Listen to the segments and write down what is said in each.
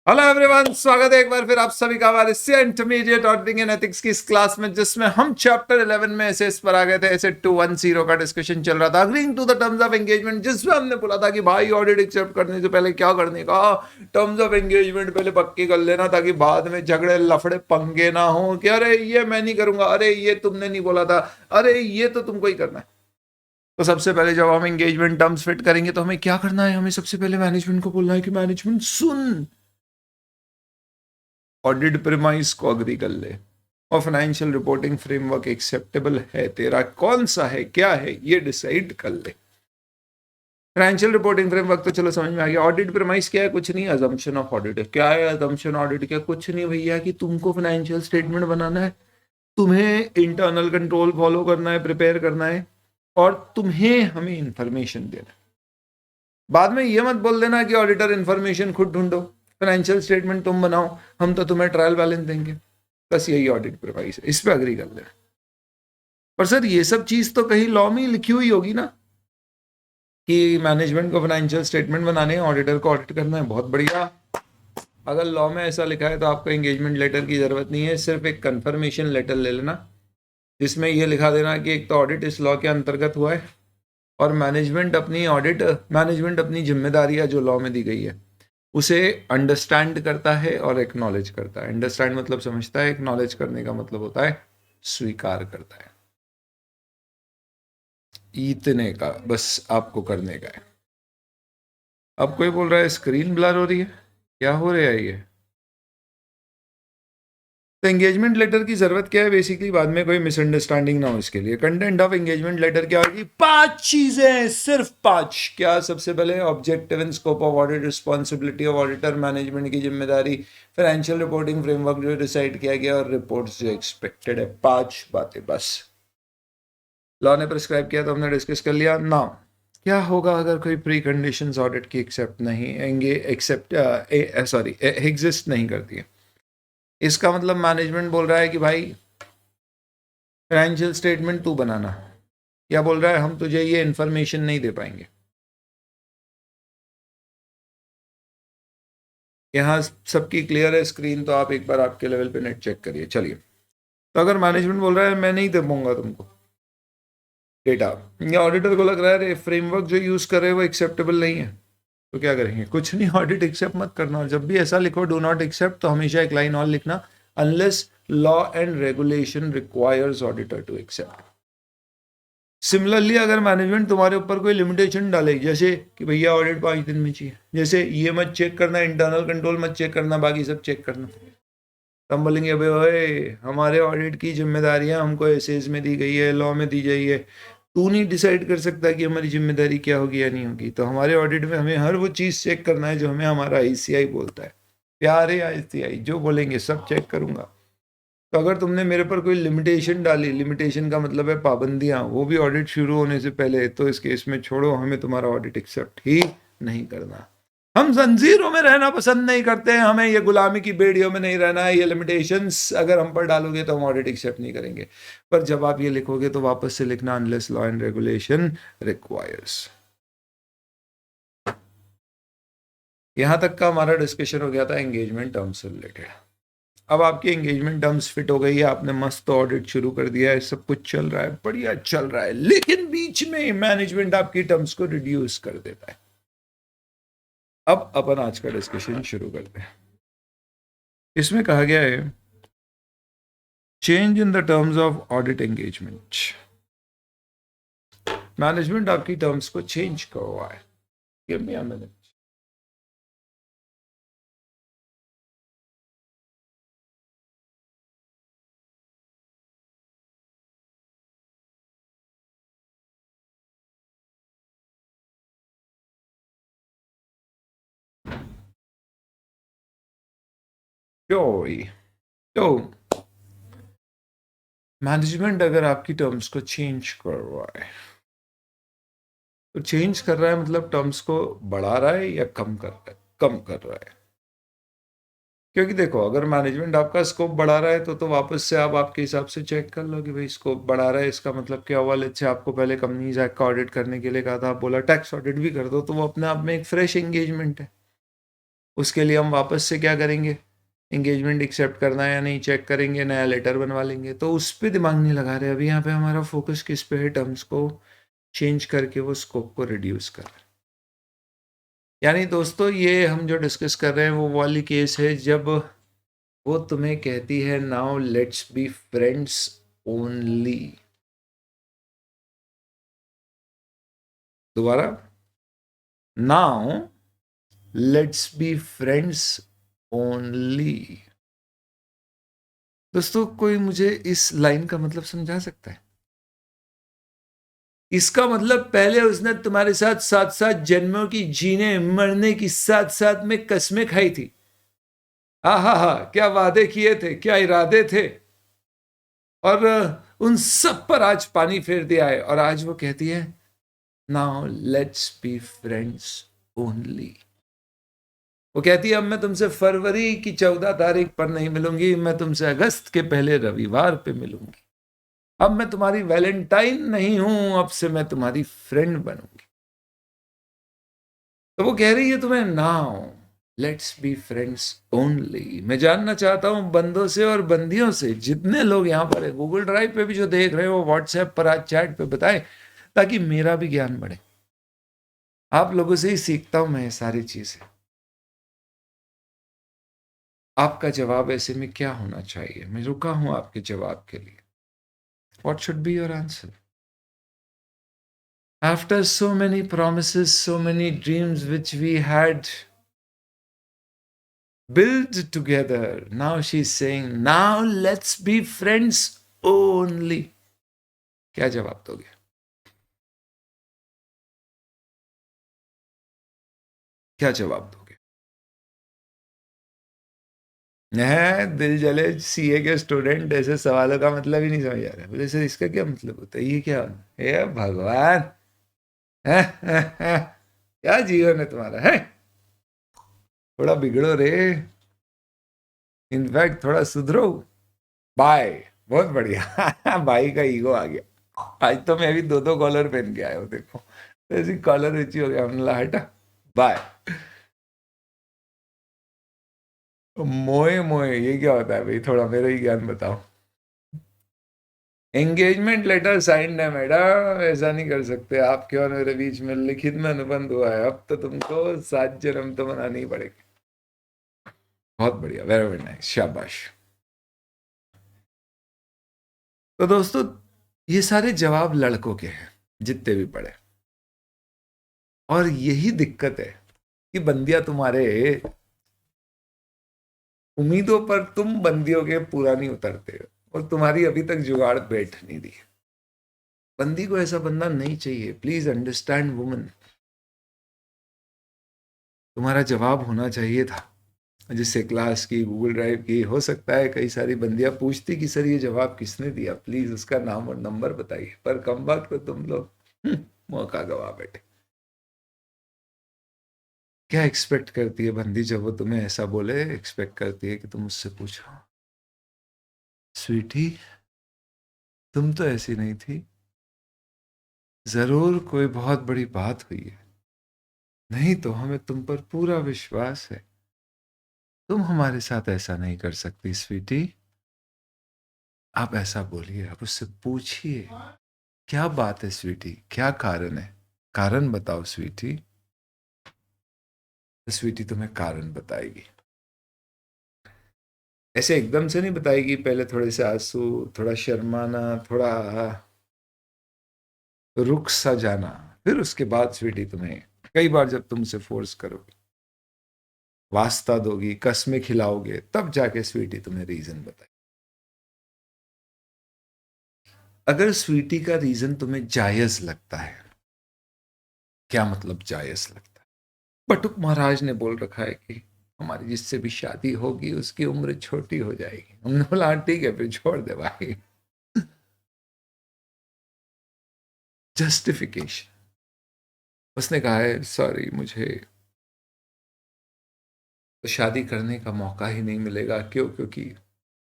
Hello everyone, स्वागत है एक बार फिर आप सभी का हमारे इंटरमीडिएट ऑडिटिंग एंड एथिक्स की इस क्लास में, जिसमें हम चैप्टर 11 में एसेस पर आ गए थे। एसेट 210 का डिस्कशन चल रहा था, agreeing to the terms of engagement, जिसमें हमने बोला था कि भाई ऑडिट एक्सेप्ट करने से पहले क्या करने का, टर्म्स ऑफ एंगेजमेंट पहले पक्की कर लेना ताकि बाद में झगड़े लफड़े पंगे ना हो कि अरे ये मैं नहीं करूंगा, अरे ये तुमने नहीं बोला था, अरे ये तो तुमको ही करना है। तो सबसे पहले जब हम एंगेजमेंट टर्म्स फिट करेंगे तो हमें क्या करना है? हमें सबसे पहले मैनेजमेंट को बोलना है कि मैनेजमेंट सुन, ऑडिट प्रीमाइस को अग्री कर ले और फाइनेंशियल रिपोर्टिंग फ्रेमवर्क एक्सेप्टेबल है तेरा, कौन सा है, क्या है, ये डिसाइड कर ले। फाइनेंशियल रिपोर्टिंग फ्रेमवर्क तो चलो समझ में आ गया। ऑडिट प्रीमाइस क्या है? कुछ नहीं, अजम्पशन ऑफ ऑडिट। क्या है अजम्पशन ऑडिट? क्या कुछ नहीं भैया, कि तुमको फाइनेंशियल स्टेटमेंट बनाना है, तुम्हें इंटरनल कंट्रोल फॉलो करना है, प्रिपेयर करना है, और तुम्हें हमें इंफॉर्मेशन देना है। बाद में ये मत बोल देना कि ऑडिटर इंफॉर्मेशन खुद ढूंढो, फाइनेंशियल स्टेटमेंट तुम बनाओ, हम तो तुम्हें ट्रायल बैलेंस देंगे। बस यही ऑडिट प्रीमाइस है, इस पे अग्री कर लेना। पर सर ये सब चीज तो कहीं लॉ में लिखी हुई होगी ना कि मैनेजमेंट को फाइनेंशियल स्टेटमेंट बनाने हैं, ऑडिटर को ऑडिट करना है। बहुत बढ़िया, अगर लॉ में ऐसा लिखा है तो आपको एंगेजमेंट लेटर की जरूरत नहीं है, सिर्फ एक कंफर्मेशन लेटर ले लेना जिसमें ये लिखा देना कि एक तो ऑडिट इस लॉ के अंतर्गत हुआ है और मैनेजमेंट अपनी जिम्मेदारियां जो लॉ में दी गई है उसे अंडरस्टैंड करता है और एक्नॉलेज करता है। अंडरस्टैंड मतलब समझता है, एक्नॉलेज करने का मतलब होता है स्वीकार करता है। इतने का बस आपको करने का है। अब कोई बोल रहा है स्क्रीन ब्लर हो रही है, क्या हो रहा है ये? तो एंगेजमेंट लेटर की जरूरत क्या है बेसिकली, बाद में कोई मिसअंडरस्टैंडिंग ना हो इसके लिए। कंटेंट ऑफ एंगेजमेंट लेटर क्या होगी? 5 चीजें, सिर्फ 5। क्या? सबसे पहले objective and scope of audit, responsibility of auditor, management की जिम्मेदारी, फाइनेंशियल रिपोर्टिंग फ्रेमवर्क जो डिसाइड किया गया और रिपोर्ट्स जो एक्सपेक्टेड है। 5 बातें बस। लॉ ने प्रिस्क्राइब किया तो हमने डिस्कस कर लिया ना। क्या होगा अगर कोई प्री कंडीशंस ऑडिट की एक्सेप्ट नहीं एग्जिस्ट नहीं करती है? इसका मतलब मैनेजमेंट बोल रहा है कि भाई फाइनेंशियल स्टेटमेंट तू बनाना, या बोल रहा है हम तुझे ये इंफॉर्मेशन नहीं दे पाएंगे। यहाँ सबकी क्लियर है स्क्रीन? तो आप एक बार आपके लेवल पे नेट चेक करिए। चलिए, तो अगर मैनेजमेंट बोल रहा है मैं नहीं दे पाऊंगा तुमको डेटा, या ऑडिटर को लग रहा है फ्रेमवर्क जो यूज कर रहे हैं वो एक्सेप्टेबल नहीं है, तो क्या करेंगे? कुछ नहीं, ऑडिट एक्सेप्ट मत करना। और जब भी ऐसा लिखो डू नॉट एक्सेप्ट, तो हमेशा एक लाइन और लिखना, unless law and regulation requires auditor to accept. Similarly अगर मैनेजमेंट तुम्हारे ऊपर कोई लिमिटेशन डाले, जैसे कि भैया ऑडिट 5 दिन में चाहिए, जैसे ये मत चेक करना, इंटरनल कंट्रोल मत चेक करना, बाकी सब चेक करना, तो हम बोलेंगे अबे ओए, हमारे ऑडिट की जिम्मेदारियां हमको एसेज में दी गई है, लॉ में दी गई है, तू नहीं डिसाइड कर सकता कि हमारी जिम्मेदारी क्या होगी या नहीं होगी। तो हमारे ऑडिट में हमें हर वो चीज़ चेक करना है जो हमें हमारा आईसीआई बोलता है। प्यारे आईसीआई जो बोलेंगे सब चेक करूंगा। तो अगर तुमने मेरे पर कोई लिमिटेशन डाली, लिमिटेशन का मतलब है पाबंदियां, वो भी ऑडिट शुरू होने से पहले, तो इस केस में छोड़ो, हमें तुम्हारा ऑडिट एक्सेप्ट ही नहीं करना। हम जंजीरों में रहना पसंद नहीं करते हैं, हमें ये गुलामी की बेड़ियों में नहीं रहना है। ये लिमिटेशंस अगर हम पर डालोगे तो हम ऑडिट एक्सेप्ट नहीं करेंगे। पर जब आप ये लिखोगे तो वापस से लिखना unless law and regulation requires. यहां तक का हमारा डिस्कशन हो गया था एंगेजमेंट टर्म्स से रिलेटेड। अब आपकी एंगेजमेंट टर्म्स फिट हो गई है, आपने मस्त ऑडिट शुरू कर दिया है, सब कुछ चल रहा है, बढ़िया चल रहा है, लेकिन बीच में मैनेजमेंट आपकी टर्म्स को रिड्यूस कर देता है। अब अपन आज का डिस्कशन शुरू करते हैं। इसमें कहा गया है change in the terms of audit engagement. Management आपकी टर्म्स को चेंज करवा है। Give me a minute. तो मैनेजमेंट अगर आपकी टर्म्स को चेंज करवाए, तो चेंज कर रहा है मतलब टर्म्स को बढ़ा रहा है या कम कर रहा है? कम कर रहा है। क्योंकि देखो, अगर मैनेजमेंट आपका स्कोप बढ़ा रहा है तो वापस से आप आपके हिसाब से चेक कर लो कि भाई स्कोप बढ़ा रहा है, इसका मतलब क्या हुआ। लेट्स से आपको पहले कंपनीज एक्ट का ऑडिट करने के लिए कहा था, आप बोला टैक्स ऑडिट भी कर दो, तो वो अपने आप में एक फ्रेश एंगेजमेंट है। उसके लिए हम वापस से क्या करेंगे, एंगेजमेंट एक्सेप्ट करना है या नहीं चेक करेंगे, नया लेटर बनवा लेंगे। तो उस पर दिमाग नहीं लगा रहे। अभी यहाँ पे हमारा फोकस किस पे है, टर्म्स को चेंज करके वो स्कोप को रिड्यूस कर रहे हैं। यानी दोस्तों ये हम जो डिस्कस कर रहे हैं वो वाली केस है जब वो तुम्हें कहती है now let's be friends only. दोबारा, now let's be friends only. दोस्तों कोई मुझे इस लाइन का मतलब समझा सकता है? इसका मतलब पहले उसने तुम्हारे साथ 7-7 जन्मों की जीने मरने की साथ साथ में कस्में खाई थी। हा, क्या वादे किए थे, क्या इरादे थे, और उन सब पर आज पानी फेर दिया है। और आज वो कहती है now let's be friends only. वो कहती है अब मैं तुमसे फरवरी की 14 तारीख पर नहीं मिलूंगी, मैं तुमसे अगस्त के पहले रविवार पे मिलूंगी। अब मैं तुम्हारी वैलेंटाइन नहीं हूं, अब से मैं तुम्हारी फ्रेंड बनूंगी। तो वो कह रही है तुम्हें now let's be friends only. मैं जानना चाहता हूं बंदों से और बंदियों से, जितने लोग यहां पर है, गूगल ड्राइव पे भी जो देख रहे हो, व्हाट्सएप पर आज चैट पे बताएं, ताकि मेरा भी ज्ञान बढ़े। आप लोगों से ही सीखता हूं मैं ये सारी चीजें। आपका जवाब ऐसे में क्या होना चाहिए? मैं रुका हूं आपके जवाब के लिए। What should be your answer? After so many promises, so many dreams which we had built together, now she's saying, now let's be friends only. क्या जवाब दोगे? क्या जवाब दोगे? दिल जले सीए के स्टूडेंट ऐसे सवालों का मतलब ही नहीं समझ आ रहा। बोले सर इसका क्या मतलब होता है, ये क्या? हे भगवान, क्या जीवन है तुम्हारा है? थोड़ा बिगड़ो रे, इनफैक्ट थोड़ा सुधरो। बाय। बहुत बढ़िया। भाई का ईगो आ गया। आज तो मैं भी 2-2 कॉलर पहन के आया हूँ, देखो ऐसी कॉलर ऊंची हो गया, हमने हटा बाय। मोए मोए ये क्या होता है भाई, थोड़ा मेरा ही ज्ञान बताओ। एंगेजमेंट लेटर साइंड है मैडम, ऐसा नहीं कर सकते। आपके और मेरे बीच में लिखित में अनुबंध हुआ है, अब तो तुमको 7 जन्म तो मनानी ही पड़ेगी। बहुत बढ़िया, वेरी वेरी नाइस, शाबाश। तो दोस्तों ये सारे जवाब लड़कों के हैं जितने भी पढ़े, और यही दिक्कत है कि बंदियां तुम्हारे उम्मीदों पर तुम बंदियों के पूरा नहीं उतरते हो, और तुम्हारी अभी तक जुगाड़ बैठ नहीं दी। बंदी को ऐसा बंदा नहीं चाहिए। Please understand woman. तुम्हारा जवाब होना चाहिए था, जिससे क्लास की, गूगल ड्राइव की, हो सकता है कई सारी बंदियां पूछती कि सर ये जवाब किसने दिया, प्लीज उसका नाम और नंबर बताइए। पर कम बात को तुम लोग मौका गवा बैठे। क्या एक्सपेक्ट करती है बंदी जब वो तुम्हें ऐसा बोले? एक्सपेक्ट करती है कि तुम उससे पूछो स्वीटी तुम तो ऐसी नहीं थी, जरूर कोई बहुत बड़ी बात हुई है, नहीं तो हमें तुम पर पूरा विश्वास है, तुम हमारे साथ ऐसा नहीं कर सकती स्वीटी। आप ऐसा बोलिए, आप उससे पूछिए क्या बात है स्वीटी, क्या कारण है, कारण बताओ स्वीटी। तो स्वीटी तुम्हें कारण बताएगी। ऐसे एकदम से नहीं बताएगी, पहले थोड़े से आंसू, थोड़ा शर्माना, थोड़ा रुक सा जाना, फिर उसके बाद स्वीटी तुम्हें कई बार जब तुमसे फोर्स करोगे, वास्ता दोगी, कस्में खिलाओगे, तब जाके स्वीटी तुम्हें रीजन बताए। अगर स्वीटी का रीजन तुम्हें जायज लगता है, क्या मतलब जायज लगता है? बटुक महाराज ने बोल रखा है कि हमारी जिससे भी शादी होगी उसकी उम्र छोटी हो जाएगी। हमने बोला हाँ ठीक है, फिर छोड़ दे भाई। जस्टिफिकेशन। उसने कहा है सॉरी मुझे तो शादी करने का मौका ही नहीं मिलेगा। क्यों? क्योंकि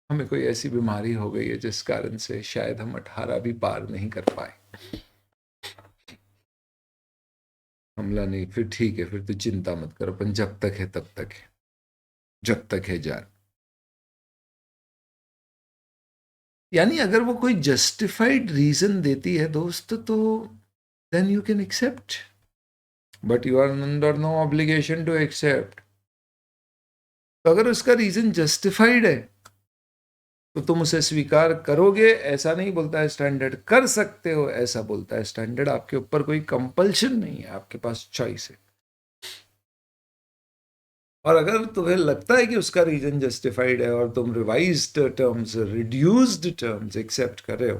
हमें कोई ऐसी बीमारी हो गई है जिस कारण से शायद हम 18 भी पार नहीं कर पाए। हमला नहीं, फिर ठीक है, फिर तो चिंता मत करो, अपन जब तक है तब तक है। जब तक है जान। यानी अगर वो कोई जस्टिफाइड रीजन देती है दोस्त तो then you can accept, but you are under no obligation to accept. तो अगर उसका रीजन जस्टिफाइड है तो तुम उसे स्वीकार करोगे, ऐसा नहीं बोलता है स्टैंडर्ड। कर सकते हो ऐसा बोलता है स्टैंडर्ड। आपके ऊपर कोई कंपल्शन नहीं है, आपके पास चॉइस है। और अगर तुम्हें लगता है कि उसका रीजन जस्टिफाइड है और तुम revised terms, reduced terms accept कर रहे हो,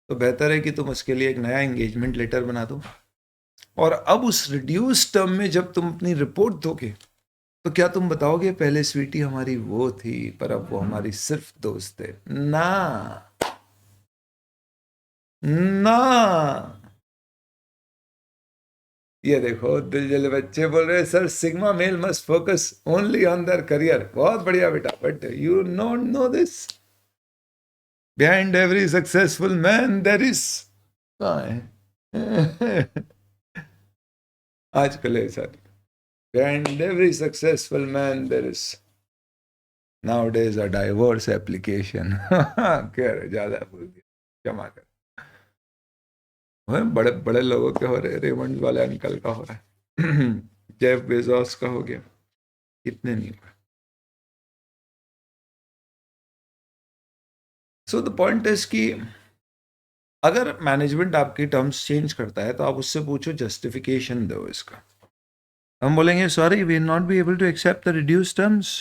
तो बेहतर है कि तुम उसके लिए एक नया एंगेजमेंट लेटर बना दो। और अब उस रिड्यूस टर्म में जब तुम अपनी रिपोर्ट दोगे तो क्या तुम बताओगे पहले स्वीटी हमारी वो थी पर अब वो हमारी सिर्फ दोस्त है? ना ना। ये देखो दिल जले बच्चे बोल रहे हैं sir sigma male must focus only on their career. बहुत बढ़िया बेटा, but you not know this, behind every successful man there is, कहाँ है आजकल है sir, behind every successful man there is nowadays a divorce application क्या ज्यादा बोल दिया, क्षमा कर। बड़े बड़े लोगों के हो रहे, रेमंड वाले अंकल का हो रहा है जेफ बेजोस का हो गया, कितने नहीं हुए। सो द पॉइंट इज कि अगर मैनेजमेंट आपकी टर्म्स चेंज करता है तो आप उससे पूछो जस्टिफिकेशन दो इसका। हम बोलेंगे sorry we not be able to accept the reduce terms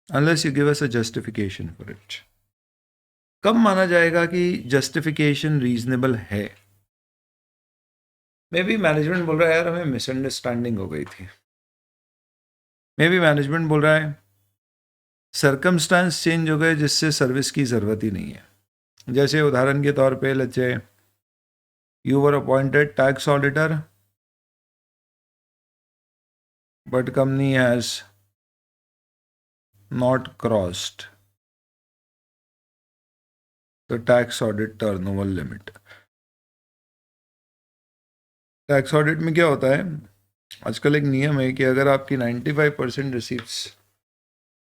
unless you give us a justification for it. कब माना जाएगा कि जस्टिफिकेशन रीजनेबल है? मे बी मैनेजमेंट बोल रहा है यार हमें मिसअंडरस्टैंडिंग हो गई थी, मे बी मैनेजमेंट बोल रहा है सर्कमस्टांस चेंज हो गए जिससे सर्विस की ज़रूरत ही नहीं है। जैसे उदाहरण के तौर पे let's say you were appointed tax auditor but company has not crossed the tax audit turnover limit. Tax audit में क्या होता है, आजकल एक नियम है कि अगर आपकी 95% रिसीप्ट्स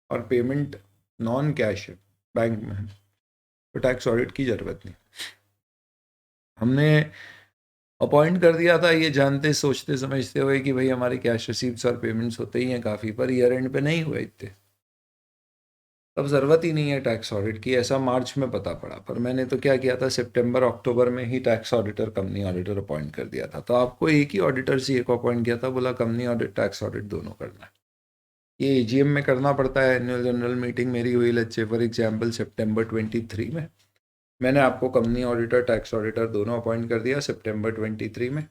और पेमेंट नॉन कैश है बैंक में, तो टैक्स ऑडिट की ज़रूरत नहीं। हमने अपॉइंट कर दिया था ये जानते सोचते समझते हुए कि भाई हमारे कैश रिसीप्ट्स और पेमेंट्स होते ही हैं काफ़ी, पर ईयर एंड पे नहीं हुए इतने, तब ज़रूरत ही नहीं है टैक्स ऑडिट की, ऐसा मार्च में पता पड़ा। पर मैंने तो क्या किया था, सितंबर अक्टूबर में ही tax auditor company auditor appoint कर दिया था। तो आपको एक ही ऑडिटर से एक अपॉइंट किया था, बोला कंपनी ऑडिट टैक्स ऑडिट दोनों करना है। ये एजीएम में करना पड़ता है, एनुअल जनरल मीटिंग मेरी हुई लेट्स से फॉर एग्जांपल सितंबर 23 में, मैंने आपको कंपनी ऑडिटर टैक्स ऑडिटर दोनों अपॉइंट कर दिया सितंबर 23 में।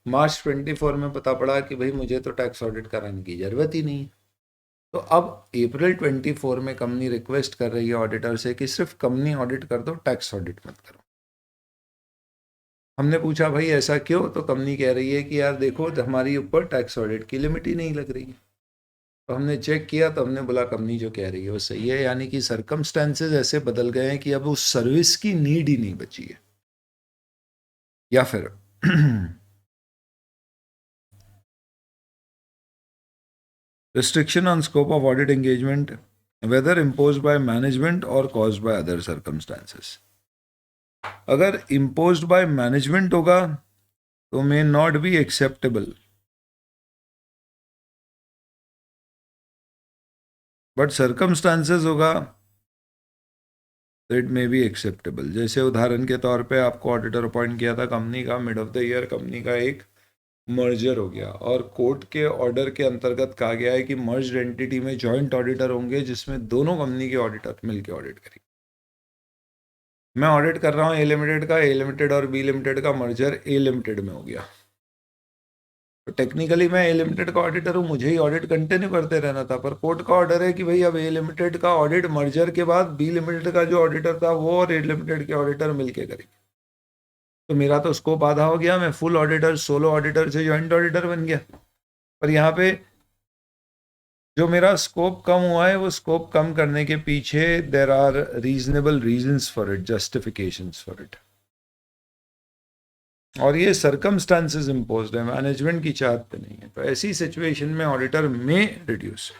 मार्च 24 में पता पड़ा कि भाई मुझे तो टैक्स ऑडिट कराने की ज़रूरत ही नहीं है। तो अब अप्रैल 24 में कंपनी रिक्वेस्ट कर रही है ऑडिटर से कि सिर्फ कंपनी ऑडिट कर दो, टैक्स ऑडिट मत करो। हमने पूछा भाई ऐसा क्यों, तो कंपनी कह रही है कि यार देखो हमारी ऊपर टैक्स ऑडिट की लिमिट ही नहीं लग रही है। तो हमने चेक किया तो हमने बोला कंपनी जो कह रही है वो सही है, यानी कि सर्कमस्टेंसेज ऐसे बदल गए हैं कि अब उस सर्विस की नीड ही नहीं बची है। या फिर restriction on scope of audit engagement, whether imposed by management or caused by other circumstances. अगर imposed by management होगा तो may not be acceptable, but circumstances होगा तो इट मे बी एक्सेप्टेबल। जैसे उदाहरण के तौर पे आपको ऑडिटर अपॉइंट किया था कंपनी का, mid of the year company का एक मर्जर हो गया और कोर्ट के ऑर्डर के अंतर्गत कहा गया है कि मर्ज्ड एंटिटी में जॉइंट ऑडिटर होंगे जिसमें दोनों कंपनी के ऑडिटर मिलकर ऑडिट करेंगे। मैं ऑडिट कर रहा हूँ ए लिमिटेड का, ए लिमिटेड और बी लिमिटेड का मर्जर ए लिमिटेड में हो गया, तो टेक्निकली मैं ए लिमिटेड का ऑडिटर हूँ, मुझे ही ऑडिट कंटिन्यू करते रहना था। पर कोर्ट का ऑर्डर है कि भाई अब ए लिमिटेड का ऑडिट मर्जर के बाद बी लिमिटेड का जो ऑडिटर था वो और ए लिमिटेड के ऑडिटर मिलके करेंगे। तो मेरा तो स्कोप आधा हो गया, मैं फुल ऑडिटर सोलो ऑडिटर से जॉइंट ऑडिटर बन गया। पर यहाँ पे जो मेरा स्कोप कम हुआ है वो स्कोप कम करने के पीछे there are reasonable reasons for it, justifications for it, और ये सर्कमस्टांसेस इम्पोज्ड है, मैनेजमेंट की चाहत पे नहीं है। तो ऐसी सिचुएशन में ऑडिटर में रिड्यूस।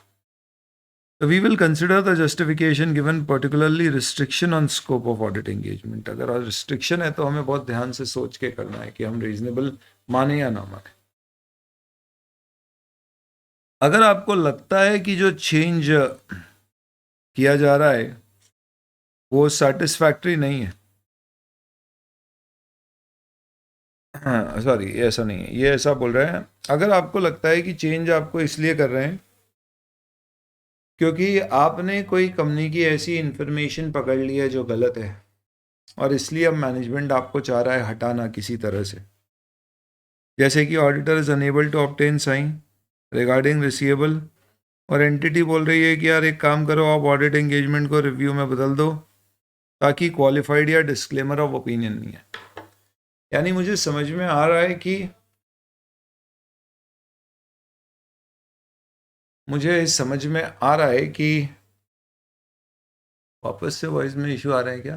तो we will consider the justification given particularly restriction on scope of audit engagement. अगर रिस्ट्रिक्शन है तो हमें बहुत ध्यान से सोच के करना है कि हम रीजनेबल माने या ना माने। अगर आपको लगता है कि जो चेंज किया जा रहा है वो सेटिस्फैक्ट्री नहीं है, हाँ सॉरी ऐसा नहीं है, ये ऐसा बोल रहे हैं, अगर आपको लगता है कि चेंज आपको इसलिए कर रहे हैं क्योंकि आपने कोई कंपनी की ऐसी इंफॉर्मेशन पकड़ ली है जो गलत है और इसलिए अब मैनेजमेंट आपको चाह रहा है हटाना किसी तरह से, जैसे कि auditor is unable to obtain sign regarding receivable और एंटिटी बोल रही है कि यार एक काम करो, आप ऑडिट एंगेजमेंट को रिव्यू में बदल दो ताकि क्वालिफाइड या डिस्क्लेमर ऑफ ओपिनियन नहीं है। यानी मुझे समझ में आ रहा है कि वापस से वॉइस में इशू आ रहा है क्या?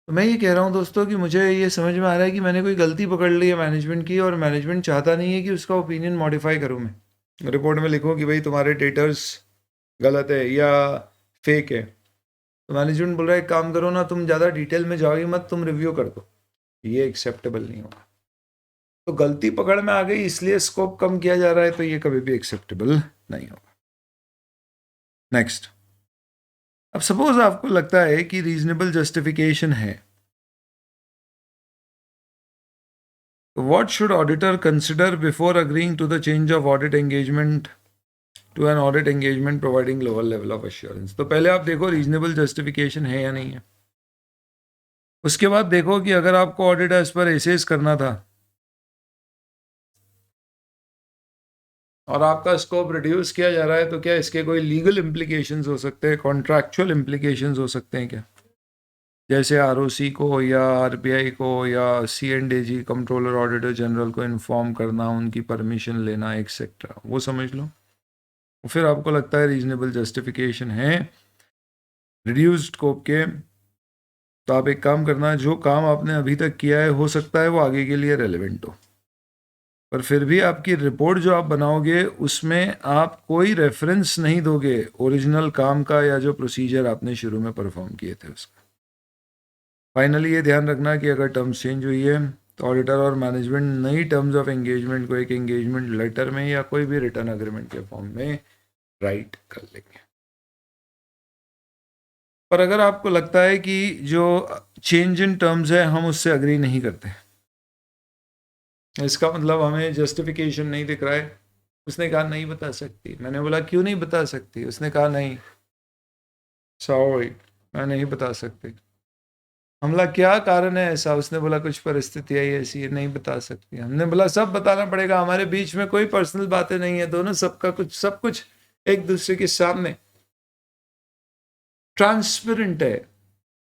तो मैं ये कह रहा हूँ दोस्तों कि मुझे ये समझ में आ रहा है कि मैंने कोई गलती पकड़ ली है मैनेजमेंट की और मैनेजमेंट चाहता नहीं है कि उसका ओपिनियन मॉडिफाई करूँ। मैं रिपोर्ट में लिखूँ कि भाई तुम्हारे डेटर्स गलत है या फेक है, तो मैनेजमेंट बोल रहा है एक काम करो ना, तुम ज़्यादा डिटेल में जाओगे मत, तुम रिव्यू कर दो। ये एक्सेप्टेबल नहीं होगा। तो गलती पकड़ में आ गई इसलिए स्कोप कम किया जा रहा है, तो ये कभी भी एक्सेप्टेबल नहीं होगा। नेक्स्ट, अब सपोज आपको लगता है कि रीजनेबल जस्टिफिकेशन है, what should auditor consider before agreeing to the change of audit engagement to an audit engagement providing lower level of assurance. तो पहले आप देखो रीजनेबल जस्टिफिकेशन है या नहीं है, उसके बाद देखो कि अगर आपको ऑडिट एज पर एसेस करना था और आपका स्कोप रिड्यूस किया जा रहा है तो क्या इसके कोई लीगल इम्प्लीकेशंस हो सकते हैं, कॉन्ट्रैक्चुअल इम्प्लीकेशंस हो सकते हैं क्या, जैसे आरओसी को या आरबीआई को या सीएनडीजी कंट्रोलर ऑडिटर जनरल को इन्फॉर्म करना, उनकी परमिशन लेना एक्सेट्रा, वो समझ लो। फिर आपको लगता है रीजनेबल जस्टिफिकेशन है रिड्यूस्ड स्कोप के, तो आप एक काम करना, जो काम आपने अभी तक किया है हो सकता है वो आगे के लिए रेलेवेंट हो, पर फिर भी आपकी रिपोर्ट जो आप बनाओगे उसमें आप कोई रेफरेंस नहीं दोगे ओरिजिनल काम का या जो प्रोसीजर आपने शुरू में परफॉर्म किए थे उसका। फाइनली ये ध्यान रखना कि अगर टर्म्स चेंज हुई है तो ऑडिटर और मैनेजमेंट नई टर्म्स ऑफ एंगेजमेंट को एक एंगेजमेंट लेटर में या कोई भी रिटर्न अग्रीमेंट के फॉर्म में राइट कर लेंगे। पर अगर आपको लगता है कि जो चेंज इन टर्म्स है हम उससे अग्री नहीं करते, इसका मतलब हमें जस्टिफिकेशन नहीं दिख रहा है, उसने कहा नहीं बता सकती। मैंने बोला क्यों नहीं बता सकती, उसने कहा नहीं सॉरी मैं नहीं बता सकती। हमला क्या कारण है ऐसा, उसने बोला कुछ परिस्थिति आई ऐसी है नहीं बता सकती। हमने बोला सब बताना पड़ेगा, हमारे बीच में कोई पर्सनल बातें नहीं है, दोनों सबका कुछ सब कुछ एक दूसरे के सामने ट्रांसपेरेंट है,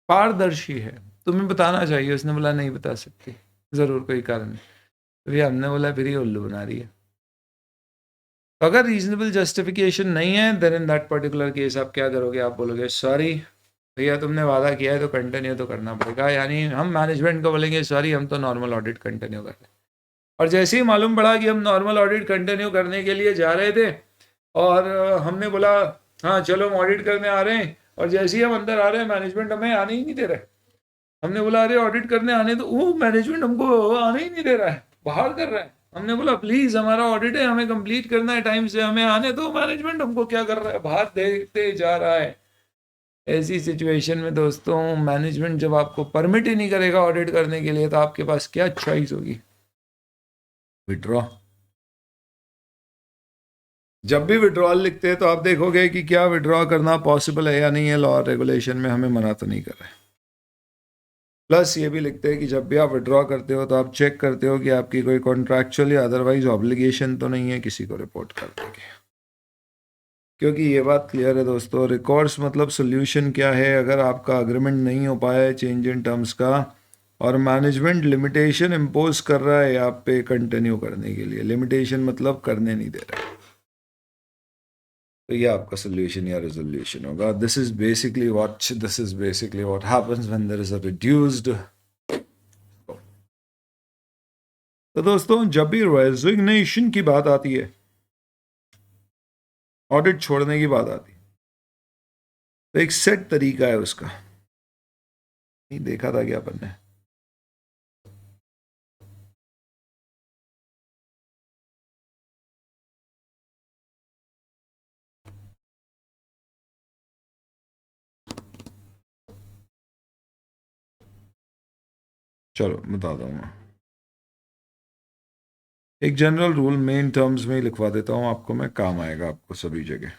पारदर्शी है, तुम्हें बताना चाहिए। उसने बोला नहीं बता सकती, जरूर कोई कारण है। तो भैया हमने बोला फिर ये उल्लू बना रही है। तो अगर रीजनेबल जस्टिफिकेशन नहीं है then in that particular case आप क्या करोगे, आप बोलोगे सॉरी भैया तुमने वादा किया है तो कंटिन्यू तो करना पड़ेगा। यानी हम मैनेजमेंट को बोलेंगे सॉरी हम तो नॉर्मल ऑडिट कंटिन्यू कर रहे हैं। और जैसे ही मालूम पड़ा कि हम नॉर्मल ऑडिट कंटिन्यू करने के लिए जा रहे थे और हमने बोला हाँ चलो हम ऑडिट करने आ रहे हैं, और जैसे ही हम अंदर आ रहे हैं मैनेजमेंट हमें आने ही नहीं दे रहा है। हमने बोला अरे ऑडिट करने आने, तो वो मैनेजमेंट हमको आने ही नहीं दे रहा है, बाहर कर रहा है। हमने बोला प्लीज हमारा ऑडिट है, हमें कंप्लीट करना है टाइम से, हमें आने दो। मैनेजमेंट हमको क्या कर रहा है, बाहर देखते जा रहा है। ऐसी सिचुएशन में दोस्तों मैनेजमेंट जब आपको परमिट ही नहीं करेगा ऑडिट करने के लिए तो आपके पास क्या चॉइस होगी, विड्रॉ। जब भी विड्रॉल लिखते हैं तो आप देखोगे कि क्या विड्रॉ करना पॉसिबल है या नहीं है, लॉ और रेगुलेशन में हमें मना तो नहीं कर रहे। प्लस ये भी लिखते हैं कि जब भी आप विड्रॉ करते हो तो आप चेक करते हो कि आपकी कोई कॉन्ट्रैक्चुअल या अदरवाइज ऑब्लिगेशन तो नहीं है किसी को रिपोर्ट करने की। क्योंकि ये बात क्लियर है दोस्तों, रिकॉर्ड्स मतलब सोल्यूशन क्या है, अगर आपका अग्रीमेंट नहीं हो पाया है चेंज इन टर्म्स का और मैनेजमेंट लिमिटेशन इम्पोज कर रहा है आप पे कंटिन्यू करने के लिए, लिमिटेशन मतलब करने नहीं दे रहा है, तो ये आपका सोल्यूशन या रेजोल्यूशन होगा। This is basically what happens when there is a reduced. तो दोस्तों जब भी रेजिग्नेशन की बात आती है ऑडिट छोड़ने की बात आती, तो एक सेट तरीका है उसका, नहीं देखा था क्या अपन ने? चलो बताता हूँ मैं। एक जनरल रूल मेन टर्म्स में ही लिखवा देता हूँ आपको मैं, काम आएगा आपको सभी जगह।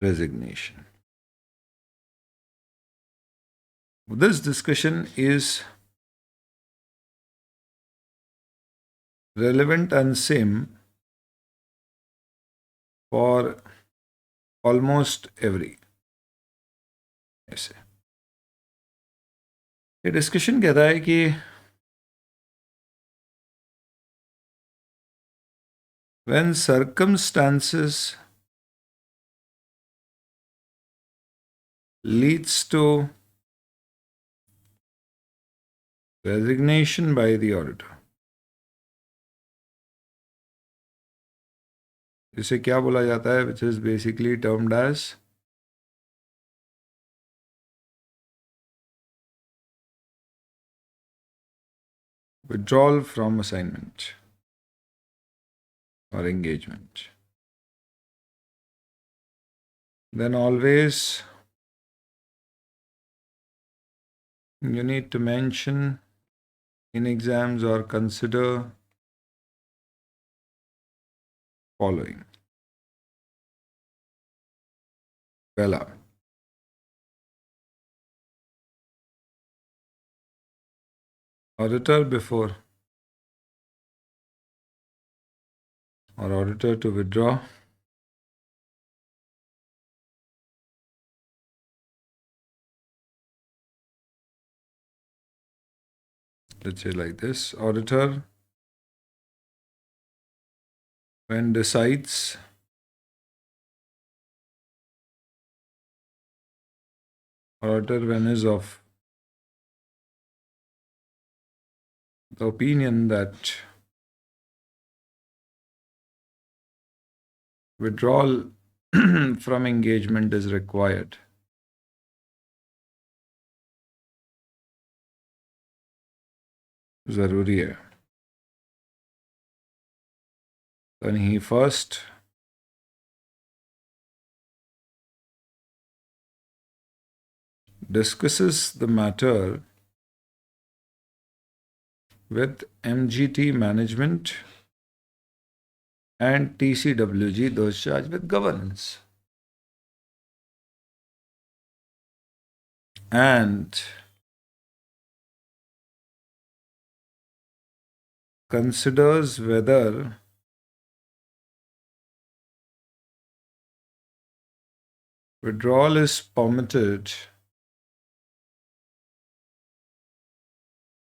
Resignation. This discussion is relevant and same for almost every ऐसे। ये डिस्कशन कहता है कि when circumstances leads to resignation by the auditor, इसे क्या बोला जाता है, which is basically termed as withdrawal from assignment or engagement. Then always you need to mention in exams or consider following. पहला, auditor before or auditor to withdraw let's say like this, auditor when decides auditor when is of the opinion that withdrawal from engagement is required, जरूरी है, then he first discusses the matter with MGT management and TCWG, those charged with governance, and considers whether withdrawal is permitted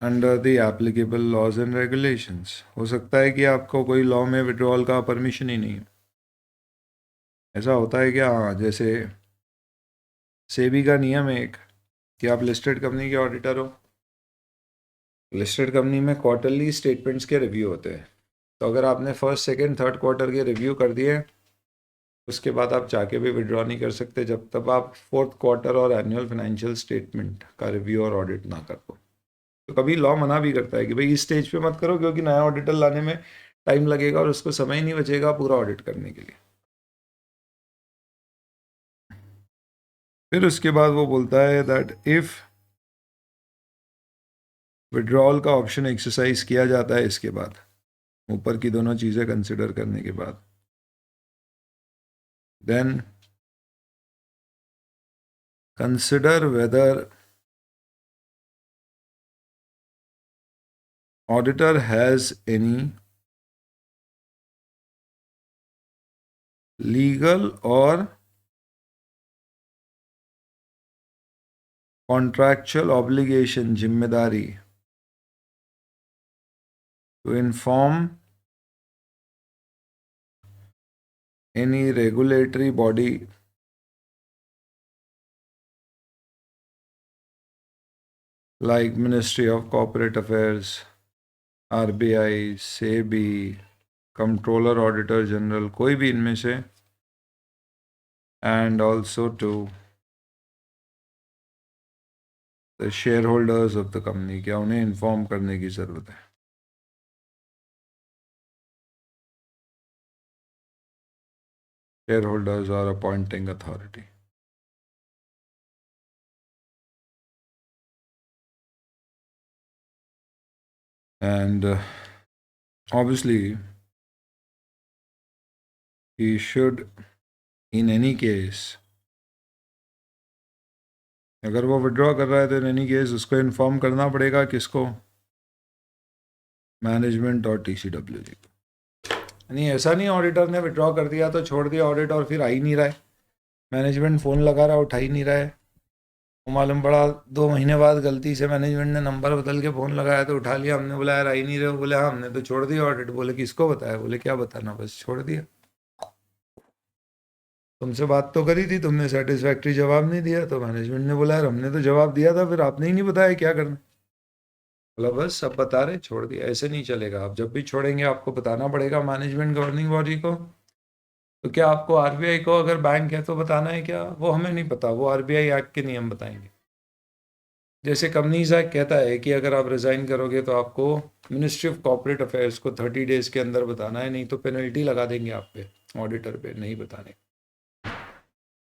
under the applicable laws and regulations. हो सकता है कि आपको कोई law में withdrawal का परमिशन ही नहीं है, ऐसा होता है क्या? हाँ, जैसे सेबी का नियम है एक कि आप लिस्टेड कंपनी के ऑडिटर हो, लिस्टेड कंपनी में क्वार्टरली स्टेटमेंट्स के रिव्यू होते हैं, तो अगर आपने फर्स्ट सेकंड थर्ड क्वार्टर के रिव्यू कर दिए उसके बाद आप चाह के भी विड्रॉ नहीं कर सकते जब तक आप फोर्थ क्वार्टर और एनुअल फाइनेंशियल स्टेटमेंट का रिव्यू और ऑडिट ना कर दो। तो कभी लॉ मना भी करता है कि भाई इस स्टेज पे मत करो क्योंकि नया ऑडिटर लाने में टाइम लगेगा और उसको समय ही नहीं बचेगा पूरा ऑडिट करने के लिए। फिर उसके बाद वो बोलता है दैट इफ विड्रॉल का ऑप्शन एक्सरसाइज किया जाता है इसके बाद, ऊपर की दोनों चीज़ें कंसिडर करने के बाद, then consider whether auditor has any legal और कॉन्ट्रैक्चुअल ऑब्लिगेशन, जिम्मेदारी, to inform any regulatory body like Ministry of Corporate Affairs, RBI, SEBI, Comptroller Auditor General, कोई भी इनमें से, and also to the shareholders of the company, क्या उन्हें inform करने की ज़रूरत है? Shareholders are appointing authority. And obviously, he should, in any case, अगर वो विड्रॉ कर रहा है तो इन एनी केस उसको इन्फॉर्म करना पड़ेगा किसको? मैनेजमेंट और TCWG को। नहीं, ऐसा नहीं ऑडिटर ने विड्रॉ कर दिया तो छोड़ दिया ऑडिट और फिर आ ही नहीं रहा है, मैनेजमेंट फ़ोन लगा रहा उठा ही नहीं रहा है, वो मालूम पड़ा 2 महीने बाद गलती से मैनेजमेंट ने नंबर बदल के फ़ोन लगाया तो उठा लिया, हमने बोला यार आ ही नहीं रहे हो, बोले हाँ हमने तो छोड़ दिया ऑडिट। बोले किसको बताया? बोले क्या बताना, बस छोड़ दिया। तुमसे बात तो करी थी, तुमने सेटिस्फैक्ट्री जवाब नहीं दिया, तो मैनेजमेंट ने बोला यार हमने तो जवाब दिया था, फिर आपने ही नहीं बताया क्या करना। बोला बस सब बता रहे, छोड़ दिया। ऐसे नहीं चलेगा, आप जब भी छोड़ेंगे आपको बताना पड़ेगा मैनेजमेंट गवर्निंग बॉडी को। तो क्या आपको RBI को अगर बैंक है तो बताना है क्या? वो हमें नहीं पता, वो RBI एक्ट के नियम बताएंगे। जैसे कंपनीज एक्ट कहता है कि अगर आप रिज़ाइन करोगे तो आपको मिनिस्ट्री ऑफ कॉर्पोरेट अफेयर्स को 30 डेज़ के अंदर बताना है, नहीं तो पेनल्टी लगा देंगे आप पे, ऑडिटर पे नहीं बताने।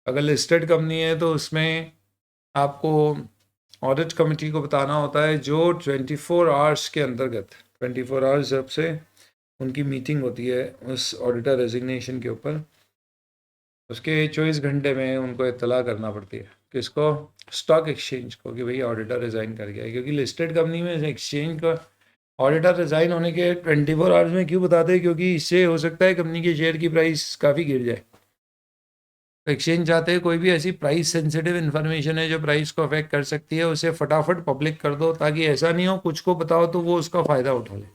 अगर लिस्टेड कंपनी है तो उसमें आपको ऑडिट कमेटी को बताना होता है, जो 24 आवर्स के अंतर्गत, 24 आवर्स जब से उनकी मीटिंग होती है उस ऑडिटर रेजिग्नेशन के ऊपर, उसके 24 घंटे में उनको इत्तला करना पड़ती है। किसको? स्टॉक एक्सचेंज को, कि भाई ऑडिटर रिज़ाइन कर गया है। क्योंकि लिस्टेड कंपनी में एक्सचेंज का ऑडिटर रिज़ाइन होने के 24 आवर्स में क्यों बताते हैं? क्योंकि इससे हो सकता है कंपनी के शेयर की प्राइस काफ़ी गिर जाए। एक्सचेंज चाहते हैं कोई भी ऐसी प्राइस सेंसिटिव इन्फॉर्मेशन है जो प्राइस को अफेक्ट कर सकती है, उसे फटाफट पब्लिक कर दो, ताकि ऐसा नहीं हो कुछ को बताओ तो वो उसका फ़ायदा उठा ले।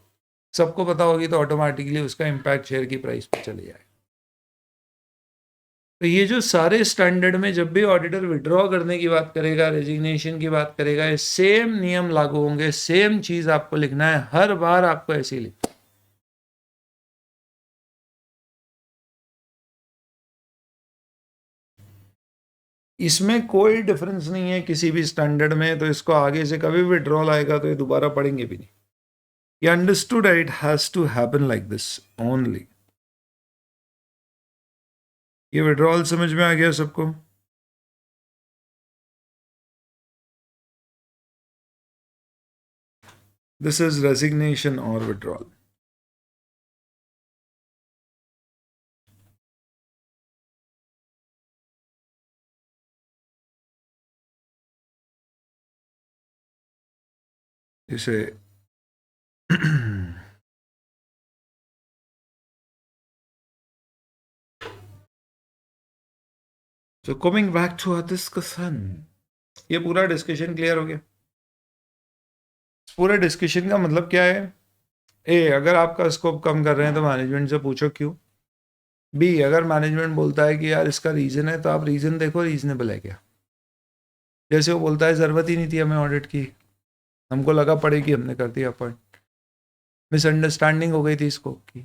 सबको पता होगी तो ऑटोमेटिकली उसका इम्पैक्ट शेयर की प्राइस पर चले जाए। तो ये जो सारे स्टैंडर्ड में जब भी ऑडिटर विड्रॉ करने की बात करेगा, रेजिग्नेशन की बात करेगा, ये सेम नियम लागू होंगे, सेम चीज़ आपको लिखना है, हर बार आपको ऐसे ही लिखना है। इसमें कोई डिफरेंस नहीं है किसी भी स्टैंडर्ड में, तो इसको आगे से कभी भी विड्रॉल आएगा तो ये दोबारा पढ़ेंगे भी नहीं। You understood it has to happen like this only. ये विड्रॉल समझ में आ गया सबको? This is resignation or withdrawal. इसे So coming back to our discussion, ये पूरा डिस्कशन क्लियर हो गया? पूरे डिस्कशन का मतलब क्या है? ए, अगर आपका स्कोप कम कर रहे हैं तो मैनेजमेंट से पूछो क्यों। बी, अगर मैनेजमेंट बोलता है कि यार इसका रीज़न है, तो आप रीज़न देखो रीजनेबल है क्या। जैसे वो बोलता है ज़रूरत ही नहीं थी हमें ऑडिट की, हमको लगा पड़ेगी, हमने कर दिया अपॉइंट, मिसअंडरस्टैंडिंग हो गई थी स्कोप की।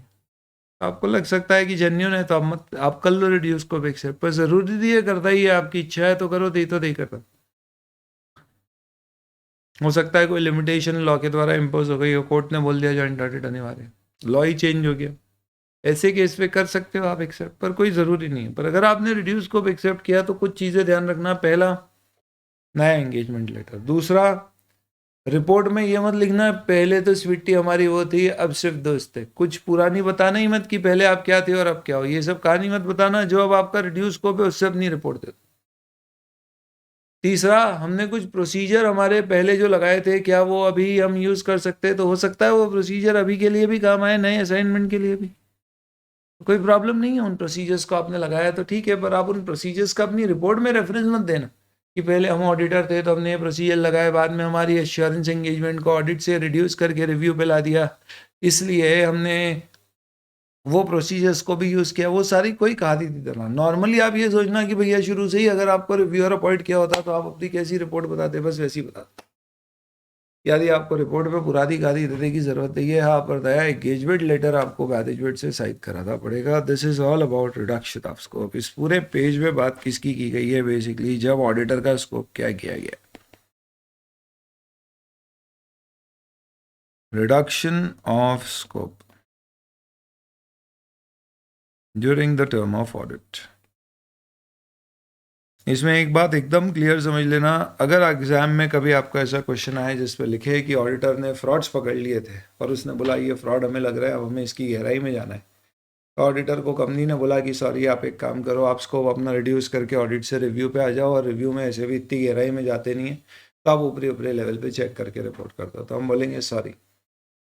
आपको लग सकता है कि जेन्युइन है तो आप मत, आप कर लो रिड्यूस को एक्सेप्ट, पर ज़रूरी नहीं है करता ही है, आपकी इच्छा है तो करो, नहीं तो नहीं करता। हो सकता है कोई लिमिटेशन लॉ के द्वारा इम्पोज हो गई हो, कोर्ट ने बोल दिया जॉइंट ऑडिट अनिवार्य, लॉ ही चेंज हो गया, ऐसे केस पे कर सकते हो आप एक्सेप्ट, पर कोई ज़रूरी नहीं है। पर अगर आपने रिड्यूस को एक्सेप्ट किया तो कुछ चीज़ें ध्यान रखना। पहला, नया एंगेजमेंट लेटर। दूसरा, रिपोर्ट में ये मत लिखना पहले तो स्वीटी हमारी वो थी अब सिर्फ दोस्त है। कुछ पुरानी बताना ही मत कि पहले आप क्या थे और अब क्या हो, ये सब कहानी मत बताना। जो अब आपका रिड्यूस स्कोप है उससे अपनी रिपोर्ट दे दो। तीसरा, हमने कुछ प्रोसीजर हमारे पहले जो लगाए थे, क्या वो अभी हम यूज़ कर सकते हैं? तो हो सकता है वो प्रोसीजर अभी के लिए भी काम आए, नए असाइनमेंट के लिए भी, कोई प्रॉब्लम नहीं है। उन प्रोसीजर्स को आपने लगाया तो ठीक है, पर आप उन प्रोसीजर्स का अपनी रिपोर्ट में रेफरेंस मत देना कि पहले हम ऑडिटर थे तो हमने ये प्रोसीजर लगाए, बाद में हमारी एश्योरेंस एंगेजमेंट को ऑडिट से रिड्यूस करके रिव्यू पे ला दिया, इसलिए हमने वो प्रोसीजर्स को भी यूज़ किया। वो सारी कोई कहानी नहीं करना। नॉर्मली आप ये सोचना कि भैया शुरू से ही अगर आपको रिव्यूअर अपॉइंट किया होता तो आप अपनी कैसी रिपोर्ट बताते, बस वैसी बताते। यदि आपको रिपोर्ट पे पुरानी गाली देने की जरूरत नहीं है, हाँ पर नया एंगेजमेंट लेटर आपको मैनेजमेंट से साइन कराना पड़ेगा। This is all about reduction of scope. इस पूरे पेज में बात किसकी की गई है? बेसिकली जब ऑडिटर का स्कोप क्या किया गया, reduction of scope during the term of audit. इसमें एक बात एकदम क्लियर समझ लेना, अगर एग्जाम में कभी आपका ऐसा क्वेश्चन आए जिस पे लिखे कि ऑडिटर ने फ्रॉड्स पकड़ लिए थे और उसने बोला ये फ्रॉड हमें लग रहा है, अब हमें इसकी गहराई में जाना है, तो ऑडिटर को कंपनी ने बोला कि सॉरी आप एक काम करो, आप स्कोप अपना रिड्यूस करके ऑडिट से रिव्यू पे आ जाओ, और रिव्यू में ऐसे भी इतनी गहराई में जाते नहीं है, तो आप ऊपरी ऊपरी लेवल पे चेक करके रिपोर्ट कर दो। तो हम बोलेंगे सॉरी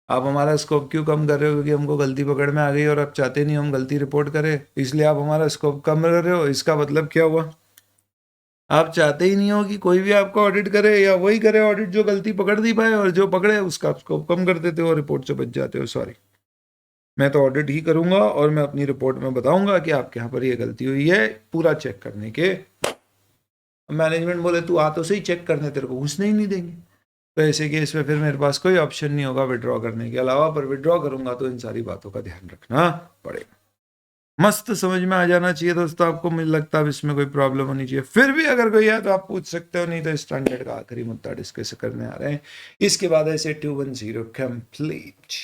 आप हमारा स्कोप क्यों कम कर रहे हो? क्योंकि हमको गलती पकड़ में आ गई और आप चाहते नहीं हम गलती रिपोर्ट करें, इसलिए आप हमारा स्कोप कम कर रहे हो। इसका मतलब क्या हुआ? आप चाहते ही नहीं हो कि कोई भी आपको ऑडिट करे, या वही करे ऑडिट जो गलती पकड़ नहीं पाए, और जो पकड़े उसका आप स्कोप कम कर देते हो, रिपोर्ट से बच जाते हो। सॉरी, मैं तो ऑडिट ही करूंगा और मैं अपनी रिपोर्ट में बताऊंगा कि आपके यहाँ पर ये गलती हुई है, पूरा चेक करने के। मैनेजमेंट बोले तू आ तो सही चेक करने, तेरे को घुसने ही नहीं देंगे। तो ऐसे केस में फिर मेरे पास कोई ऑप्शन नहीं होगा विड्रॉ करने के अलावा, पर विड्रॉ करूंगा तो इन सारी बातों का ध्यान रखना पड़ेगा। मस्त समझ में आ जाना चाहिए दोस्तों आपको, मुझे लगता है इसमें कोई प्रॉब्लम होनी चाहिए। फिर भी अगर कोई है तो आप पूछ सकते हो, नहीं तो स्टैंडर्ड का आखिरी मुद्दा डिस्कस करने आ रहे हैं। इसके बाद ऐसे 210 कंप्लीट।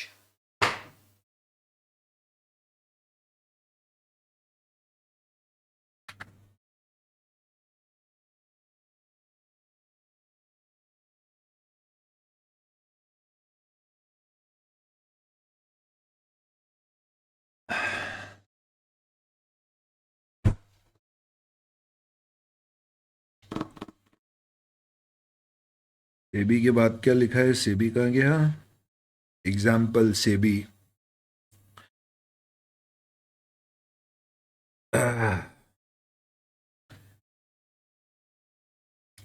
सेबी के बाद क्या लिखा है? सेबी का गया example, SEBI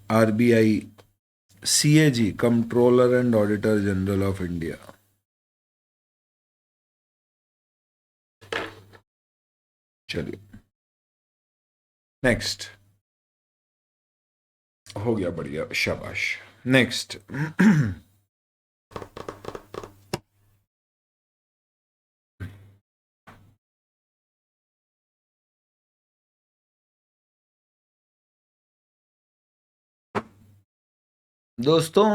RBI, CAG controller and auditor general of India. चलिए नेक्स्ट, हो गया बढ़िया, शाबाश। नेक्स्ट दोस्तों,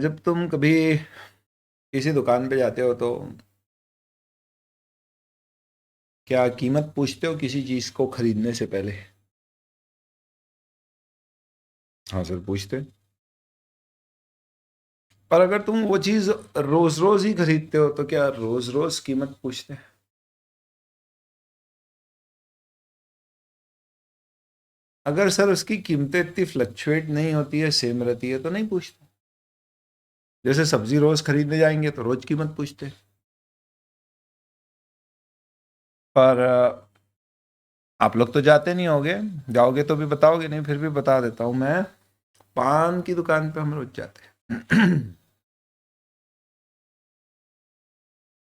जब तुम कभी किसी दुकान पे जाते हो तो क्या कीमत पूछते हो किसी चीज को खरीदने से पहले? हाँ सर, पूछते। पर अगर तुम वो चीज रोज रोज ही खरीदते हो तो क्या रोज रोज कीमत पूछते हैं? अगर सर उसकी कीमतें इतनी फ्लक्चुएट नहीं होती है, सेम रहती है, तो नहीं पूछते। जैसे सब्जी रोज खरीदने जाएंगे तो रोज कीमत पूछते। पर आप लोग तो जाते नहीं होगे, जाओगे तो भी बताओगे नहीं, फिर भी बता देता हूं मैं, पान की दुकान पे हम रोज जाते हैं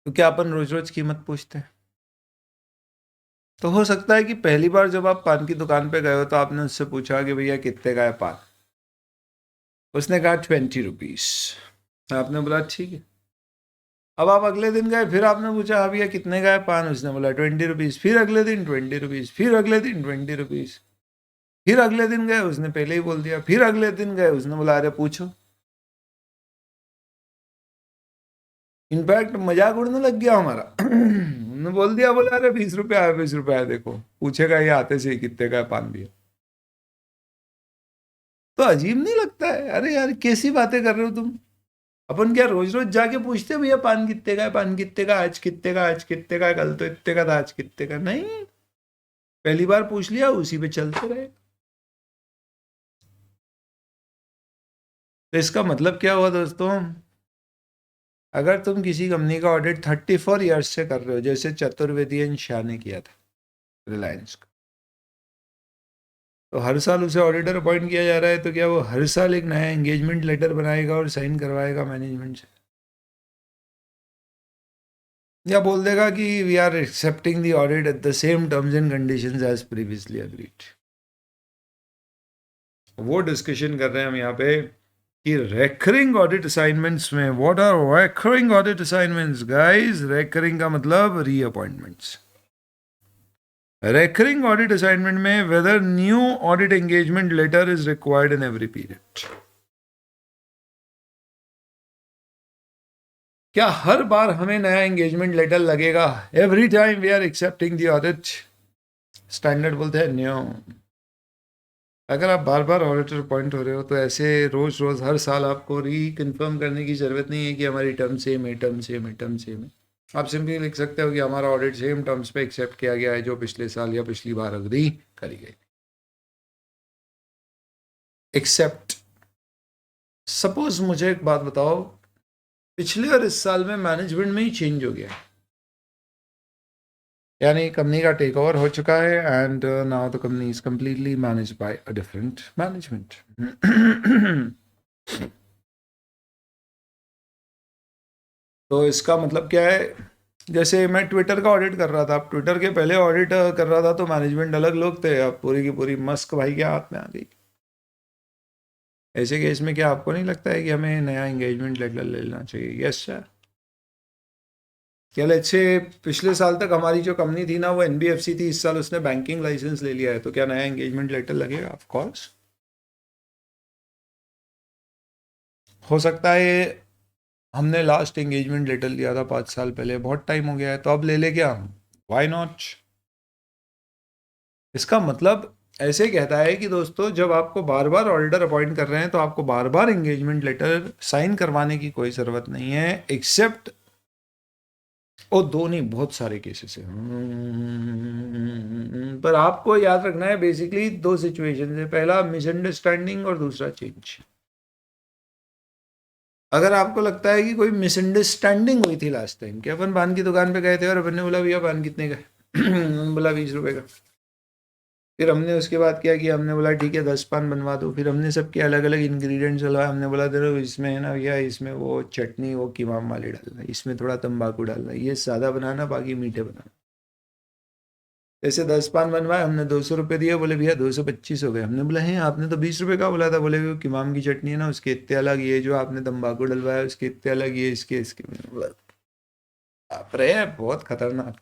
तो क्या अपन रोज रोज कीमत पूछते हैं? तो हो सकता है कि पहली बार जब आप पान की दुकान पे गए हो तो आपने उससे पूछा कि भैया कितने का है पान, उसने कहा 20 रुपीज, आपने बोला ठीक है। अब आप अगले दिन गए, फिर आपने पूछा हाँ भैया कितने का है पान, उसने बोला 20 रुपीज, फिर अगले दिन 20 रुपीज, फिर अगले दिन 20 रुपीज, फिर अगले दिन गए उसने पहले ही बोल दिया, फिर अगले दिन गए उसने बोला अरे पूछो। इनफैक्ट मजाक उड़ने लग गया हमारा उन्होंने बोल दिया, बोला अरे 20 रुपया है, 20 रुपया है, देखो पूछेगा ये आते से ही कितने का है पान भैया। तो अजीब नहीं लगता है? अरे यार कैसी बातें कर रहे हो तुम? अपन क्या रोज रोज जाके पूछते हैं भैया पान कितने का है, पान कितने का, आज कितने का, आज कितने का, कल तो इतने का था, आज कितने का? नहीं, पहली बार पूछ लिया उसी पे चलते रहे। तो इसका मतलब क्या हुआ दोस्तों? अगर तुम किसी कंपनी का ऑडिट 34 ईयर्स से कर रहे हो, जैसे चतुर्वेदी एंड शाह ने किया था रिलायंस का, तो हर साल उसे ऑडिटर अपॉइंट किया जा रहा है, तो क्या वो हर साल एक नया एंगेजमेंट लेटर बनाएगा और साइन करवाएगा मैनेजमेंट से? या बोल देगा कि we are accepting the audit at the same terms and conditions as previously agreed? वो डिस्कशन कर रहे हैं हम यहाँ पे कि रेकरिंग ऑडिट असाइनमेंट्स में, what are recurring audit assignments guys? Recurring का मतलब रीअपॉइंटमेंट्स। रेकरिंग ऑडिट असाइनमेंट में whether new audit engagement letter is required in every period. क्या हर बार हमें नया एंगेजमेंट लेटर लगेगा? Every time we are accepting the audit standard बोलते हैं न्यू। अगर आप बार बार ऑडिटर अपॉइंट हो रहे हो तो ऐसे रोज रोज हर साल आपको रीकन्फर्म करने की जरूरत नहीं है कि हमारी टर्म सेम है, टर्म सेम है, टर्म सेम है। आप सिंपली लिख सकते हो कि हमारा ऑडिट सेम टर्म्स पे एक्सेप्ट किया गया है जो पिछले साल या पिछली बार अग्री करी गई। एक्सेप्ट। सपोज मुझे एक बात बताओ, पिछले और इस साल में मैनेजमेंट में ही चेंज हो गया है, यानी कंपनी का टेक ओवर हो चुका है and now the company is completely managed by a different management. तो इसका मतलब क्या है? जैसे मैं ट्विटर का ऑडिट कर रहा था, अब ट्विटर के पहले ऑडिट कर रहा था तो मैनेजमेंट अलग लोग थे, अब पूरी की पूरी मस्क भाई के हाथ में आ गई। ऐसे केस में क्या आपको नहीं लगता है कि हमें नया एंगेजमेंट लेटर ले लेना चाहिए? Yes sir. क्या लेट्स से पिछले साल तक हमारी जो कंपनी थी ना वो एनबीएफसी थी, इस साल उसने बैंकिंग लाइसेंस ले लिया है, तो क्या नया एंगेजमेंट लेटर लगेगा? Of course. हो सकता है हमने लास्ट एंगेजमेंट लेटर लिया था 5 साल पहले, बहुत टाइम हो गया है, तो अब ले ले क्या? Why not? इसका मतलब ऐसे कहता है कि दोस्तों जब आपको बार बार ऑडिटर अपॉइंट कर रहे हैं तो आपको बार बार एंगेजमेंट लेटर साइन करवाने की कोई ज़रूरत नहीं है, एक्सेप्ट और दो नहीं बहुत सारे केसेस हैं। पर आपको याद रखना है बेसिकली दो सिचुएशन है, पहला मिसअंडरस्टैंडिंग और दूसरा चेंज। अगर आपको लगता है कि कोई मिसअंडरस्टैंडिंग हुई थी लास्ट टाइम कि अपन पान की दुकान पे गए थे और अपन ने बोला भैया पान कितने का? बोला 20 रुपए का। फिर हमने उसके बाद क्या किया, हमने बोला ठीक है 10 पान बनवा दो। फिर हमने सबके अलग अलग इंग्रेडिएंट्स डलवाए, हमने बोला देखो इसमें है ना भैया, इसमें वो चटनी वो कीमाम वाली डालना, इसमें थोड़ा तंबाकू डालना, ये सादा बनाना बाकी मीठे बनाना। ऐसे 10 पान बनवाए, हमने 200 रुपये दिए, बोले भैया 225 हो गए। हमने बोला है आपने तो 20 रुपये का बोला था। बोले वो कीमाम की चटनी है ना उसके इतने अलग, ये जो आपने तंबाकू डलवाया उसके इतने अलग, ये इसके इसके। मैंने बोला बाप रे बहुत खतरनाक।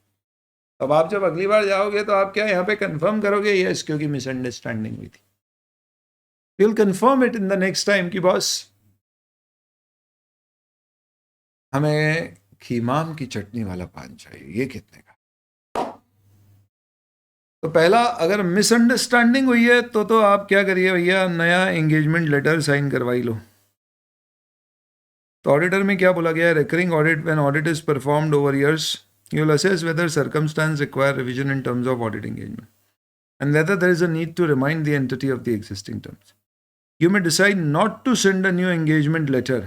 अब आप जब अगली बार जाओगे तो आप क्या यहाँ पे कंफर्म करोगे यस क्योंकि मिसअंडरस्टैंडिंग हुई थी? Will confirm it in the next time कि बॉस हमें खीमाम की चटनी वाला पान चाहिए, ये कितने का? तो पहला अगर मिसअंडरस्टैंडिंग हुई है तो आप क्या करिए भैया, नया एंगेजमेंट लेटर साइन करवाई लो। तो ऑडिटर में क्या बोला गया है? Recurring audit, when audit is performed over years you will assess whether circumstances require revision in terms of audit engagement and whether there is a need to remind the entity of the existing terms. You may decide not to send a new engagement letter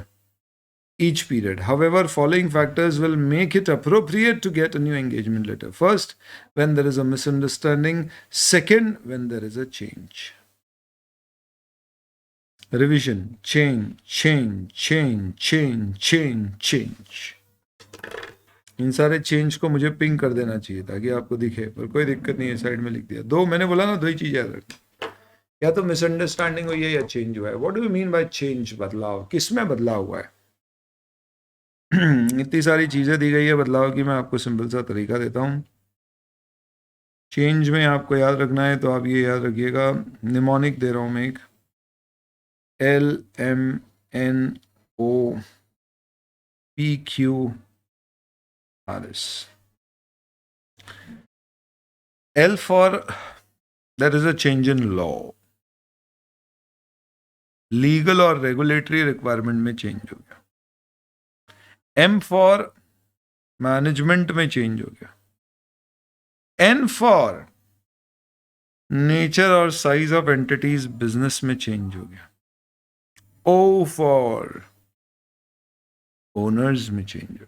each period. However, following factors will make it appropriate to get a new engagement letter. First, when there is a misunderstanding. Second, when there is a change. Revision, change. इन सारे change को मुझे ping कर देना चाहिए ताकि आपको दिखे, पर कोई दिक्कत नहीं है, साइड में लिख दिया। दो मैंने बोला ना, दो ही चीज याद रखनी, या तो मिसअंडरस्टैंडिंग हुई है या चेंज हुआ है। What do you mean by change? बदलाव किस में बदलाव हुआ है? इतनी सारी चीजें दी गई है बदलाव की, मैं आपको सिंपल सा तरीका देता हूँ। चेंज में आपको याद रखना है तो आप ये याद रखिएगा, निमोनिक दे रहा हूँ मैं एक, LMNOPQRS। L for there is a change in law, legal और रेगुलेटरी रिक्वायरमेंट में चेंज हो गया। M फॉर मैनेजमेंट में चेंज हो गया। N फॉर नेचर और साइज ऑफ एंटिटीज बिजनेस में चेंज हो गया। O फॉर ओनर्स में चेंज हो गया।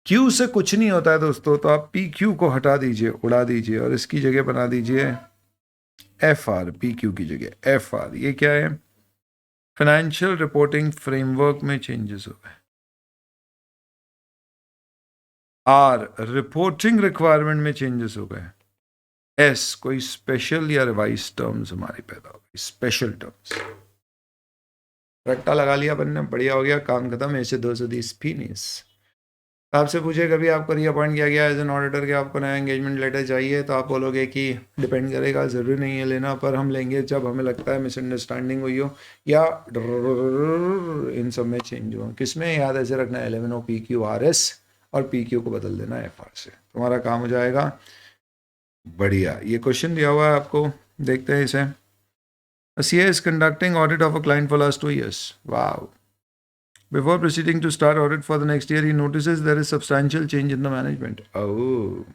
Q से कुछ नहीं होता है दोस्तों, तो आप PQ को हटा दीजिए, उड़ा दीजिए और इसकी जगह बना दीजिए FR। PQ की जगह FR। ये क्या है? फाइनेंशियल रिपोर्टिंग फ्रेमवर्क में चेंजेस हो गए। R रिपोर्टिंग रिक्वायरमेंट में चेंजेस हो गए। एस कोई स्पेशल या रिवाइज टर्म्स हमारी पैदा हो गई, स्पेशल टर्म्स। रट्टा लगा लिया अपन ने, बढ़िया हो गया, काम खत्म। ऐसे 220 फिनिश। आपसे पूछे कभी आपको रीअपॉइंट किया गया एज एन ऑडिटर के आपको नया एंगेजमेंट लेटर चाहिए, तो आप बोलोगे कि डिपेंड करेगा, ज़रूरी नहीं है लेना, पर हम लेंगे जब हमें लगता है मिसअंडरस्टैंडिंग हुई हो या इन सब में चेंज हो। किस में याद ऐसे रखना है, LMNOPQRS और PQ को बदल देना FR से, तुम्हारा काम हो जाएगा। बढ़िया, ये क्वेश्चन दिया हुआ है आपको, देखते हैं इसे। CA is conducting audit of a client for last 2 years. Wow. Before proceeding to start audit for the next year, he notices there is substantial change in the management. Oh.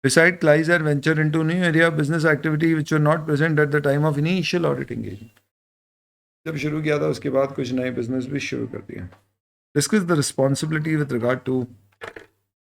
Besides, clients are ventured into new area of business activity which were not present at the time of initial audit engagement. जब शुरू किया था उसके बाद कुछ नए business भी शुरू कर दिया। Discuss the responsibility with regard to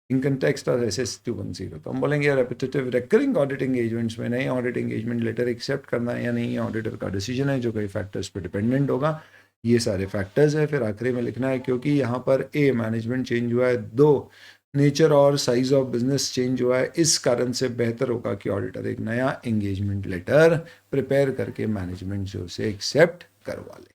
in context of SS 210। तो हम बोलेंगे रेपिटेटिव रिकरिंग ऑडिट एंगेजमेंट्स में नए ऑडिट एंगेजमेंट लेटर एक्सेप्ट करना है या नहीं, ऑडिटर का डिसीजन है जो कई फैक्टर्स पर डिपेंडेंट होगा। ये सारे फैक्टर्स है, फिर आखिरी में लिखना है क्योंकि यहाँ पर ए मैनेजमेंट चेंज हुआ है, 2 नेचर और साइज ऑफ बिजनेस चेंज हुआ है, इस कारण से बेहतर होगा कि ऑडिटर एक नया एंगेजमेंट लेटर प्रिपेयर करके मैनेजमेंट से उसे एक्सेप्ट करवा ले।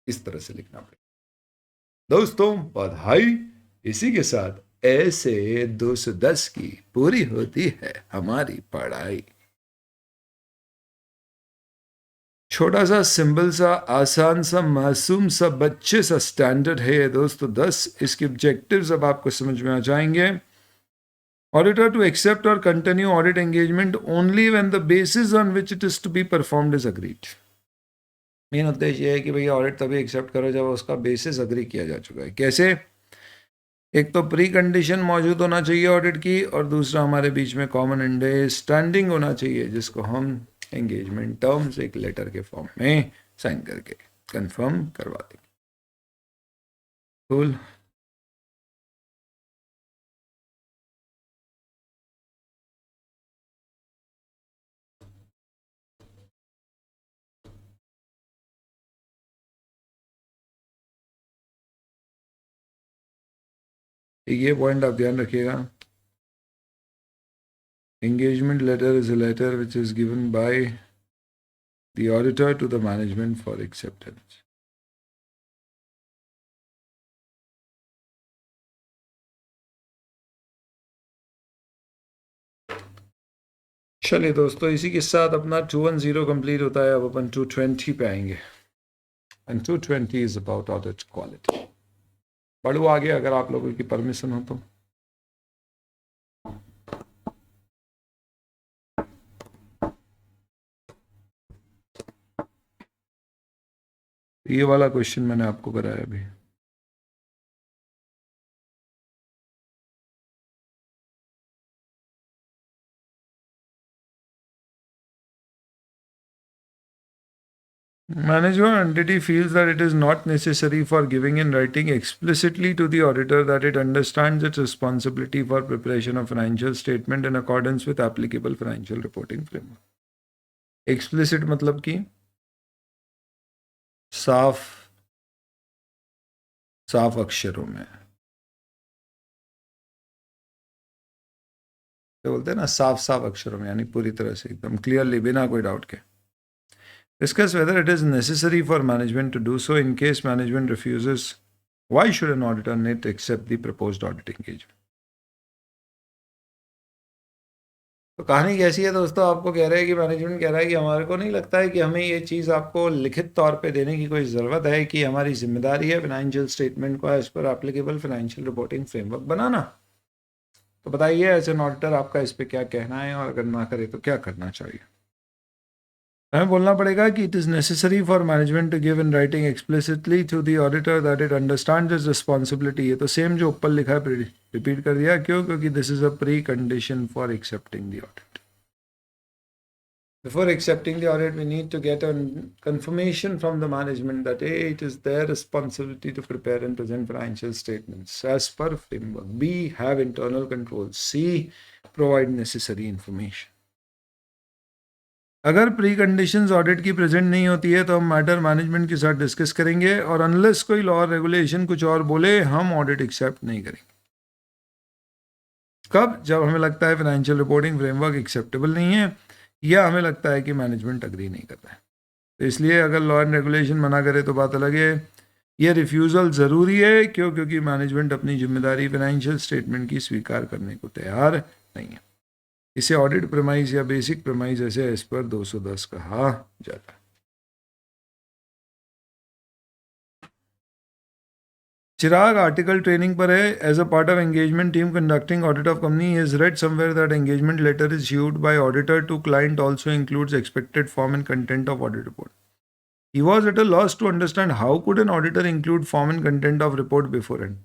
इस तरह से लिखना पड़ेगा। दोस्तों बधाई, इसी के साथ ऐसे 210 की पूरी होती है हमारी पढ़ाई। छोटा सा सिंपल सा आसान सा मासूम सा बच्चे सा स्टैंडर्ड है दोस्तों 10। इसके ऑब्जेक्टिव्स अब आपको समझ में आ जाएंगे। ऑडिटर टू एक्सेप्ट और continue audit engagement only when the basis on which it is to be performed is agreed. Main उद्देश्य ये है कि भैया ऑडिट तभी एक्सेप्ट करो जब उसका बेसिस अग्री किया जा चुका है। कैसे? एक तो प्री कंडीशन मौजूद होना चाहिए ऑडिट की, और दूसरा हमारे बीच में कॉमन अंडरस्टैंडिंग होना चाहिए जिसको हम एंगेजमेंट टर्म्स एक लेटर के फॉर्म में साइन करके कंफर्म करवा देंगे। कूल। ये पॉइंट आप ध्यान रखिएगा, engagement letter is a letter which is given by the auditor to the management for acceptance. चलिए दोस्तों, इसी के साथ अपना 210 कंप्लीट होता है। अब अपन 220 पे आएंगे, and 220 is about audit quality. पढ़ो आगे अगर आप लोगों की परमिशन हो तो। ये वाला क्वेश्चन मैंने आपको कराया अभी। Management entity feels that it is not necessary for giving in writing explicitly to the auditor that it understands its responsibility for preparation of financial statement in accordance with applicable financial reporting framework. Explicit मतलब कि साफ अक्षरों में, तो बोलते हैं ना साफ अक्षरों में, यानी पूरी तरह से एकदम क्लियरली बिना कोई डाउट के। Discuss whether it is necessary for management to do so. In case management refuses, why should an auditor not accept the proposed audit engagement? तो कहानी कैसी है दोस्तों, आपको कह रहे हैं कि मैनेजमेंट कह रहा है कि हमारे को नहीं लगता है कि हमें ये चीज़ आपको लिखित तौर पे देने की कोई ज़रूरत है, कि हमारी जिम्मेदारी है फाइनेंशियल स्टेटमेंट को as per applicable financial reporting framework बनाना। तो बताइए एज एन ऑडिटर आपका इस पर क्या कहना है, और अगर ना करे तो क्या करना चाहिए। हमें बोलना पड़ेगा कि it is necessary for management to give in writing explicitly to the auditor that it understands is responsibility. ये तो सेम जो ऊपर लिखा है रिपीट कर दिया, क्यों? क्योंकि this is a pre condition for accepting the audit. Before accepting the audit, we need to get a confirmation from the management that A, it is their responsibility to prepare and present financial statements as per framework. B, have internal controls. C, provide necessary information. अगर pre conditions audit की present नहीं होती है तो हम matter management के साथ discuss करेंगे, और अनलेस कोई लॉ रेगुलेशन कुछ और बोले हम ऑडिट एक्सेप्ट नहीं करेंगे। कब? जब हमें लगता है फाइनेंशियल रिपोर्टिंग फ्रेमवर्क एक्सेप्टेबल नहीं है या हमें लगता है कि मैनेजमेंट अग्री नहीं कर रहा है। तो इसलिए अगर लॉ एंड रेगुलेशन मना करे तो बात अलग है, ये रिफ्यूज़ल ज़रूरी है। क्यों? क्योंकि मैनेजमेंट अपनी जिम्मेदारी फाइनेंशियल स्टेटमेंट की स्वीकार करने को तैयार नहीं है। इसे ऑडिट प्रेमाइज या बेसिक प्रेमाइज ऐसे एज पर 210 कहा जाता है। चिराग आर्टिकल ट्रेनिंग पर है। As a part of engagement team conducting audit of company is read somewhere that engagement letter is issued by auditor to client also includes expected form and content of audit report. He was at a loss to understand how could an auditor include form and content of report beforehand.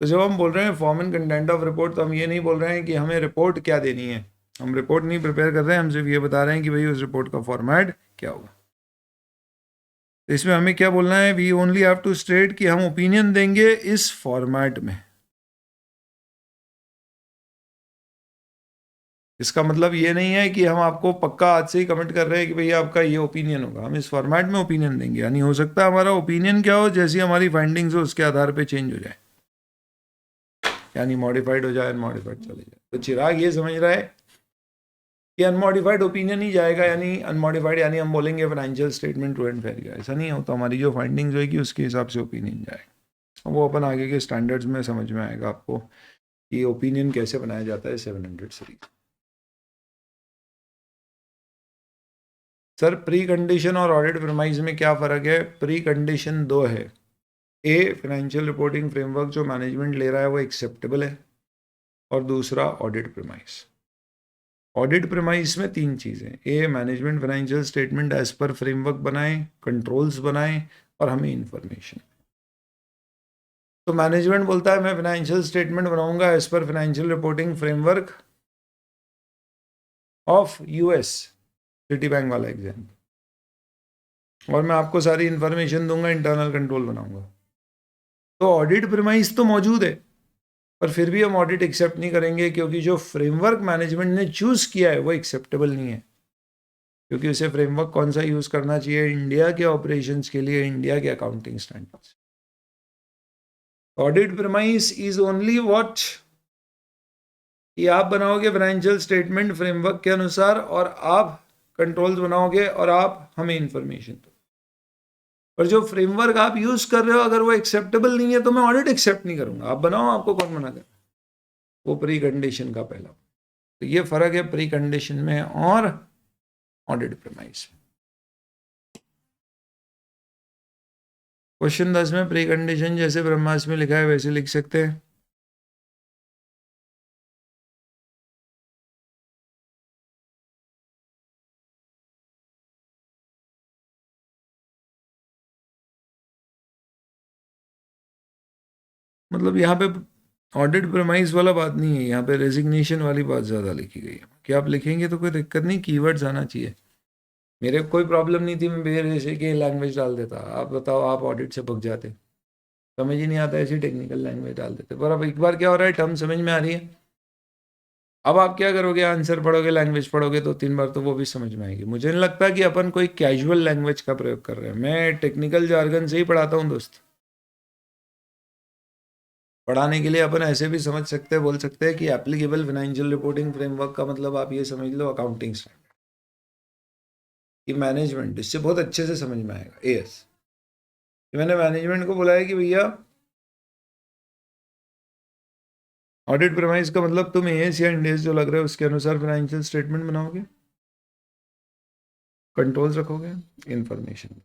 तो जब हम बोल रहे हैं form and content of report, तो हम ये नहीं बोल रहे हैं कि हमें रिपोर्ट क्या देनी है। हम रिपोर्ट नहीं प्रिपेयर कर रहे हैं, हम सिर्फ ये बता रहे हैं कि भाई उस रिपोर्ट का फॉर्मेट क्या होगा। तो इसमें हमें क्या बोलना है? We only have to state कि हम ओपिनियन देंगे इस फॉर्मेट में। इसका मतलब ये नहीं है कि हम आपको पक्का आज से ही कमिट कर रहे हैं कि भैया आपका ये ओपिनियन होगा। हम इस फॉर्मेट में ओपिनियन देंगे, यानी हो सकता है हमारा ओपिनियन क्या हो, जैसी हमारी फाइंडिंग्स हो उसके आधार पे चेंज हो जाए, यानी मॉडिफाइड हो जाए, अनमॉडिफाइड चले जाए। तो चिराग ये समझ रहा है कि अनमॉडिफाइड ओपिनियन ही जाएगा, यानी अनमॉडिफाइड यानी हम बोलेंगे financial statement true and fair गया। ऐसा नहीं होता, हमारी जो फाइंडिंग्स होगी उसके हिसाब से ओपिनियन जाएगा। वो अपन आगे के स्टैंडर्ड्स में समझ में आएगा आपको कि ओपिनियन कैसे बनाया जाता है 700 सीरीज। सर प्री कंडीशन और ऑडिट प्रेमाइज में क्या फ़र्क है? प्री कंडीशन दो है। ए, फाइनेंशियल रिपोर्टिंग फ्रेमवर्क जो मैनेजमेंट ले रहा है वो एक्सेप्टेबल है, और दूसरा ऑडिट प्रेमाइज। ऑडिट प्रेमाइज में तीन चीज़ें: A, management financial statement as per framework बनाए, कंट्रोल्स बनाए और हमें इंफॉर्मेशन। तो मैनेजमेंट बोलता है मैं फाइनेंशियल स्टेटमेंट बनाऊंगा as per financial reporting framework of US, Citibank वाला एग्जाम, और मैं आपको सारी इंफॉर्मेशन दूंगा, इंटरनल कंट्रोल बनाऊंगा। तो ऑडिट प्रेमाइज तो मौजूद है, पर फिर भी हम ऑडिट एक्सेप्ट नहीं करेंगे क्योंकि जो फ्रेमवर्क मैनेजमेंट ने चूज किया है वो एक्सेप्टेबल नहीं है। क्योंकि उसे फ्रेमवर्क कौन सा यूज करना चाहिए? इंडिया के ऑपरेशंस के लिए, इंडिया के accounting standards. Audit premise is only what कि आप बनाओगे फाइनेंशियल स्टेटमेंट फ्रेमवर्क के अनुसार, और आप कंट्रोल्स बनाओगे और आप हमें इंफॉर्मेशन दो। पर जो फ्रेमवर्क आप यूज कर रहे हो अगर वो एक्सेप्टेबल नहीं है तो मैं ऑडिट एक्सेप्ट नहीं करूंगा। आप बनाओ, आपको कौन मना कर? वो प्री कंडीशन का पहला। तो ये फर्क है प्री कंडीशन में और ऑडिट प्रेमाइज में। क्वेश्चन 10 में प्री कंडीशन जैसे ब्रह्मास्त्र में लिखा है वैसे लिख सकते हैं। मतलब यहाँ पे ऑडिट प्रेमाइज वाला बात नहीं है, यहाँ पे रेजिग्नेशन वाली बात ज़्यादा लिखी गई है कि आप लिखेंगे तो कोई दिक्कत नहीं, कीवर्ड्स आना चाहिए। मेरे को कोई प्रॉब्लम नहीं थी, मैं बेर ऐसे के लैंग्वेज डाल देता। आप बताओ, आप ऑडिट से भग जाते, समझ ही नहीं आता, ऐसी टेक्निकल लैंग्वेज डाल देते। पर अब एक बार क्या हो रहा है, टर्म समझ में आ रही है। अब आप क्या करोगे? आंसर पढ़ोगे, लैंग्वेज पढ़ोगे, तो 3 बार तो वो भी समझ में आएगी। मुझे नहीं लगता कि अपन कोई कैजुअल लैंग्वेज का प्रयोग कर रहे हैं। मैं टेक्निकल जार्गन से ही पढ़ाता हूँ दोस्त। पढ़ाने के लिए अपन ऐसे भी समझ सकते हैं, बोल सकते हैं कि एप्लीकेबल फाइनेंशियल रिपोर्टिंग फ्रेमवर्क का मतलब आप ये समझ लो अकाउंटिंग स्टैंडर्ड की मैनेजमेंट। इससे बहुत अच्छे से समझ में आएगा। एएस मैंने मैनेजमेंट को बोला है कि भैया ऑडिट प्रेमाइज का मतलब तुम एएस या इंडेस जो लग रहा है उसके अनुसार फाइनेंशियल स्टेटमेंट बनाओगे, कंट्रोल्स रखोगे, इंफॉर्मेशन।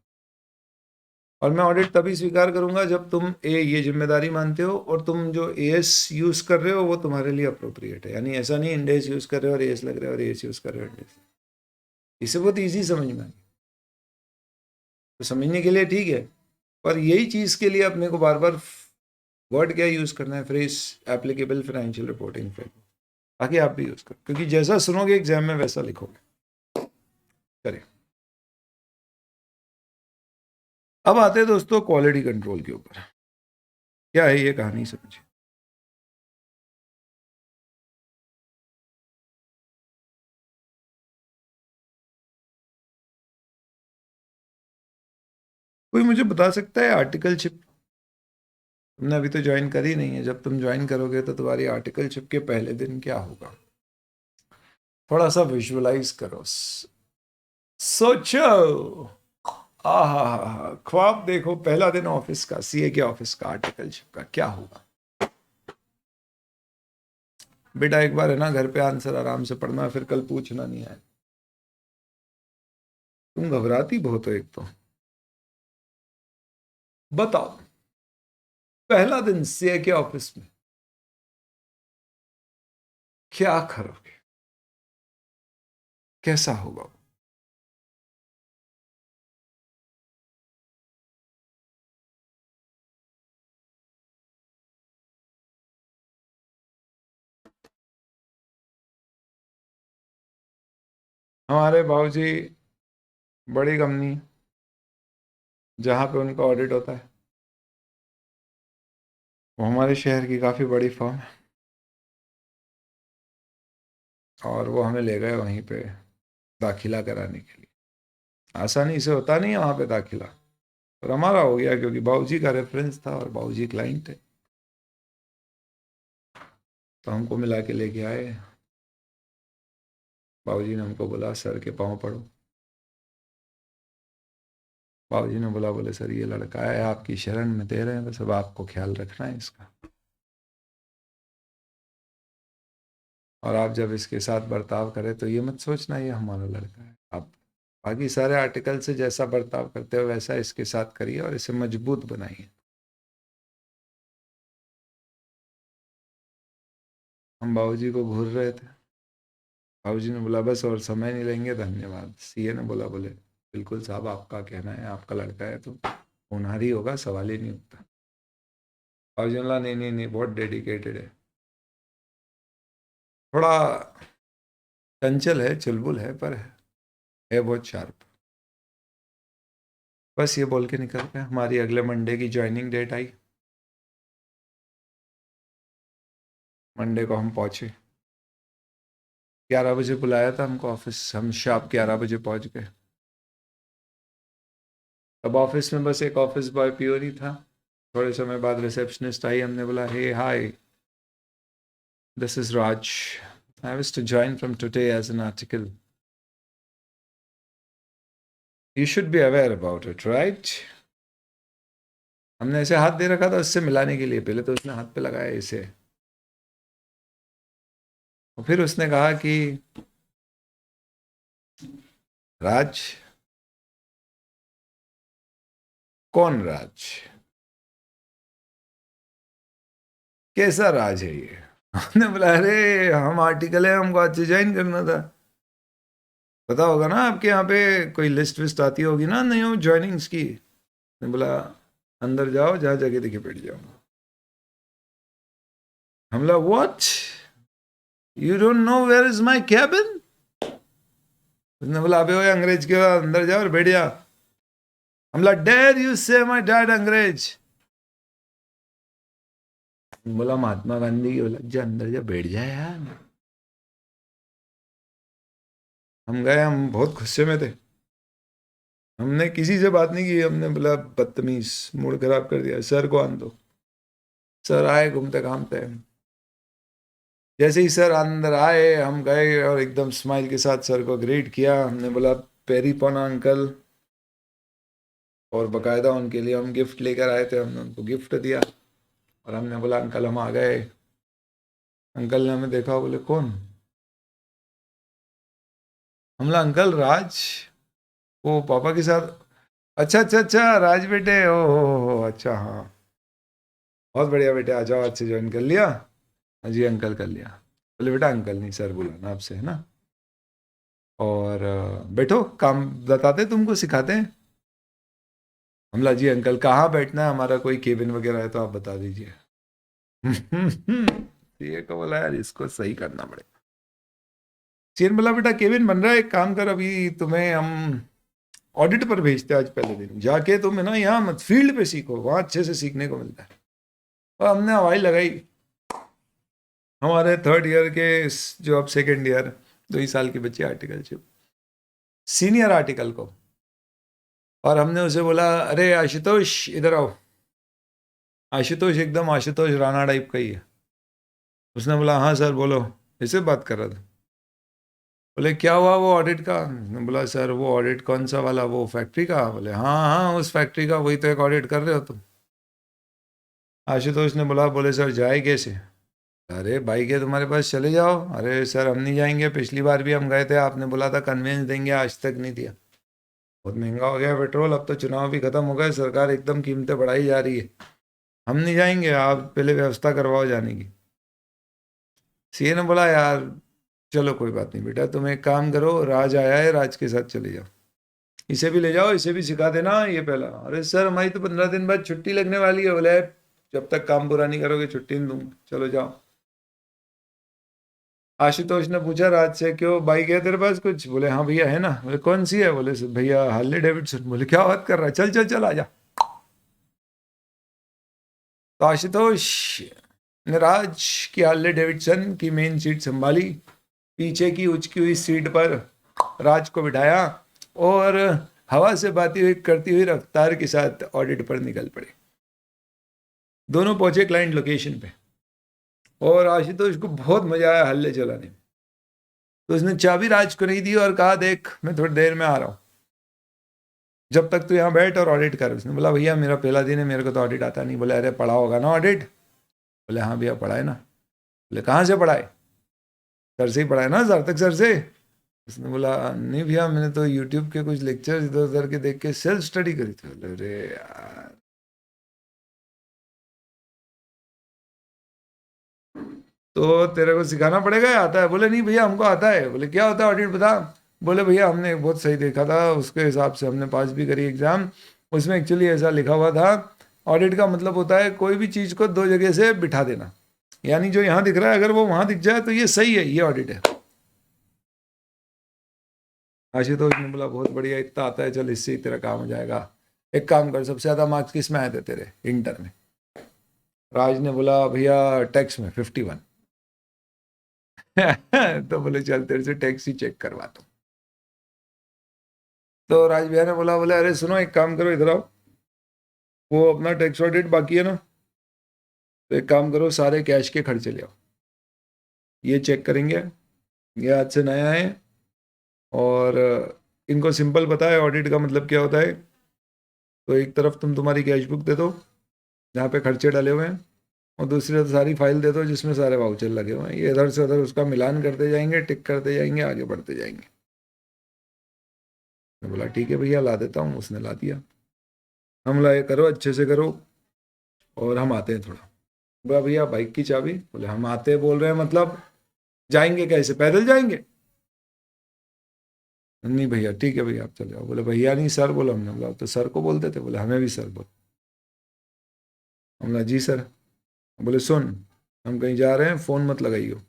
और मैं ऑडिट तभी स्वीकार करूंगा जब तुम ये जिम्मेदारी मानते हो और तुम जो एएस यूज कर रहे हो वो तुम्हारे लिए अप्रोप्रिएट है। यानी ऐसा नहीं इंडेस यूज कर रहे हो और एएस लग रहा है और एएस यूज कर रहे हो इंडेस। इसे बहुत ईजी समझ में आएगी, तो समझने के लिए ठीक है। पर यही चीज के लिए अपने को बार बार वर्ड क्या यूज करना है, phrase applicable financial reporting framework, ताकि आप भी यूज करो, क्योंकि जैसा सुनोगे एग्जाम में वैसा लिखोगे। चलिए अब आते हैं दोस्तों क्वालिटी कंट्रोल के ऊपर। क्या है ये कहानी, समझिए। कोई मुझे बता सकता है आर्टिकलशिप तुमने अभी तो ज्वाइन करी नहीं है, जब तुम ज्वाइन करोगे तो तुम्हारी आर्टिकलशिप के पहले दिन क्या होगा, थोड़ा सा विजुअलाइज करो, सोचो। आहा, ख्वाब देखो, पहला दिन ऑफिस का, सीए के ऑफिस का, आर्टिकलशिप का क्या होगा। बेटा एक बार है ना, घर पे आंसर आराम से पढ़ना, फिर कल पूछना नहीं है। तुम घबराती बहुत हो एक तो। बताओ, पहला दिन सीए के ऑफिस में क्या करोगे, कैसा होगा। हमारे बाबूजी बड़ी कंपनी जहाँ पे उनका ऑडिट होता है, वो हमारे शहर की काफ़ी बड़ी फर्म है, और वो हमें ले गए वहीं पे दाखिला कराने के लिए। आसानी से होता नहीं है वहाँ पे दाखिला, और हमारा हो गया क्योंकि बाबूजी का रेफरेंस था और बाबूजी क्लाइंट है, तो हमको मिला के लेके आए। बाबूजी ने हमको बोला सर के पाँव पड़ो। बाबूजी ने बोला, बोले सर ये लड़का है, आपकी शरण में दे रहे हैं, बस अब आपको ख्याल रखना है इसका, और आप जब इसके साथ बर्ताव करें तो ये मत सोचना ये हमारा लड़का है। आप बाकी सारे आर्टिकल से जैसा बर्ताव करते हो वैसा इसके साथ करिए और इसे मजबूत बनाइए। हम बाबूजी को घूर रहे थे, बाबूजी ने बोला बस और समय नहीं लेंगे, धन्यवाद। सीए ने बोला, बोले बिल्कुल साहब, आपका कहना है, आपका लड़का है तो होनहार ही होगा, सवाल ही नहीं उठता। बाबूजी ने बोला नहीं नहीं नहीं, बहुत डेडिकेटेड है, थोड़ा चंचल है, चुलबुल है, पर है बहुत शार्प। बस ये बोल के निकल गए। हमारी अगले मंडे की ज्वाइनिंग डेट आई, मंडे को हम पहुंचे, 11 बजे बुलाया था हमको ऑफिस, हम शार्प 11 बजे पहुंच गए। अब ऑफिस में बस एक ऑफिस बॉय प्योर ही था। थोड़े समय बाद रिसेप्शनिस्ट आई, हमने बोला hey hi, this is Raj, I was to join from today as an article, you should be aware about it right. हमने ऐसे हाथ दे रखा था उससे मिलाने के लिए, पहले तो उसने हाथ पे लगाया इसे, और फिर उसने कहा कि राज, कौन राज, कैसा राज है ये। हमने बोला अरे हम आर्टिकल है, हमको आज ज्वाइन करना था। पता होगा ना आपके यहाँ पे कोई लिस्ट विस्ट आती होगी ना न्यू ज्वाइनिंग्स की। ने बोला अंदर जाओ, जहाँ जगह दिखे बैठ जाओ। हम बोला what, you don't know where is my cabin. उसने बोला अबे ओए अंग्रेज के, अंदर जाओ और बैठ जा। हम बोला डेयर यू से माय डैड अंग्रेज। बोला महात्मा गांधी की, बोला जा अंदर जा, बैठ जा यार। हम गए, हम बहुत गुस्से में थे, हमने किसी से बात नहीं की, हमने बोला बदतमीज, मूड खराब कर दिया, सर को आन दो। सर आए घूमते घामते, जैसे ही सर अंदर आए हम गए और एकदम स्माइल के साथ सर को ग्रीट किया। हमने बोला पेरी पोना अंकल, और बकायदा उनके लिए हम गिफ्ट लेकर आए थे, हमने उनको गिफ्ट दिया, और हमने बोला अंकल हम आ गए। अंकल ने हमें देखा, बोले कौन। हम बोला अंकल राज, वो पापा के साथ। अच्छा अच्छा अच्छा, राज बेटे, ओ हो अच्छा हाँ, बहुत बढ़िया बेटे, आ जाओ, आज से ज्वाइन कर लिया। हाँ जी अंकल कर लिया। बोले बेटा अंकल नहीं सर बुलाना आपसे, है ना, और बैठो, काम बताते तुमको, सिखाते हैं। हमला जी अंकल कहाँ बैठना है, हमारा कोई केबिन वगैरह है तो आप बता दीजिए। ये को बोला यार इसको सही करना पड़ेगा। चेन बोला बेटा केबिन बन रहा है, एक काम कर, अभी तुम्हें हम ऑडिट पर भेजते हैं आज पहले दिन, जाके तुम है ना यहाँ मत, फील्ड पे सीखो, वहां अच्छे से सीखने को मिलता है। और हमने हवाई लगाई हमारे थर्ड ईयर के, जो अब सेकेंड ईयर, 2 ही साल के बच्चे आर्टिकलशिप, सीनियर आर्टिकल को। और हमने उसे बोला अरे आशुतोष इधर आओ। आशुतोष एकदम आशुतोष राणा टाइप का ही है। उसने बोला हाँ सर बोलो, ऐसे बात कर रहा था। बोले क्या हुआ वो ऑडिट का? मैंने बोला सर वो ऑडिट कौन सा वाला, वो फैक्ट्री का? बोले हाँ हाँ उस फैक्ट्री का, वही तो एक ऑडिट कर रहे हो तुम। आशुतोष ने बोला, बोले सर जाए कैसे? अरे बाइक है तुम्हारे पास, चले जाओ। अरे सर हम नहीं जाएंगे, पिछली बार भी हम गए थे, आपने बोला था कन्वेंस देंगे, आज तक नहीं दिया। बहुत महंगा हो गया पेट्रोल, अब तो चुनाव भी खत्म हो गए, सरकार एकदम कीमतें बढ़ाई जा रही है। हम नहीं जाएंगे, आप पहले व्यवस्था करवाओ जाने की। सीए ने बोला यार चलो कोई बात नहीं बेटा, तुम एक काम करो, राज आया है, राज के साथ चले जाओ, इसे भी ले जाओ, इसे भी सिखा देना ये पहला। अरे सर हमारी तो 15 दिन बाद छुट्टी लगने वाली है। बोले जब तक काम पूरा नहीं करोगे छुट्टी नहीं दूंगा, चलो जाओ। आशुतोष ने पूछा राज से, क्यों बाइक है तेरे पास कुछ? बोले हाँ भैया है ना। बोले कौन सी है? बोले भैया हार्ले डेविडसन। बोले क्या बात कर रहा है, चल चल चल आजा। तो आशुतोष ने राज की हार्ले डेविडसन की मेन सीट संभाली, पीछे की उचकी हुई सीट पर राज को बिठाया और हवा से बाती हुई करती हुई रफ्तार के साथ ऑडिट पर निकल पड़े। दोनों पहुंचे क्लाइंट लोकेशन पे और आशुतोष को बहुत मजा आया हल्ले चलाने में। तो उसने चाबी राज को नहीं दी और कहा देख मैं थोड़ी देर में आ रहा हूं, जब तक तू यहाँ बैठ और ऑडिट कर। उसने बोला भैया मेरा पहला दिन है, मेरे को तो ऑडिट आता नहीं। बोले अरे पढ़ा होगा ना ऑडिट? बोले हाँ भैया पढ़ा है ना। बोले कहाँ से पढ़ा है? सर से ही पढ़ा है ना, सार्थक सर से? उसने बोला नहीं भैया मैंने तो यूट्यूब के कुछ लेक्चर इधर उधर के देख के सेल्फ स्टडी करी थी। बोले अरे यार, तो तेरे को सिखाना पड़ेगा या आता है? बोले नहीं भैया हमको आता है। बोले क्या होता है ऑडिट बता। बोले भैया हमने बहुत सही देखा था, उसके हिसाब से हमने पास भी करी एग्जाम। उसमें एक्चुअली ऐसा लिखा हुआ था, ऑडिट का मतलब होता है कोई भी चीज़ को दो जगह से बिठा देना, यानी जो यहाँ दिख रहा है अगर वो वहाँ दिख जाए तो ये सही है, ये ऑडिट है। आशुतोष ने बोला बहुत बढ़िया, इतना आता है, चल इससे ही तेरा काम हो जाएगा। एक काम कर, सबसे ज़्यादा मार्क्स किस में आए थे तेरे इंटर में? राज ने बोला भैया टैक्स में 51। तो बोले चल तेरे से टैक्स ही चेक करवाता हूँ। तो राज भैया ने बोला, बोले अरे सुनो एक काम करो इधर आओ, वो अपना टैक्स ऑडिट बाकी है ना, तो एक काम करो सारे कैश के खर्चे ले आओ, ये चेक करेंगे, ये आज से नया है। और इनको सिंपल पता है ऑडिट का मतलब क्या होता है। तो एक तरफ तुम तुम्हारी कैश बुक दे दो जहाँ पे खर्चे डाले हुए हैं, और दूसरी तरफ सारी फाइल दे दो जिसमें सारे वाउचर लगे हुए हैं, ये इधर से उधर उसका मिलान करते जाएंगे, टिक करते जाएंगे, आगे बढ़ते जाएंगे। मैं बोला ठीक है भैया ला देता हूँ। उसने ला दिया। हम लाए करो अच्छे से करो और हम आते हैं थोड़ा। बोला भैया बाइक की चाबी? बोले हम आते बोल रहे हैं मतलब जाएंगे कैसे, पैदल जाएंगे? नहीं भैया ठीक है भैया आप चले जाओ। बोले भैया नहीं सर बोलो। हमने बोला तो सर को बोलते थे। बोले हमें भी सर बोल। हमने जी सर। बोले सुन हम कहीं जा रहे हैं, फोन मत लगाइयो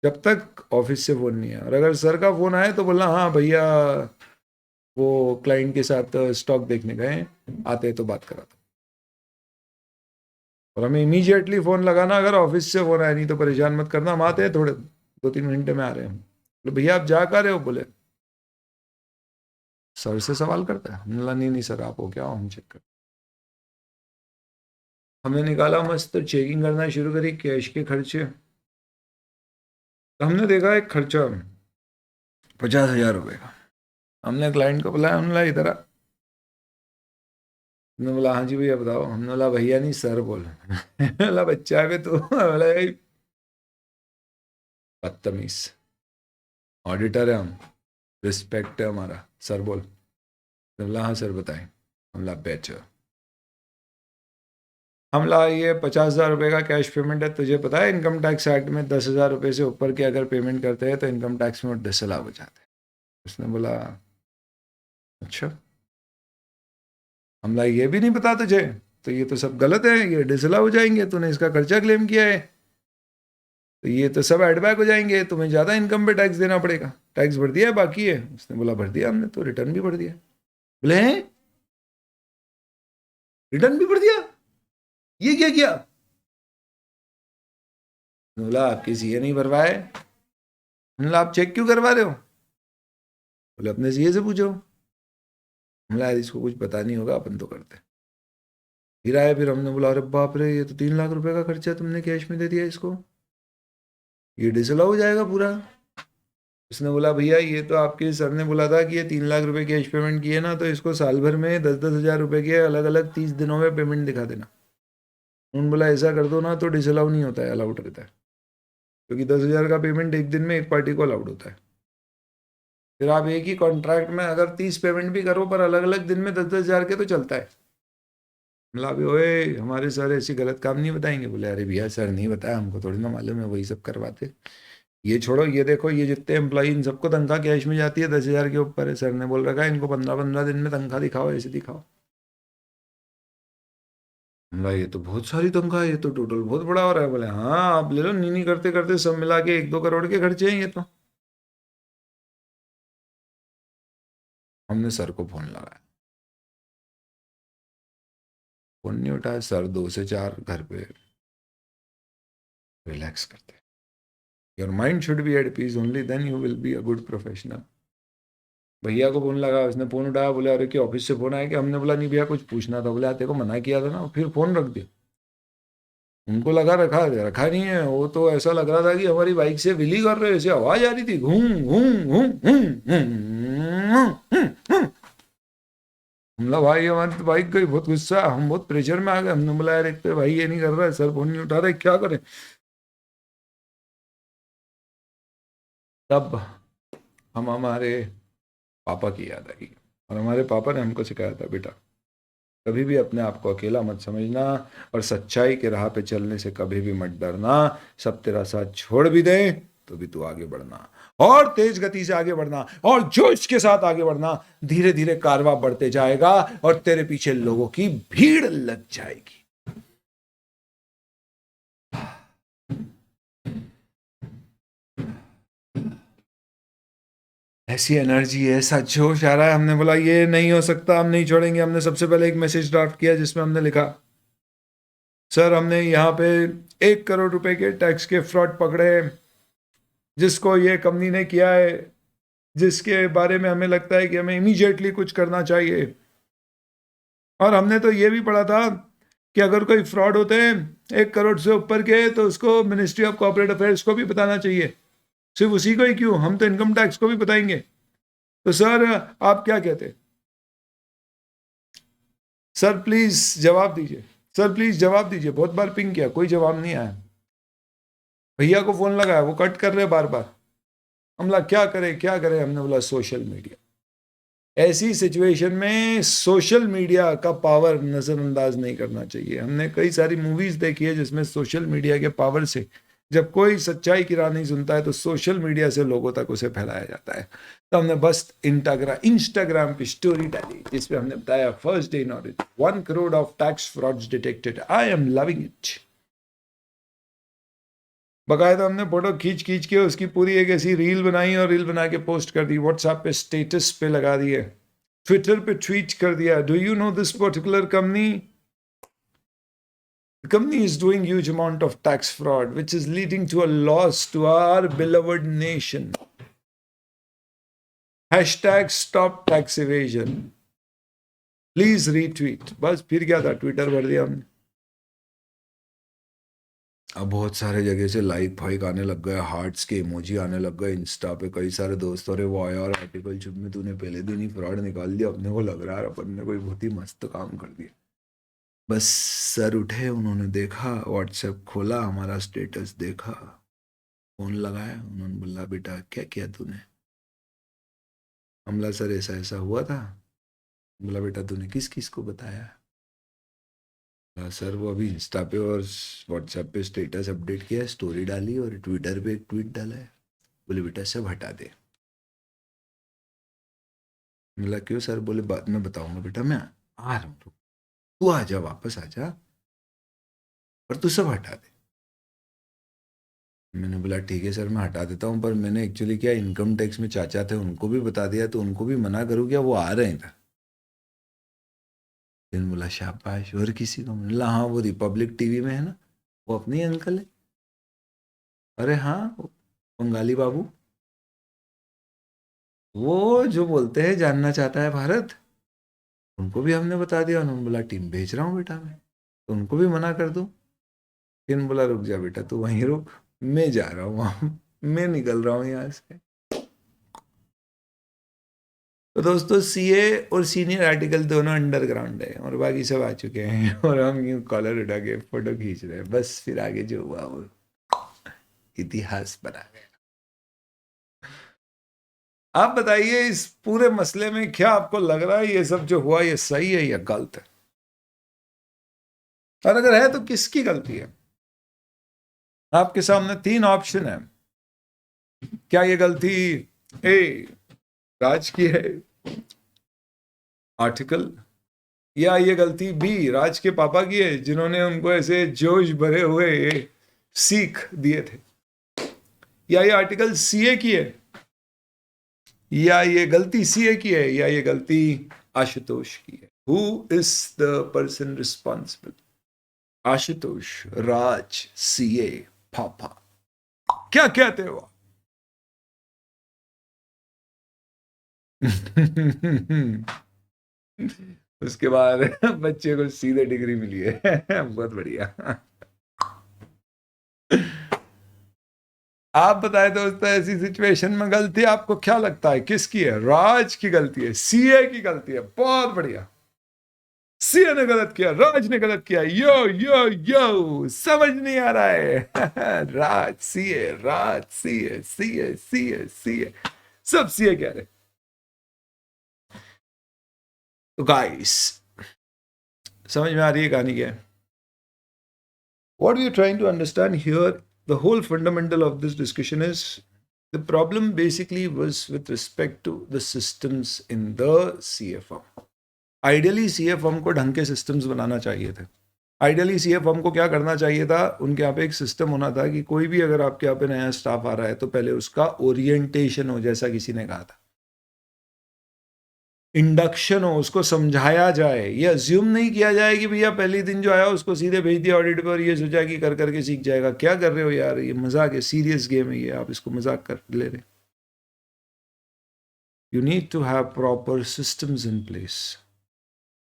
जब तक ऑफिस से फोन नहीं है, और अगर सर का फोन आए तो बोलना हाँ भैया वो क्लाइंट के साथ स्टॉक देखने गए हैं, आते हैं तो बात कराता हूं। और हमें इमीडिएटली फोन लगाना अगर ऑफिस से फोन आए, नहीं तो परेशान मत करना, हम आते हैं थोड़े 2-3 घंटे में आ रहे हैं। बोले भैया आप जा कर रहे हो? बोले सर से सवाल करता है। हमने बोला नहीं नहीं सर आप हो क्या, हम चेक कर। हमने निकाला मस्त तो चेकिंग करना शुरू करी कैश के खर्चे। तो हमने देखा एक खर्चा 50,000 रुपये का। हमने क्लाइंट को बुलाया, हमने बोला इधर आ। हमने बोला हाँ जी भैया बताओ। हमने बोला भैया नहीं सर बोल। बोला बच्चा है बे तू। बोला "ए, बदतमीज, ऑडिटर है हम, रिस्पेक्ट है हमारा, सर बोल। बोला हाँ सर बताएं। हमला बेचो। हमला ये 50,000 रुपये का कैश पेमेंट है, तुझे पता है इनकम टैक्स एक्ट में 10,000 रुपये से ऊपर के अगर पेमेंट करते हैं तो इनकम टैक्स में डिसअलाउ हो जाते हैं। उसने बोला अच्छा। हमला ये भी नहीं पता तुझे? तो ये तो सब गलत है, ये डिसअलाउ हो जाएंगे, तूने इसका खर्चा क्लेम किया है तो ये तो सब एडबैक हो जाएंगे, तुम्हें ज़्यादा इनकम पे टैक्स देना पड़ेगा। टैक्स भर दिया है बाकी है? उसने बोला भर दिया हमने तो, रिटर्न भी भर दिया। बोले हैं रिटर्न भी भर दिया, ये क्या किया? बोला आपके सीए नहीं भरवाए। बोला आप चेक क्यों करवा रहे हो? बोले अपने सीए से पूछो। बोला इसको कुछ पता नहीं होगा, अपन तो करते। फिर आए, फिर हमने बोला अरे बाप रे, ये तो 3 लाख रुपए का खर्चा तुमने कैश में दे दिया इसको, ये डिसअलाउ हो जाएगा पूरा। उसने बोला भैया ये तो आपके सर ने बोला था कि ये 3 लाख रुपए कैश पेमेंट किए ना, तो इसको साल भर में 10-10 हज़ार रुपए के अलग अलग 30 दिनों में पेमेंट दिखा देना। उन्होंने बोला ऐसा कर दो ना तो डिसअलाउ नहीं होता है, अलाउड रहता है, क्योंकि 10 हज़ार का पेमेंट एक दिन में एक पार्टी को अलाउड होता है। फिर आप एक ही कॉन्ट्रैक्ट में अगर 30 पेमेंट भी करो पर अलग अलग दिन में 10-10 हज़ार के तो चलता है। मतलब अभी ओए हमारे सर ऐसी गलत काम नहीं बताएंगे। बोले अरे भैया सर नहीं बताया, हमको थोड़ी ना मालूम है, वही सब करवाते। ये छोड़ो, ये देखो ये जितने एम्प्लॉई इन सबको तनख्वाह कैश में जाती है 10 हज़ार के ऊपर है। सर ने बोल रखा है इनको 15-15 दिन में तनख्वाह दिखाओ, ऐसे दिखाओ। बोला ये तो बहुत सारी तनख्वाह है, ये तो टोटल बहुत बड़ा हो रहा है। बोले हाँ आप ले लो, नीनी करते करते सब मिला के 1-2 करोड़ के खर्चे हैं ये तो। हमने सर को फोन लगाया, फोन नहीं उठाया। सर 2 से 4 घर पे रिलैक्स करते। Your mind should be at peace, only then you will be a good professional. भैया को फोन लगा, उसने फोन उठाया, बोले अरे कि ऑफिस से फोन आया कि? हमने बोला नहीं भैया कुछ पूछना था। बोले तेरे को मना किया था ना, फिर फोन रख दिया। उनको लगा रखा रखा नहीं है, वो तो ऐसा लग रहा था कि हमारी बाइक से विली कर रहे, ऐसे आवाज आ रही थी, घूम घूम घूम घूम। हमला भाई हमारी तो बाइक गई, बहुत गुस्सा, हम बहुत प्रेशर में आ गए। हमने बोला यार एक तो भाई ये नहीं कर रहा है, सर फोन नहीं उठा रहे, क्या करें। तब हम हमारे पापा की याद आई, और हमारे पापा ने हमको सिखाया था बेटा कभी भी अपने आप को अकेला मत समझना, और सच्चाई के राह पे चलने से कभी भी मत डरना। सब तेरा साथ छोड़ भी दे तो भी तू आगे बढ़ना, और तेज गति से आगे बढ़ना, और जोश के साथ आगे बढ़ना। धीरे धीरे कारवां बढ़ते जाएगा और तेरे पीछे लोगों की भीड़ लग जाएगी। ऐसी एनर्जी, ऐसा जोश आ रहा है। हमने बोला ये नहीं हो सकता, हम नहीं छोड़ेंगे। हमने सबसे पहले एक मैसेज ड्राफ्ट किया जिसमें हमने लिखा सर हमने यहाँ पे 1 करोड़ रुपए के टैक्स के फ्रॉड पकड़े, जिसको ये कंपनी ने किया है, जिसके बारे में हमें लगता है कि हमें इमीडिएटली कुछ करना चाहिए। और हमने तो ये भी पढ़ा था कि अगर कोई फ्रॉड होते हैं 1 करोड़ से ऊपर के, तो उसको मिनिस्ट्री ऑफ कॉर्पोरेट अफेयर्स को भी बताना चाहिए। सिर्फ उसी को ही क्यों, हम तो इनकम टैक्स को भी बताएंगे। तो सर आप क्या कहते? सर प्लीज जवाब दीजिए, सर प्लीज जवाब दीजिए। बहुत बार पिंग किया, कोई जवाब नहीं आया। भैया को फोन लगाया, वो कट कर रहे बार बार। हम बोला क्या करें क्या करें? हमने बोला सोशल मीडिया। ऐसी सिचुएशन में सोशल मीडिया का पावर नजरअंदाज नहीं करना चाहिए। हमने कई सारी मूवीज देखी है जिसमें सोशल मीडिया के पावर से जब कोई सच्चाई की राह नहीं सुनता है तो सोशल मीडिया से लोगों तक उसे फैलाया जाता है। तो हमने बस इंस्टाग्राम पे स्टोरी डाली जिसमें हमने बताया first day in audit 1 crore of tax frauds detected, I am loving it. बकायदा हमने फोटो खींच खींच के उसकी पूरी एक ऐसी रील बनाई और रील बना के पोस्ट कर दी, व्हाट्सएप पे स्टेटस पे लगा दिए, ट्विटर पे ट्वीट कर दिया। Do you know this particular company? The company is doing huge amount of tax fraud, which is leading to a loss to our beloved nation. Hashtag stop tax evasion. Please retweet. बस फिर क्या था, Twitter भर दिया हमने। अब बहुत सारे जगह से लाइक फाइक आने लग गए, हार्ट्स के इमोजी आने लग गए इंस्टा पे। कई सारे दोस्तों रे वो आया और आर्टिकल चुप में तूने पहले दिन ही फ्रॉड निकाल दिया, अपने को लग रहा है अपन ने कोई बहुत ही मस्त काम कर दिया। बस सर उठे, उन्होंने देखा, व्हाट्सएप खोला, हमारा स्टेटस देखा, फोन लगाया, उन्होंने बोला बेटा क्या किया तूने? हमला सर ऐसा ऐसा हुआ था। बोला बेटा तूने किस किस को बताया? सर वो अभी इंस्टा पे और व्हाट्सएप पे स्टेटस अपडेट किया है, स्टोरी डाली और ट्विटर पे एक ट्वीट डाला है। बोले बेटा सब हटा दे। बोला क्यों सर? बोले बाद में बताऊंगा बेटा, मैं आ रहा हूँ, तू आ जा, वापस आ जा, पर तू सब हटा दे। मैंने बोला ठीक है सर मैं हटा देता हूँ, पर मैंने एक्चुअली क्या इनकम टैक्स में चाचा थे उनको भी बता दिया, तो उनको भी मना करूँ क्या? वो आ रहे हैं इधर। फिर बोला शाबाश, और किसी को? बोला हाँ वो रिपब्लिक टीवी में है ना, वो अपनी अंकल है। अरे हाँ वो बंगाली बाबू, वो जो बोलते हैं जानना चाहता है भारत, उनको भी हमने बता दिया। उन्होंने बोला टीम भेज रहा हूँ बेटा मैं। तो उनको भी मना कर दूं? फिर बोला रुक जा बेटा, तू वहीं रुक, मैं जा रहा हूँ वहां, मैं निकल रहा हूँ यहाँ से। तो दोस्तों सीए और सीनियर आर्टिकल दोनों अंडरग्राउंड है और बाकी सब आ चुके हैं और हम यूं कॉलर उठा के फोटो खींच रहे हैं, बस फिर आगे जो हुआ वो इतिहास बना गया। आप बताइए इस पूरे मसले में क्या आपको लग रहा है, ये सब जो हुआ ये सही है या गलत है? और अगर है तो किसकी गलती है? आपके सामने 3 ऑप्शन है। क्या ये गलती ए राज की है, आर्टिकल, या ये गलती बी राज के पापा की है जिन्होंने उनको ऐसे जोश भरे हुए सीख दिए थे, या ये आर्टिकल सीए की है, या ये गलती सीए की है, या ये गलती आशुतोष की है? Who is the person responsible? Ashutosh, Raj, CA, पापा? क्या कहते हो? उसके बाद बच्चे को सीधे डिग्री मिली है बहुत बढ़िया। आप बताएं दोस्तों, ऐसी सिचुएशन में गलती आपको क्या लगता है किसकी है? राज की गलती है, सीए की गलती है? बहुत बढ़िया, सीए ने गलत किया, राज ने गलत किया। यो यो यो, समझ नहीं आ रहा है राज सीए, राज सीए, सीए सीए सीए, सब सीए कह रहे। तो गाइस समझ में आ रही है कहानी क्या है? What we are trying to understand here, the whole fundamental of this discussion is the problem basically was with respect to the systems in the CA firm. Ideally CA firm को ढंग के सिस्टम्स बनाना चाहिए थे। Ideally CA firm को क्या करना चाहिए था, उनके यहाँ पे एक सिस्टम होना था कि कोई भी अगर आपके यहाँ पे नया स्टाफ आ रहा है तो पहले उसका ओरिएंटेशन हो, जैसा किसी ने कहा था, इंडक्शन हो, उसको समझाया जाए। ये अज्यूम नहीं किया जाए कि भैया पहले दिन जो आया उसको सीधे भेज दिया ऑडिट पर, ये सोचा कि कर करके सीख जाएगा। क्या कर रहे हो यार, ये मजाक है, सीरियस गेम है ये, आप इसको मजाक कर ले रहे। You need to have proper systems in place.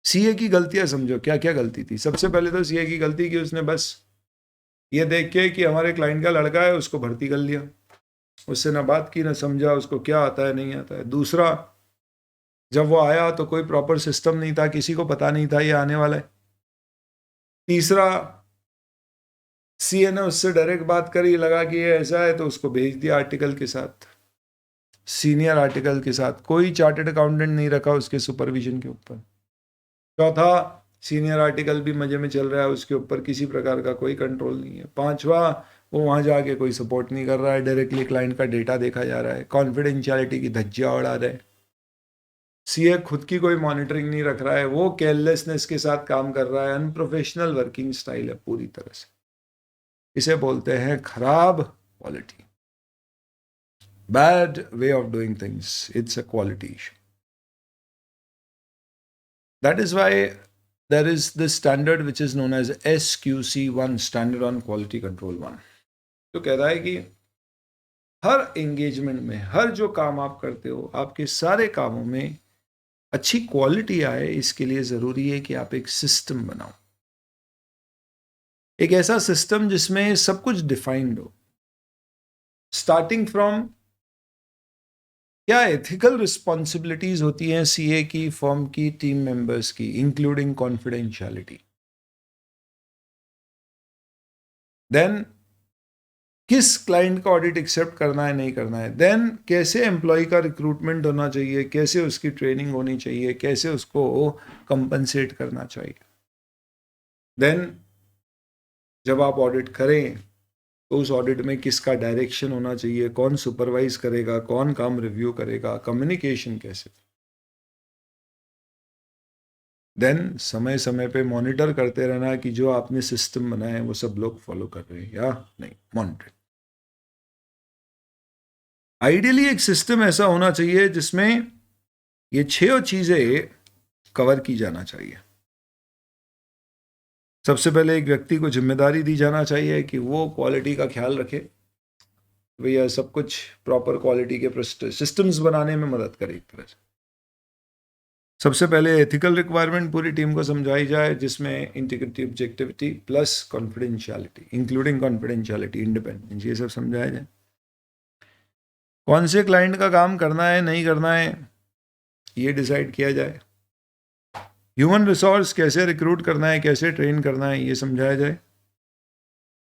CA की गलतियां समझो, क्या क्या गलती थी। सबसे पहले तो सीए की गलती कि उसने बस ये देख के कि हमारे क्लाइंट का लड़का है उसको भर्ती कर लिया, उससे ना बात की ना समझा उसको क्या आता है नहीं आता है। दूसरा, जब वो आया तो कोई प्रॉपर सिस्टम नहीं था, किसी को पता नहीं था ये आने वाला है। तीसरा, सीए ने उससे डायरेक्ट बात करी, लगा कि ये ऐसा है तो उसको भेज दिया आर्टिकल के साथ, सीनियर आर्टिकल के साथ। कोई चार्टर्ड अकाउंटेंट नहीं रखा उसके सुपरविजन के ऊपर। चौथा, सीनियर आर्टिकल भी मजे में चल रहा है, उसके ऊपर किसी प्रकार का कोई कंट्रोल नहीं है। पांचवा, वो वहां जाके कोई सपोर्ट नहीं कर रहा है, डायरेक्टली क्लाइंट का डेटा देखा जा रहा है, कॉन्फिडेंशियलिटी की धज्जियां उड़ा रहे हैं। सीए खुद की कोई मॉनिटरिंग नहीं रख रहा है, वो केयरलेसनेस के साथ काम कर रहा है, अनप्रोफेशनल वर्किंग स्टाइल है पूरी तरह से। इसे बोलते हैं खराब quality, bad way of doing things. It's a quality issue. That is why there is this standard which is known as SQC1, Standard on Quality Control 1, तो कह रहा है कि हर एंगेजमेंट में, हर जो काम आप करते हो, आपके सारे कामों में अच्छी क्वालिटी आए, इसके लिए जरूरी है कि आप एक सिस्टम बनाओ, एक ऐसा सिस्टम जिसमें सब कुछ डिफाइंड हो, स्टार्टिंग फ्रॉम क्या एथिकल रिस्पॉन्सिबिलिटीज होती हैं सीए की, फर्म की, टीम मेंबर्स की, इंक्लूडिंग कॉन्फिडेंशियलिटी। देन किस क्लाइंट का ऑडिट एक्सेप्ट करना है नहीं करना है। देन कैसे एम्प्लॉय का रिक्रूटमेंट होना चाहिए, कैसे उसकी ट्रेनिंग होनी चाहिए, कैसे उसको कंपनसेट करना चाहिए। देन जब आप ऑडिट करें तो उस ऑडिट में किसका डायरेक्शन होना चाहिए, कौन सुपरवाइज करेगा, कौन काम रिव्यू करेगा, कम्युनिकेशन कैसे। देन समय समय पे मॉनिटर करते रहना कि जो आपने सिस्टम बनाए हैं वो सब लोग फॉलो कर रहे हैं या नहीं, मॉनिटर। आइडियली एक सिस्टम ऐसा होना चाहिए जिसमें ये 6 चीजें कवर की जाना चाहिए। सबसे पहले एक व्यक्ति को जिम्मेदारी दी जाना चाहिए कि वो क्वालिटी का ख्याल रखे, भैया सब कुछ प्रॉपर क्वालिटी के सिस्टम्स बनाने में मदद करे एक तरह से। सबसे पहले एथिकल रिक्वायरमेंट पूरी टीम को समझाई जाए, जिसमें integrity, objectivity plus confidentiality, including confidentiality, independence, ये सब समझाया जाए। कौन से क्लाइंट का काम करना है नहीं करना है ये डिसाइड किया जाए। ह्यूमन रिसोर्स कैसे रिक्रूट करना है, कैसे ट्रेन करना है, ये समझाया जाए।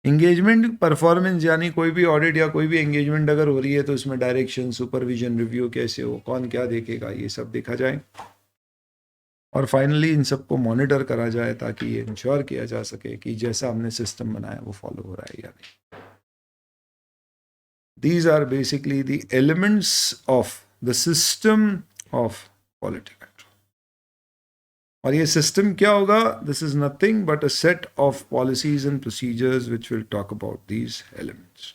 एंगेजमेंट परफॉर्मेंस, यानी कोई भी ऑडिट या कोई भी एंगेजमेंट अगर हो रही है तो उसमें डायरेक्शन, सुपरविजन, रिव्यू कैसे हो, कौन क्या देखेगा, ये सब देखा जाए। और फाइनली इन सबको मॉनिटर करा जाए ताकि ये इंश्योर किया जा सके कि जैसा हमने सिस्टम बनाया वो फॉलो हो रहा है या नहीं। These are basically the elements of the system of quality control. और ये सिस्टम क्या होगा? This is nothing but a set of policies and procedures which will talk about these elements.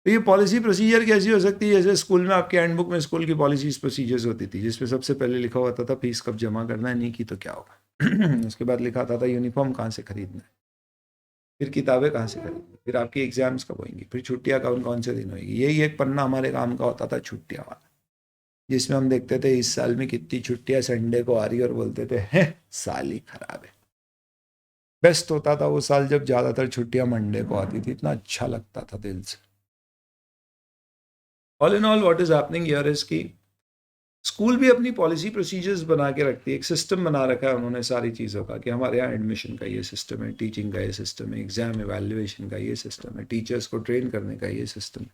तो ये पॉलिसी प्रोसीजर कैसी हो सकती है? जैसे स्कूल में आपके हैंडबुक में स्कूल की पॉलिसीज प्रोसीजर्स होती थी, जिसमें सबसे पहले लिखा होता था फीस कब जमा करना है, नहीं की तो क्या होगा। उसके बाद लिखा था यूनिफॉर्म कहाँ से खरीदना है, फिर किताबें कहाँ से खरीदनी, फिर आपकी एग्जाम्स कब होंगी, फिर छुट्टियाँ कौन कौन से दिन होगी। यही एक पन्ना हमारे काम का होता था, छुट्टियाँ वाला, जिसमें हम देखते थे इस साल में कितनी छुट्टियां संडे को आ रही और बोलते थे है साल ही खराब है। बेस्ट होता था वो साल जब ज्यादातर छुट्टियां मंडे को आती थी, इतना अच्छा लगता था दिल से। All in all what is happening here is की स्कूल भी अपनी पॉलिसी प्रोसीजर्स बना के रखती है, एक सिस्टम बना रखा है उन्होंने सारी चीज़ों का, कि हमारे यहाँ एडमिशन का ये सिस्टम है, टीचिंग का ये सिस्टम है, एग्जाम इवैल्यूएशन का ये सिस्टम है, टीचर्स को ट्रेन करने का ये सिस्टम है।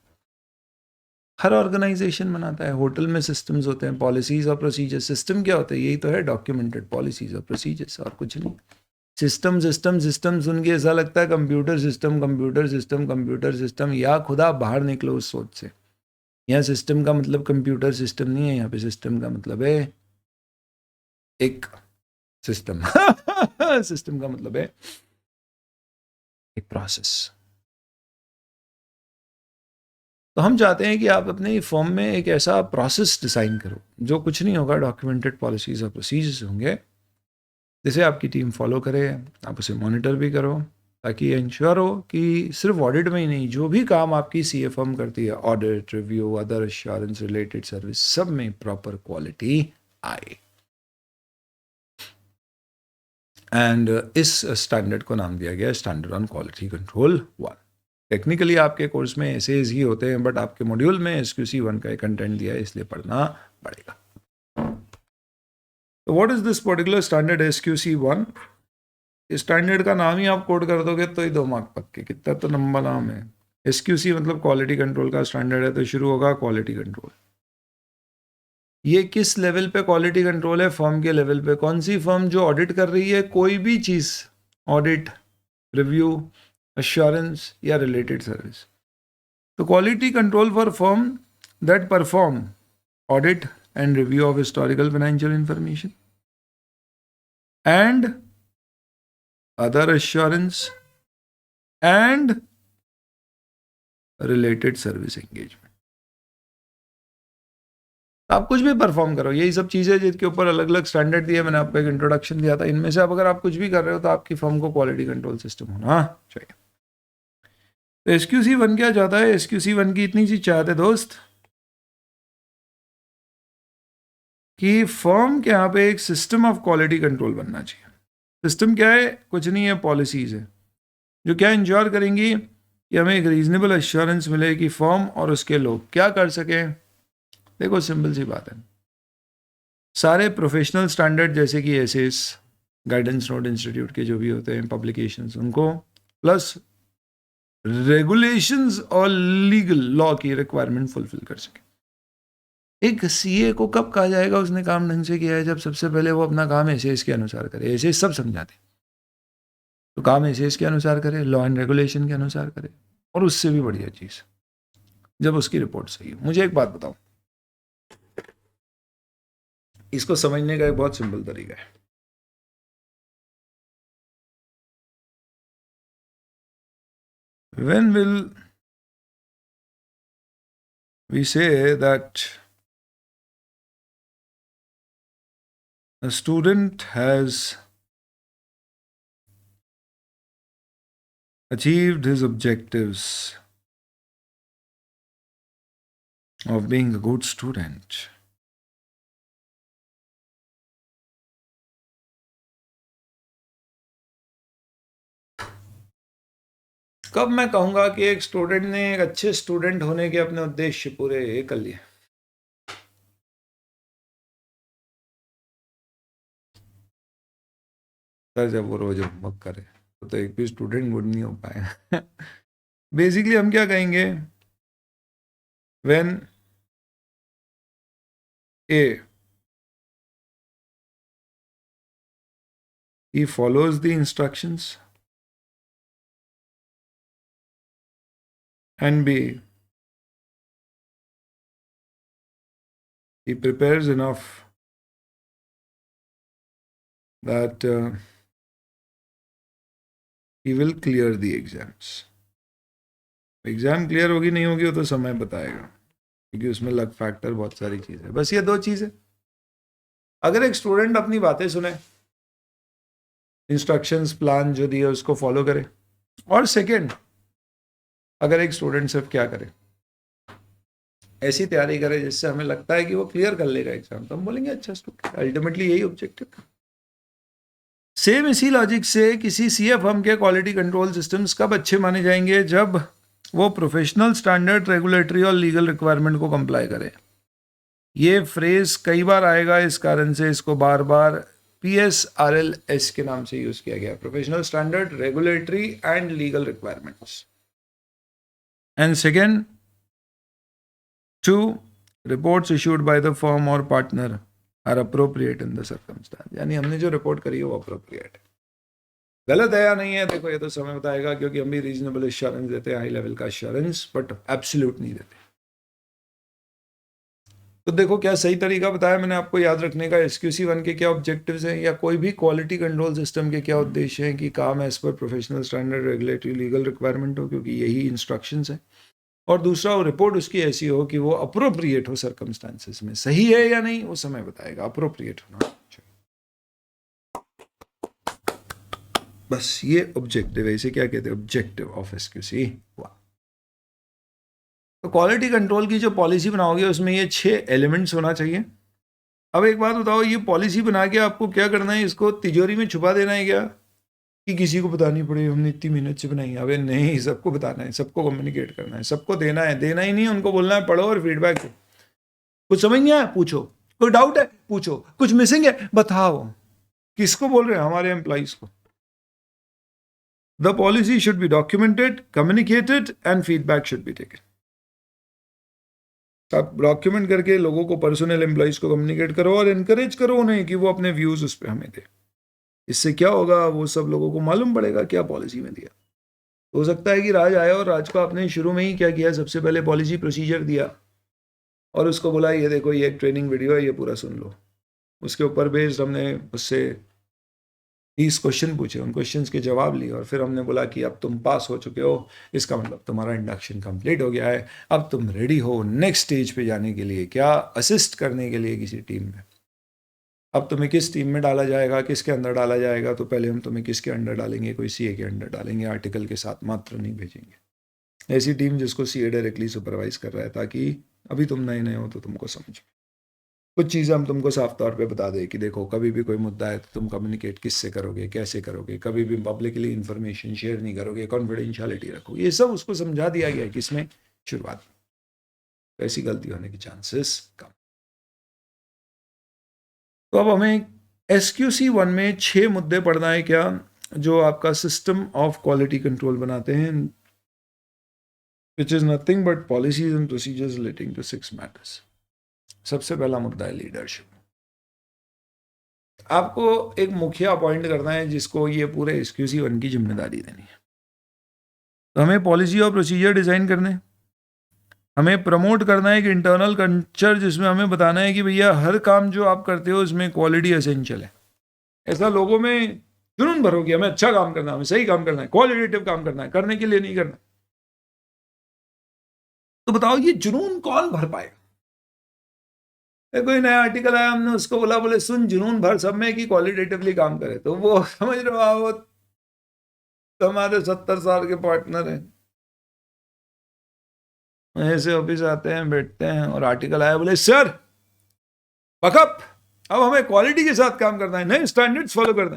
हर ऑर्गेनाइजेशन बनाता है, होटल में सिस्टम्स होते हैं, पॉलिसीज और प्रोसीजर्स। सिस्टम क्या होता है? यही तो है, डॉक्यूमेंटेड पॉलिसीज और प्रोसीजर्स, और कुछ नहीं। सिस्टम सिस्टम सिस्टम सुन के ऐसा लगता है computer system, computer system, computer system. या खुदा बाहर निकलो उस सोच से। यहाँ सिस्टम का मतलब कंप्यूटर सिस्टम नहीं है, यहाँ पे सिस्टम का मतलब है एक सिस्टम। सिस्टम का मतलब है एक प्रोसेस। तो हम चाहते हैं कि आप अपने फॉर्म में एक ऐसा प्रोसेस डिजाइन करो जो कुछ नहीं होगा, डॉक्यूमेंटेड पॉलिसीज और प्रोसीजर्स होंगे, जिसे आपकी टीम फॉलो करे, आप उसे मॉनिटर भी करो, ताकि ये इंश्योर हो कि सिर्फ ऑडिट में ही नहीं, जो भी काम आपकी सी फर्म करती है, audit, review, other assurance related service, सब में प्रॉपर क्वालिटी आए। एंड इस स्टैंडर्ड को नाम दिया गया standard on quality control 1। Technically आपके कोर्स में एसेज ही होते हैं, बट आपके मॉड्यूल में SQC 1 का कंटेंट दिया है, इसलिए पढ़ना पड़ेगा। तो what is this particular standard SQC 1? Standard का नाम ही आप कोड कर दोगे तो ही 2 मार्क पक्के, कितना तो लंबा नाम है। SQC मतलब क्वालिटी कंट्रोल का स्टैंडर्ड है, तो शुरू होगा क्वालिटी कंट्रोल। ये किस लेवल पे क्वालिटी कंट्रोल है? फर्म के लेवल पे। कौन सी फर्म? जो ऑडिट कर रही है कोई भी चीज, ऑडिट, रिव्यू, एश्योरेंस या रिलेटेड सर्विस। तो quality control for firm that perform audit and review of historical financial information and other assurance and related service engagement। आप कुछ भी परफॉर्म करो, यही सब चीजें जिनके ऊपर अलग अलग स्टैंडर्ड दिए, मैंने आपको एक इंट्रोडक्शन दिया था, इनमें से अब अगर आप कुछ भी कर रहे हो तो आपकी फर्म को क्वालिटी कंट्रोल सिस्टम होना चाहिए। तो SQC 1 क्या चाहता है? SQC 1 की इतनी सी चाहत है दोस्त कि फर्म के यहाँ पे एक सिस्टम ऑफ क्वालिटी कंट्रोल बनना चाहिए। सिस्टम क्या है? कुछ नहीं है, पॉलिसीज है, जो क्या इंश्योर करेंगी कि हमें एक रीजनेबल एश्योरेंस मिले कि फर्म और उसके लोग क्या कर सकें। देखो सिंपल सी बात है, सारे प्रोफेशनल स्टैंडर्ड जैसे कि एसेस, गाइडेंस नोट इंस्टीट्यूट के जो भी होते हैं, पब्लिकेशंस, उनको प्लस रेगुलेशंस और लीगल लॉ की रिक्वायरमेंट फुलफिल कर सके। एक CA को कब कहा जाएगा उसने काम ढंग से किया है? जब सबसे पहले वो अपना काम एसेस के अनुसार करे। एसेस सब समझाते, तो काम एसेस के अनुसार करे, लॉ एंड रेगुलेशन के अनुसार करे, और उससे भी बढ़िया चीज़ जब उसकी रिपोर्ट सही है। मुझे एक बात बताओ, इसको समझने का एक बहुत सिंपल तरीका है। When will we say that a student has achieved his objectives of being a good student? कब मैं कहूंगा कि एक स्टूडेंट ने एक अच्छे स्टूडेंट होने के अपने उद्देश्य पूरे कर लिए? सर जब वो रोज होमवर्क करे तो एक भी स्टूडेंट गुड नहीं हो पाएगा। बेसिकली हम क्या कहेंगे, when A he follows the instructions and B he prepares enough that he will clear the exams. Exam clear होगी नहीं होगी वो तो समय बताएगा, क्योंकि उसमें लक फैक्टर बहुत सारी चीज़ है। बस ये दो चीज़ है। अगर एक स्टूडेंट अपनी बातें सुने, इंस्ट्रक्शंस प्लान जो दिए उसको फॉलो करे, और सेकंड अगर एक स्टूडेंट सिर्फ क्या करे, ऐसी तैयारी करे जिससे हमें लगता है कि वो क्लियर कर लेगा एग्जाम, तो हम बोलेंगे अच्छा स्टूडेंट। अल्टीमेटली यही ऑब्जेक्टिव। सेम इसी लॉजिक से किसी सीए फर्म के क्वालिटी कंट्रोल सिस्टम्स कब अच्छे माने जाएंगे? जब वो प्रोफेशनल स्टैंडर्ड, रेगुलेटरी और लीगल रिक्वायरमेंट को कंप्लाई करे। ये फ्रेज कई बार आएगा, इस कारण से इसको बार बार PSRLS के नाम से यूज किया गया, professional standard, regulatory and legal requirements. And second, 2 reports issued by the firm or partner are appropriate in the circumstance। यानी हमने जो रिपोर्ट करी है वो अप्रोप्रिएट है। गलत है या नहीं है देखो ये तो समय बताएगा, क्योंकि हम भी रीजनेबल एश्योरेंस देते हैं, हाई लेवल का एश्योरेंस, बट एब्सोल्यूट नहीं देते। तो देखो क्या सही तरीका बताया मैंने आपको याद रखने का। SQC1 के क्या ऑब्जेक्टिव्स हैं, या कोई भी क्वालिटी कंट्रोल सिस्टम के क्या उद्देश्य हैं, कि काम as per professional standard, regulatory, legal requirement हो, क्योंकि यही इंस्ट्रक्शंस हैं। और दूसरा, वो रिपोर्ट उसकी ऐसी हो कि वो अप्रोप्रिएट हो सर्कमस्टांसेस में। सही है या नहीं वो समय बताएगा, अप्रोप्रिएट होना चाहिए। बस ये ऑब्जेक्टिव है, इसे क्या कहते हैं, ऑब्जेक्टिव ऑफ SQC। तो क्वालिटी कंट्रोल की जो पॉलिसी बनाओगे उसमें ये 6 एलिमेंट्स होना चाहिए। अब एक बात बताओ, ये पॉलिसी बना के आपको क्या करना है? इसको तिजोरी में छुपा देना है क्या, कि किसी को बतानी पड़े हमने इतनी मेहनत से बनाई? अबे नहीं, सबको बताना है, सबको कम्युनिकेट करना है, सबको देना है। देना ही नहीं, उनको बोलना है पढ़ो और फीडबैक दो। कुछ समझ नहीं आया पूछो, कोई डाउट है पूछो, कुछ मिसिंग है बताओ। किसको बोल रहे हैं? हमारे एम्प्लॉइज को। The policy should be documented, communicated and feedback should be taken. आप डॉक्यूमेंट करके लोगों को, पर्सनल एम्प्लॉइज को कम्युनिकेट करो और इनकरेज करो उन्हें कि वो अपने व्यूज उस पर हमें दे। इससे क्या होगा, वो सब लोगों को मालूम पड़ेगा क्या पॉलिसी में दिया। हो सकता है कि राज आया और राज को आपने शुरू में ही क्या किया, सबसे पहले पॉलिसी प्रोसीजर दिया और उसको बोला ये देखो ये एक ट्रेनिंग वीडियो है, ये पूरा सुन लो। उसके ऊपर बेस्ड हमने उससे 30 क्वेश्चन पूछे, उन क्वेश्चंस के जवाब लिए और फिर हमने बोला कि अब तुम पास हो चुके हो, इसका मतलब तुम्हारा इंडक्शन कंप्लीट हो गया है, अब तुम रेडी हो नेक्स्ट स्टेज पे जाने के लिए, क्या असिस्ट करने के लिए किसी टीम में। अब तुम्हें किस टीम में डाला जाएगा, किसके अंदर डाला जाएगा, तो पहले हम तुम्हें किसके अंडर डालेंगे, कोई CA के अंडर डालेंगे, आर्टिकल के साथ मात्र नहीं भेजेंगे। ऐसी टीम जिसको CA डायरेक्टली सुपरवाइज कर रहा है, ताकि अभी तुम नए नए हो तो तुमको समझ। कुछ चीज़ें हम तुमको साफ तौर पे बता दें कि देखो कभी भी कोई मुद्दा है तो तुम कम्युनिकेट किससे करोगे, कैसे करोगे, कभी भी पब्लिकली इन्फॉर्मेशन शेयर नहीं करोगे, कॉन्फिडेंशियलिटी रखो। ये सब उसको समझा दिया गया है किसमें, शुरुआत में। तो ऐसी गलती होने की चांसेस कम। तो अब हमें SQC1 में 6 मुद्दे पढ़ना है क्या, जो आपका सिस्टम ऑफ क्वालिटी कंट्रोल बनाते हैं, which is nothing but policies and procedures relating to 6 matters. सबसे पहला मुद्दा है लीडरशिप। आपको एक मुखिया अपॉइंट करना है जिसको ये पूरे SQC1 की जिम्मेदारी देनी है। तो हमें पॉलिसी और प्रोसीजर डिजाइन करने, हमें प्रमोट करना है एक इंटरनल कल्चर जिसमें हमें बताना है कि भैया हर काम जो आप करते हो उसमें क्वालिटी एसेंशियल है। ऐसा लोगों में जुनून भरो कि हमें अच्छा काम करना है, हमें सही काम करना है, क्वालिटेटिव काम करना है, करने के लिए नहीं करना। तो बताओ ये जुनून कौन भर पाएगा? कोई नया आर्टिकल आया, हमने उसको बोला, बोले सुन जुनून भर सब में कि क्वालिटेटिवली काम करे, तो वो समझ रहे हो, वो तो हमारे 70 साल के पार्टनर हैं, ऐसे ऑफिस आते हैं, बैठते हैं और आर्टिकल आया, बोले सर बकअप, अब हमें क्वालिटी के साथ काम करना है, नए स्टैंडर्ड्स फॉलो करना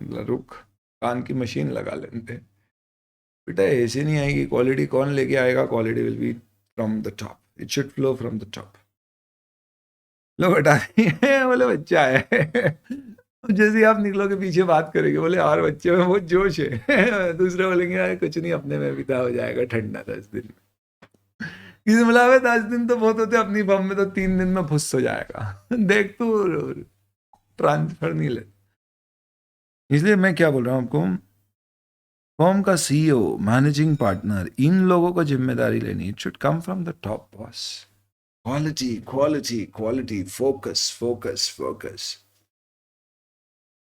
है। रुक, कान की मशीन लगा लेते हैं। बेटा ऐसे नहीं आएगी क्वालिटी, कौन लेके आएगा? Quality will be from the top, it should flow from the top. लो बता बोले बच्चा है जैसे ही आप निकलोगे पीछे बात करेंगे, बोले और बच्चे में बहुत जोश है दूसरे बोलेंगे यार कुछ नहीं, अपने में बिता हो जाएगा ठंडा 10 दिन। किसी मिला 10 दिन तो बहुत होते, अपनी फॉर्म में तो 3 दिन में फुस हो जाएगा देख तू ट्रांसफर नहीं ले। इसलिए मैं क्या बोल रहा हूँ आपको, फॉर्म का सीईओ, मैनेजिंग पार्टनर, इन लोगों को जिम्मेदारी लेनी, it should come from the top boss. Quality quality quality, focus focus focus.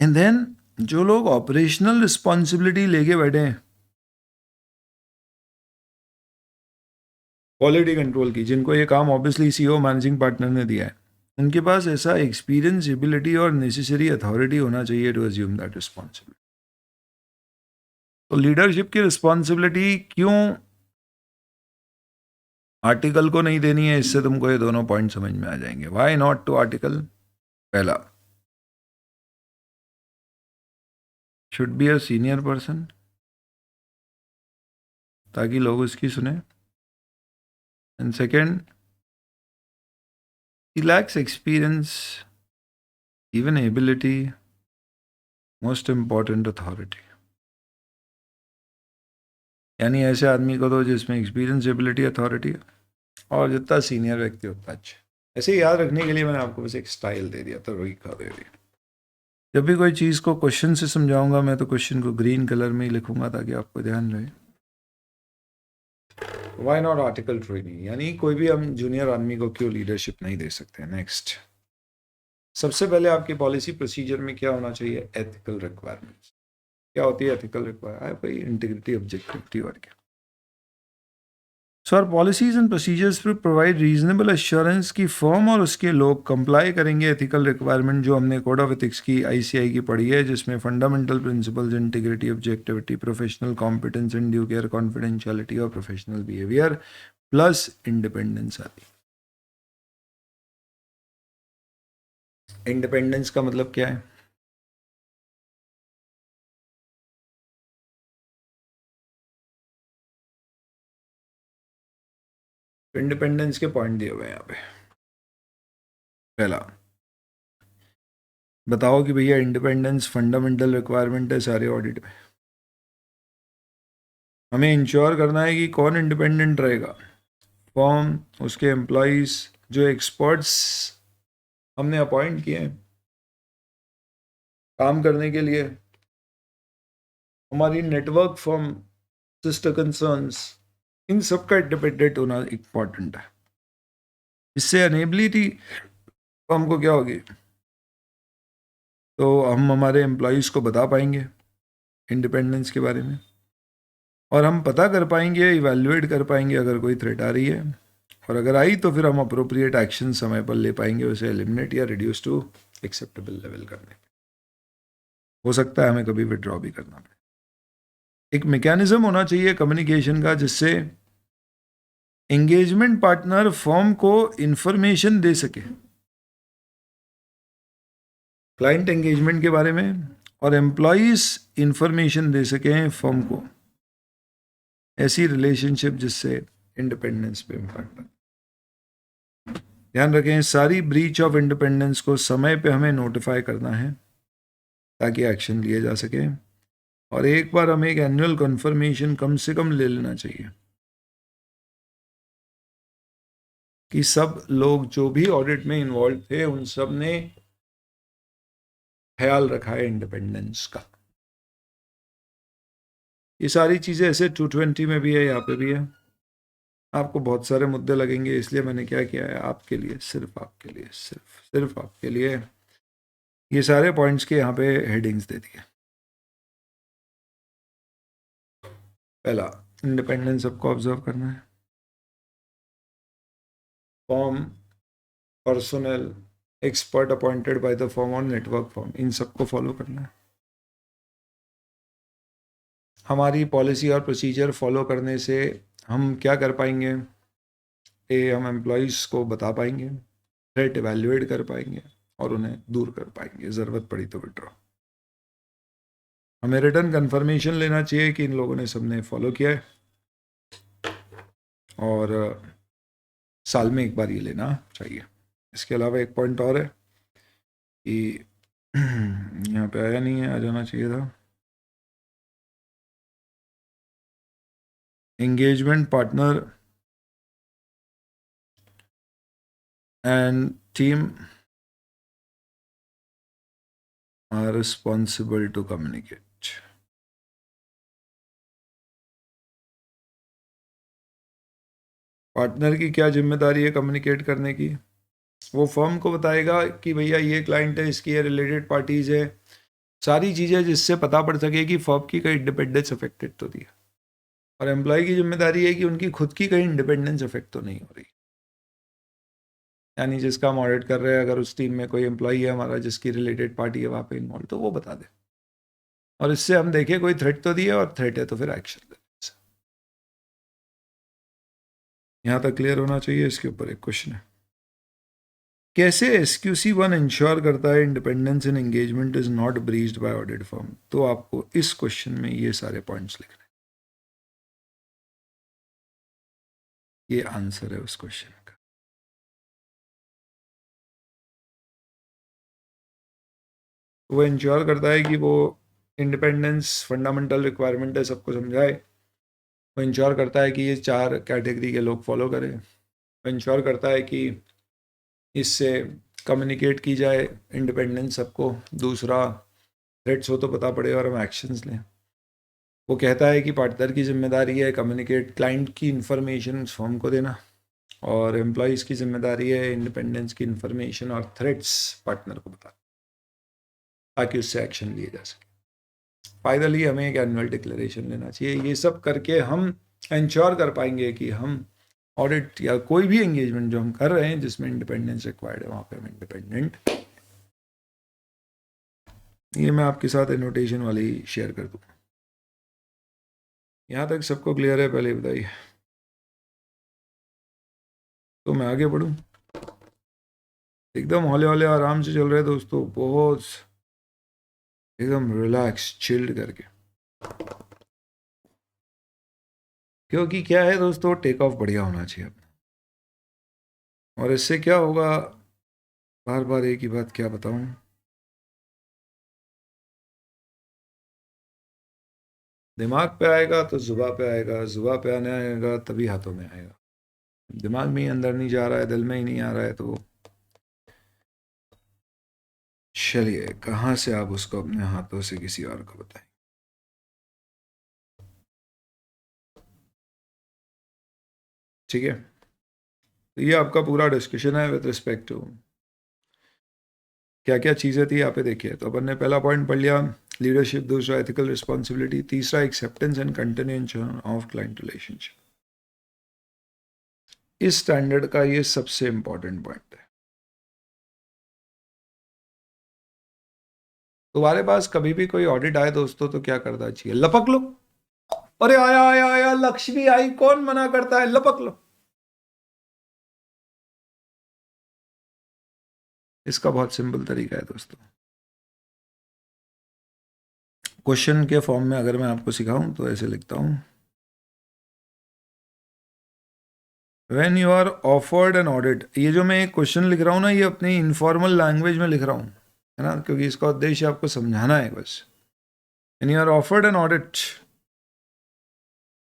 And then जो लोग ऑपरेशनल रिस्पॉन्सिबिलिटी लेके बैठे हैं क्वालिटी कंट्रोल की, जिनको ये काम ऑब्वियसली सीईओ मैनेजिंग पार्टनर ने दिया है, उनके पास ऐसा एक्सपीरियंस, एबिलिटी और नेसेसरी अथॉरिटी होना चाहिए टू अज्यूम दैट रिस्पॉन्सिबिलिटी। तो लीडरशिप की रिस्पॉन्सिबिलिटी क्यों आर्टिकल को नहीं देनी है, इससे तुमको ये दोनों पॉइंट समझ में आ जाएंगे। Why not to article? पहला, should be a senior person, ताकि लोग उसकी सुने। And second, he lacks experience, even ability, most important authority। यानी ऐसे आदमी को दो जिसमें एक्सपीरियंस, एबिलिटी, अथॉरिटी है, और जितना सीनियर व्यक्ति उतना अच्छा। ऐसे ही याद रखने के लिए मैंने आपको बस एक स्टाइल दे दिया था, तरीका दे दिया। जब भी कोई चीज़ को क्वेश्चन से समझाऊंगा मैं, तो क्वेश्चन को ग्रीन कलर में ही लिखूंगा ताकि आपको ध्यान रहे। व्हाई नॉट आर्टिकल ट्रेनिंग, यानी कोई भी हम जूनियर आदमी को क्यों लीडरशिप नहीं दे सकते। नेक्स्ट, सबसे पहले आपकी पॉलिसी प्रोसीजर में क्या होना चाहिए? Ethical requirements. क्या होती है एथिकल रिक्वायरमेंट? भाई इंटीग्रिटी, ऑब्जेक्टिविटी और क्या। सो आर पॉलिसीज एंड प्रोसीजर्स पर प्रोवाइड रीजनेबल एश्योरेंस की फर्म और उसके लोग कंप्लाई करेंगे एथिकल रिक्वायरमेंट जो हमने कोड ऑफ एथिक्स की आईसीआई की पढ़ी है, जिसमें fundamental principles, integrity, objectivity, professional competence and due care, confidentiality और प्रोफेशनल बिहेवियर प्लस इंडिपेंडेंस आती। इंडिपेंडेंस का मतलब क्या है? इंडिपेंडेंस के पॉइंट दिए हुए हैं यहाँ पे। पहला, बताओ कि भैया इंडिपेंडेंस फंडामेंटल रिक्वायरमेंट है सारे ऑडिट में। हमें इंश्योर करना है कि कौन इंडिपेंडेंट रहेगा? फॉर्म, उसके एम्प्लॉयज, जो एक्सपर्ट्स हमने अपॉइंट किए हैं काम करने के लिए, हमारी नेटवर्क फॉर्म, सिस्टर कंसर्न्स, इन सब का इंडिपेंडेंट होना इंपॉर्टेंट है। इससे अनेबिलिटी फॉर्म को क्या होगी, तो हम हमारे एम्प्लॉयज़ को बता पाएंगे इंडिपेंडेंस के बारे में, और हम पता कर पाएंगे, इवैल्यूएट कर पाएंगे अगर कोई थ्रेट आ रही है, और अगर आई तो फिर हम अप्रोप्रिएट एक्शन समय पर ले पाएंगे, उसे एलिमिनेट या रिड्यूस टू एक्सेप्टेबल लेवल करने। हो सकता है हमें कभी विड्रॉ भी करना पड़े। एक मैकेनिज्म होना चाहिए कम्युनिकेशन का, जिससे एंगेजमेंट पार्टनर फर्म को इंफॉर्मेशन दे सके क्लाइंट एंगेजमेंट के बारे में, और एम्प्लॉयज इंफॉर्मेशन दे सकें फर्म को। ऐसी रिलेशनशिप जिससे इंडिपेंडेंस पे इम्पैक्ट पड़े। ध्यान रखें, सारी ब्रीच ऑफ इंडिपेंडेंस को समय पे हमें नोटिफाई करना है ताकि एक्शन लिए जा सके, और एक बार हमें एक एनुअल कंफर्मेशन कम से कम ले लेना चाहिए कि सब लोग जो भी ऑडिट में इन्वॉल्व थे उन सब ने ख्याल रखा है इंडिपेंडेंस का। ये सारी चीज़ें ऐसे 220 में भी है, यहाँ पे भी है। आपको बहुत सारे मुद्दे लगेंगे, इसलिए मैंने क्या किया है आपके लिए, सिर्फ आपके लिए, सिर्फ आपके लिए ये सारे पॉइंट्स के यहाँ पे हेडिंग्स दे दिए। पहला, इंडिपेंडेंस सबको ऑब्जर्व करना है। Form, personal, expert appointed by the form और नेटवर्क फॉर्म, इन सबको फॉलो करना है। हमारी पॉलिसी और प्रोसीजर फॉलो करने से हम क्या कर पाएंगे? हम एम्प्लॉयज़ को बता पाएंगे, थ्रेट एवेल्युएट कर पाएंगे, और उन्हें दूर कर पाएंगे, ज़रूरत पड़ी तो विड्रॉ। हमें रिटर्न कंफर्मेशन लेना चाहिए कि इन लोगों ने सबने फॉलो किया है, और साल में एक बार ये लेना चाहिए। इसके अलावा एक पॉइंट और है कि यहाँ पे आया नहीं है, आ जाना चाहिए था। engagement partner and team are responsible to communicate. Partner की क्या जिम्मेदारी है कम्युनिकेट करने की? वो फर्म को बताएगा कि भैया ये क्लाइंट है, इसकी ये रिलेटेड पार्टीज है, सारी चीज़ें जिससे पता पड़ सके कि फर्म की कहीं इंडिपेंडेंस अफेक्टेड तो नहीं है। और एम्प्लॉय की जिम्मेदारी है कि उनकी खुद की कहीं इंडिपेंडेंस अफेक्ट तो नहीं हो रही। यानी जिसका हम ऑडिट कर रहे हैं, अगर उस टीम में कोई एम्प्लॉय है हमारा जिसकी रिलेटेड पार्टी है वहाँ पे इन्वॉल्व, तो वो बता दे, और इससे हम देखें कोई थ्रेट तो दिए, और थ्रेट है तो फिर एक्शन ले। यहाँ तक क्लियर होना चाहिए। इसके ऊपर एक क्वेश्चन है, कैसे SQC1 इंश्योर करता है independence in engagement is not breached by audit firm? तो आपको इस क्वेश्चन में ये सारे पॉइंट्स लिखने, ये आंसर है उस क्वेश्चन का। वो इंश्योर करता है कि वो इंडिपेंडेंस फंडामेंटल रिक्वायरमेंट है, सबको समझाए। वो इंश्योर करता है कि ये 4 कैटेगरी के लोग फॉलो करें। वो इंश्योर करता है कि इससे कम्युनिकेट की जाए इंडिपेंडेंस सबको। दूसरा, थ्रेट्स हो तो पता पड़े और हम एक्शंस लें। वो कहता है कि पार्टनर की जिम्मेदारी है कम्युनिकेट क्लाइंट की इंफॉर्मेशन फर्म को देना, और एम्प्लॉयज़ की जिम्मेदारी है इंडिपेंडेंस की इंफॉर्मेशन और थ्रेट्स पार्टनर को बताना, ताकि उससे एक्शन लिए जा सके। फाइनली हमें एक एनुअल डिक्लेरेशन लेना चाहिए। ये सब करके हम इंश्योर कर पाएंगे कि हम ऑडिट या कोई भी एंगेजमेंट जो हम कर रहे हैं जिसमें इंडिपेंडेंस रिक्वायर्ड है, वहाँ पे हम इंडिपेंडेंट। ये मैं आपके साथ एनोटेशन वाली शेयर कर दूँ। यहाँ तक सबको क्लियर है? पहले बताइए तो मैं आगे बढ़ूँ। एकदम हौले हौले आराम से चल रहे दोस्तों, बहुत एकदम रिलैक्स चिल्ड करके। क्योंकि क्या है दोस्तों, टेक ऑफ बढ़िया होना चाहिए अपना। और इससे क्या होगा, बार बार एक ही बात क्या बताऊं, दिमाग पे आएगा तो जुबा पे आएगा, जुबा पे आने आएगा तभी हाथों में आएगा। दिमाग में ही अंदर नहीं जा रहा है, दिल में ही नहीं आ रहा है, तो चलिए कहाँ से आप उसको अपने हाथों से किसी और को बताएं। ठीक है, तो ये आपका पूरा डिस्कशन है विद रिस्पेक्ट टू क्या क्या चीज़ें थी यहाँ पे। देखिए, तो अपन ने पहला पॉइंट पढ़ लिया लीडरशिप, दूसरा एथिकल रिस्पॉन्सिबिलिटी, तीसरा acceptance and continuation of client relationship. इस स्टैंडर्ड का ये सबसे इंपॉर्टेंट पॉइंट है। तुम्हारे पास कभी भी कोई ऑडिट आए दोस्तों तो क्या करना चाहिए? लपक लो। अरे आया आया आया, लक्ष्मी आई, कौन मना करता है? लपक लो। इसका बहुत सिंपल तरीका है दोस्तों। क्वेश्चन के फॉर्म में अगर मैं आपको सिखाऊं तो ऐसे लिखता हूं, when you are offered an audit. ये जो मैं क्वेश्चन लिख रहा हूं ना, ये अपनी इनफॉर्मल लैंग्वेज में लिख रहा हूं, है ना, क्योंकि इसका उद्देश्य आपको समझाना है बस। When you are offered an audit,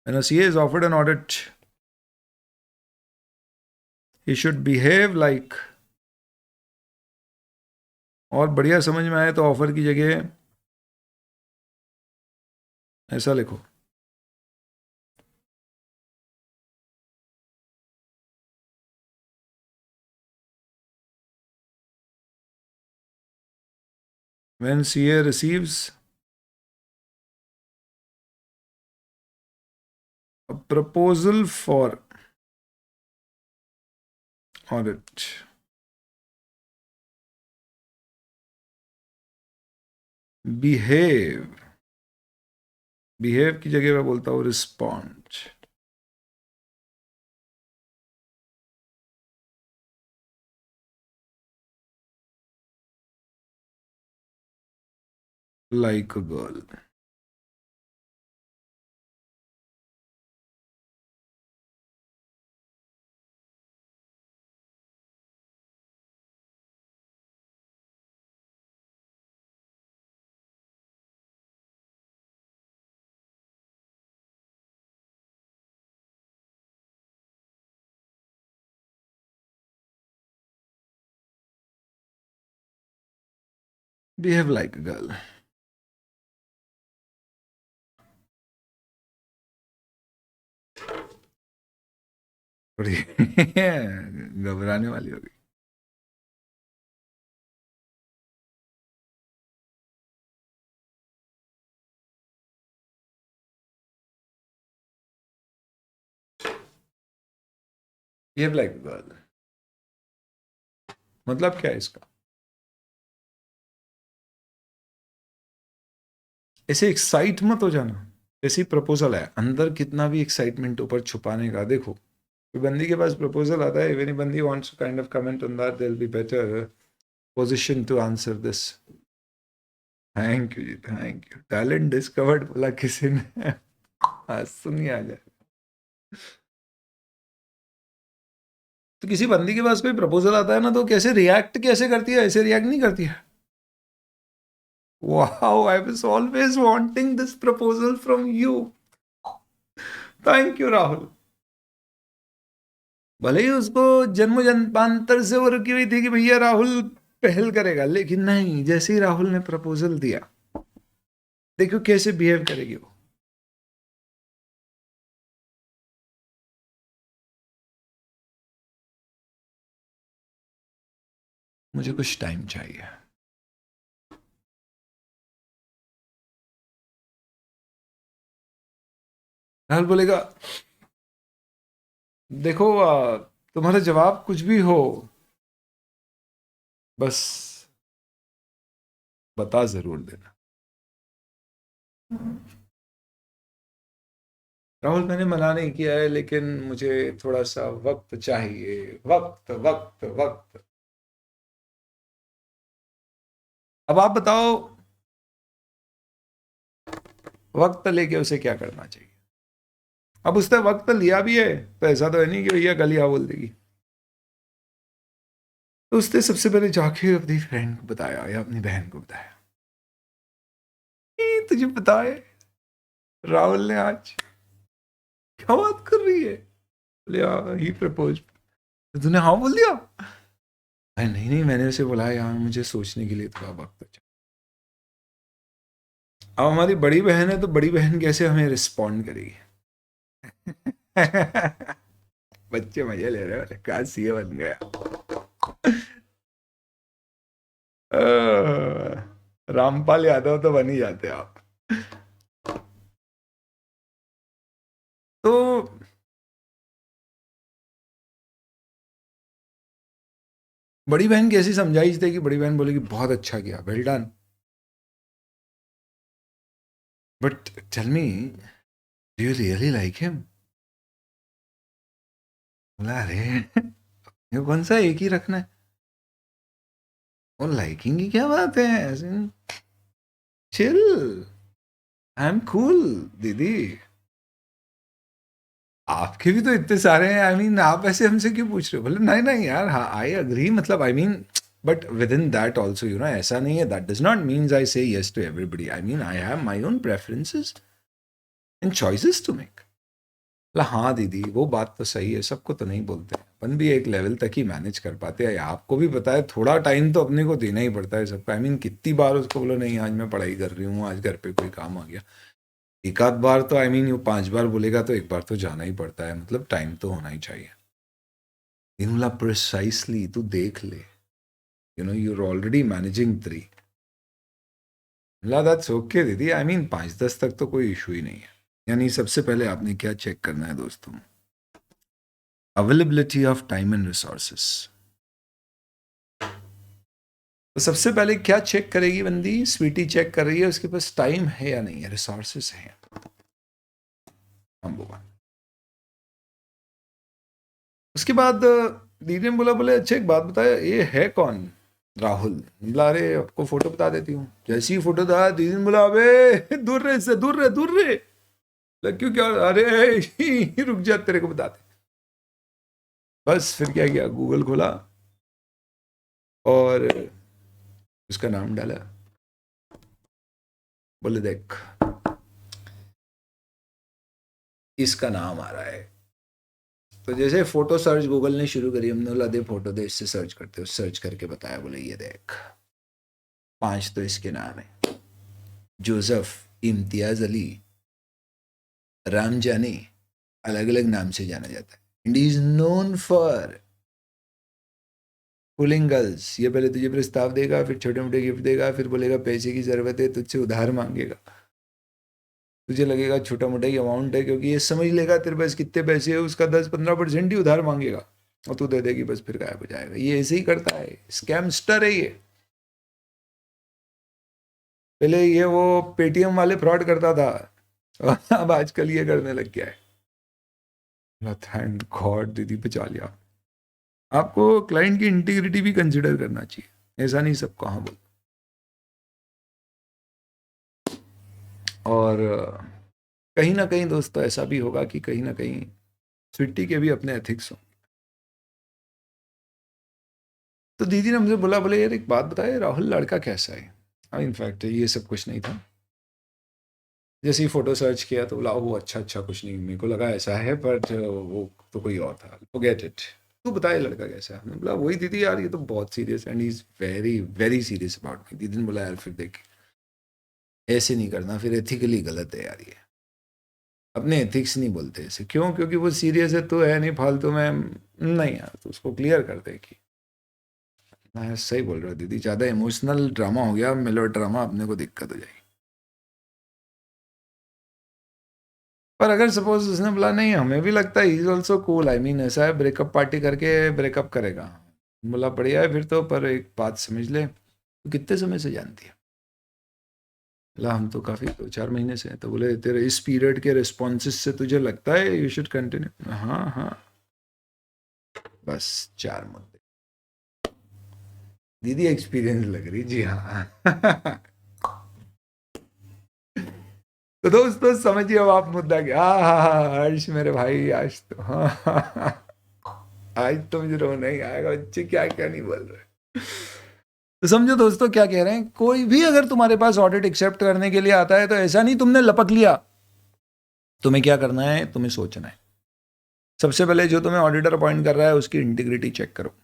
when a CA is offered an audit, he should behave like, और बढ़िया समझ में आए तो ऑफर की जगह ऐसा लिखो, when CA receives a proposal for audit, behave, behave की जगह मैं बोलता हूं respond, like a girl. Behave like a girl. थोड़ी घबराने वाली होगी। बिहेव लाइक अ गर्ल मतलब क्या है इसका? ऐसे एक्साइट मत हो जाना। ऐसी प्रपोजल है, अंदर कितना भी एक्साइटमेंट ऊपर छुपाने का, देखो कोई बंदी के पास प्रपोजल आता है, इवन बंदी wants to kind of comment on that, there will be better position to answer this. Thank you जी, थैंक यू। टैलेंट डिस्कवर्ड बोला किसी ने। हाँ, सुनिए आ जाए। तो किसी बंदी के पास कोई प्रपोजल आता है ना, तो कैसे रिएक्ट कैसे करती है? ऐसे रिएक्ट नहीं करती है। Wow, I was always wanting this proposal from you. Thank you Rahul. भले ही उसको जन्म जन्मांतर से वो रुकी हुई थी कि भैया राहुल पहल करेगा, लेकिन नहीं, जैसे ही राहुल ने प्रपोजल दिया, देखो कैसे बिहेव करेगी वो। मुझे कुछ टाइम चाहिए। राहुल बोलेगा, देखो तुम्हारा जवाब कुछ भी हो, बस बता जरूर देना। राहुल, मैंने मना नहीं किया है, लेकिन मुझे थोड़ा सा वक्त चाहिए। वक्त वक्त वक्त। अब आप बताओ, वक्त लेके उसे क्या करना चाहिए? अब उसने वक्त लिया भी है, तो ऐसा तो है नहीं कि भैया कल ही हाँ बोल देगी। तो उसने सबसे पहले जाके अपनी फ्रेंड को बताया या अपनी बहन को बताया, तुझे पता है राहुल ने आज क्या बात कर रही है? बोले हाँ, ही प्रपोज। तो तूने हाँ बोल दिया? अरे नहीं नहीं, मैंने उसे बोला यार मुझे सोचने के लिए थोड़ा वक्त चाहिए। अब हमारी बड़ी बहन है, तो बड़ी बहन कैसे हमें रिस्पॉन्ड करेगी? बच्चे मजे ले रहे हो, कहा सीए बन गया। रामपाल यादव तो बन ही जाते आप। तो बड़ी बहन कैसी समझाई थी कि बड़ी बहन बोलेगी बहुत अच्छा किया, well done, but tell me, do you really like him? बोला अरे ये कौन सा एक ही रखना है, और लाइकिंग की क्या बात है, ऐसे चिल, आई एम कूल दीदी। आपके भी तो इतने सारे हैं, आई मीन आप ऐसे हमसे क्यों पूछ रहे हो? बोले नहीं नहीं यार, हाँ आई अग्री, मतलब I mean, but within that also you know, ऐसा नहीं है, that does not means I say yes to everybody, I mean I have my own preferences and choices to make. हाँ दीदी, वो बात तो सही है, सबको तो नहीं बोलते हैं, अपन भी एक लेवल तक ही मैनेज कर पाते हैं, आपको भी पता है थोड़ा टाइम तो अपने को देना ही पड़ता है सबको। आई मीन कितनी बार उसको बोलो नहीं आज मैं पढ़ाई कर रही हूँ, आज घर पे कोई काम आ गया, एक आध बार तो आई मीन यू 5 बार बोलेगा तो एक बार तो जाना ही पड़ता है, मतलब टाइम तो होना ही चाहिए। इनला प्रिसाइसली तू देख ले, you know you are already managing 3। That's okay दीदी, आई मीन 5-10 तक तो कोई इशू ही नहीं है। यानी सबसे पहले आपने क्या चेक करना है दोस्तों? Availability of time and resources. तो सबसे पहले क्या चेक करेगी बंदी? स्वीटी चेक कर रही है उसके पास टाइम है या नहीं है, रिसोर्सेस है। नंबर 1। उसके बाद दीदी ने बोला, बोले अच्छा एक बात बताया, ये है कौन? राहुल। बोला अरे आपको फोटो बता देती हूँ। जैसी ही फोटो था, दीदी ने बोला अबे दूर रहे इससे, दूर रहे दूर रहे। क्यों, क्या? अरे रुक जा, तेरे को बताते। बस फिर क्या किया, गूगल खोला और उसका नाम डाला, बोले देख इसका नाम आ रहा है। तो जैसे फोटो सर्च गूगल ने शुरू करी, हमने बोला दे फोटो दे, इससे सर्च करते हो, सर्च करके बताया, बोले ये देख। 5 तो इसके नाम है, जोसेफ, इम्तियाज अली, राम जानी, अलग अलग नाम से जाना जाता है। And he is known for pulling girls. ये पहले तुझे प्रस्ताव देगा, फिर छोटे मोटे गिफ्ट देगा, फिर बोलेगा पैसे की जरूरत है, तुझसे उधार मांगेगा। तुझे लगेगा छोटा मोटा ही अमाउंट है, क्योंकि ये समझ लेगा तेरे पास कितने पैसे है, उसका 10-15% ही उधार मांगेगा और तू दे देगी, बस फिर गायब हो जाएगा। ये ऐसे ही करता है, स्कैमस्टर है ये। पहले ये वो पेटीएम वाले फ्रॉड करता था, अब आजकल ये करने लग गया है। थैंक गॉड दीदी बचा लिया। आपको क्लाइंट की इंटीग्रिटी भी कंसिडर करना चाहिए, ऐसा नहीं सबको हाँ बोल। और कहीं ना कहीं दोस्तों ऐसा भी होगा कि कहीं ना कहीं स्वीटी के भी अपने एथिक्स हों। तो दीदी ने मुझे बोला, बोले यार एक बात बताए, राहुल लड़का कैसा है? हाँ इनफैक्ट ये सब कुछ नहीं था, जैसे ही फोटो सर्च किया तो बोला वो अच्छा कुछ नहीं, मेरे को लगा ऐसा है, बट वो तो कोई और था, फॉरगेट इट। तू बताए लड़का कैसा है? मैंने बोला वही दीदी यार, ये तो बहुत serious and he is very very serious about me. दीदी ने बोला यार फिर देख, ऐसे नहीं करना, फिर एथिकली गलत है यार, ये अपने एथिक्स नहीं बोलते ऐसे। क्यों? क्योंकि वो सीरियस है तो है नहीं फालतू में, नहीं यार तो उसको क्लियर कर दे कि मैं सही बोल रहा हूँ दीदी, ज़्यादा इमोशनल ड्रामा हो गया, मेलो ड्रामा, अपने को दिक्कत हो जाएगी। पर अगर सपोज उसने बोला नहीं हमें भी लगता है he is also cool, I mean ऐसा है, ब्रेकअप पार्टी करके ब्रेकअप करेगा, बोला बढ़िया है फिर तो, पर एक बात समझ ले, तो कितने समय से जानती है? बोला हम तो काफ़ी 2-4 महीने से हैं। तो बोले तेरे इस पीरियड के रिस्पॉन्सेस से तुझे लगता है यू शुड कंटिन्यू? हाँ हाँ, बस 4 मुद्दे। दीदी एक्सपीरियंस लग रही, जी हाँ। तो दोस्तों समझिए अब आप मुद्दा क्या। हाँ हर्ष मेरे भाई, आज तो हाँ, आज तो मुझे रोना ही आएगा, बच्चे क्या क्या नहीं बोल रहे। तो समझो दोस्तों क्या कह रहे हैं, कोई भी अगर तुम्हारे पास ऑडिट एक्सेप्ट करने के लिए आता है तो ऐसा नहीं तुमने लपक लिया। तुम्हें क्या करना है, तुम्हें सोचना है। सबसे पहले जो तुम्हें ऑडिटर अपॉइंट कर रहा है उसकी इंटीग्रिटी चेक करो।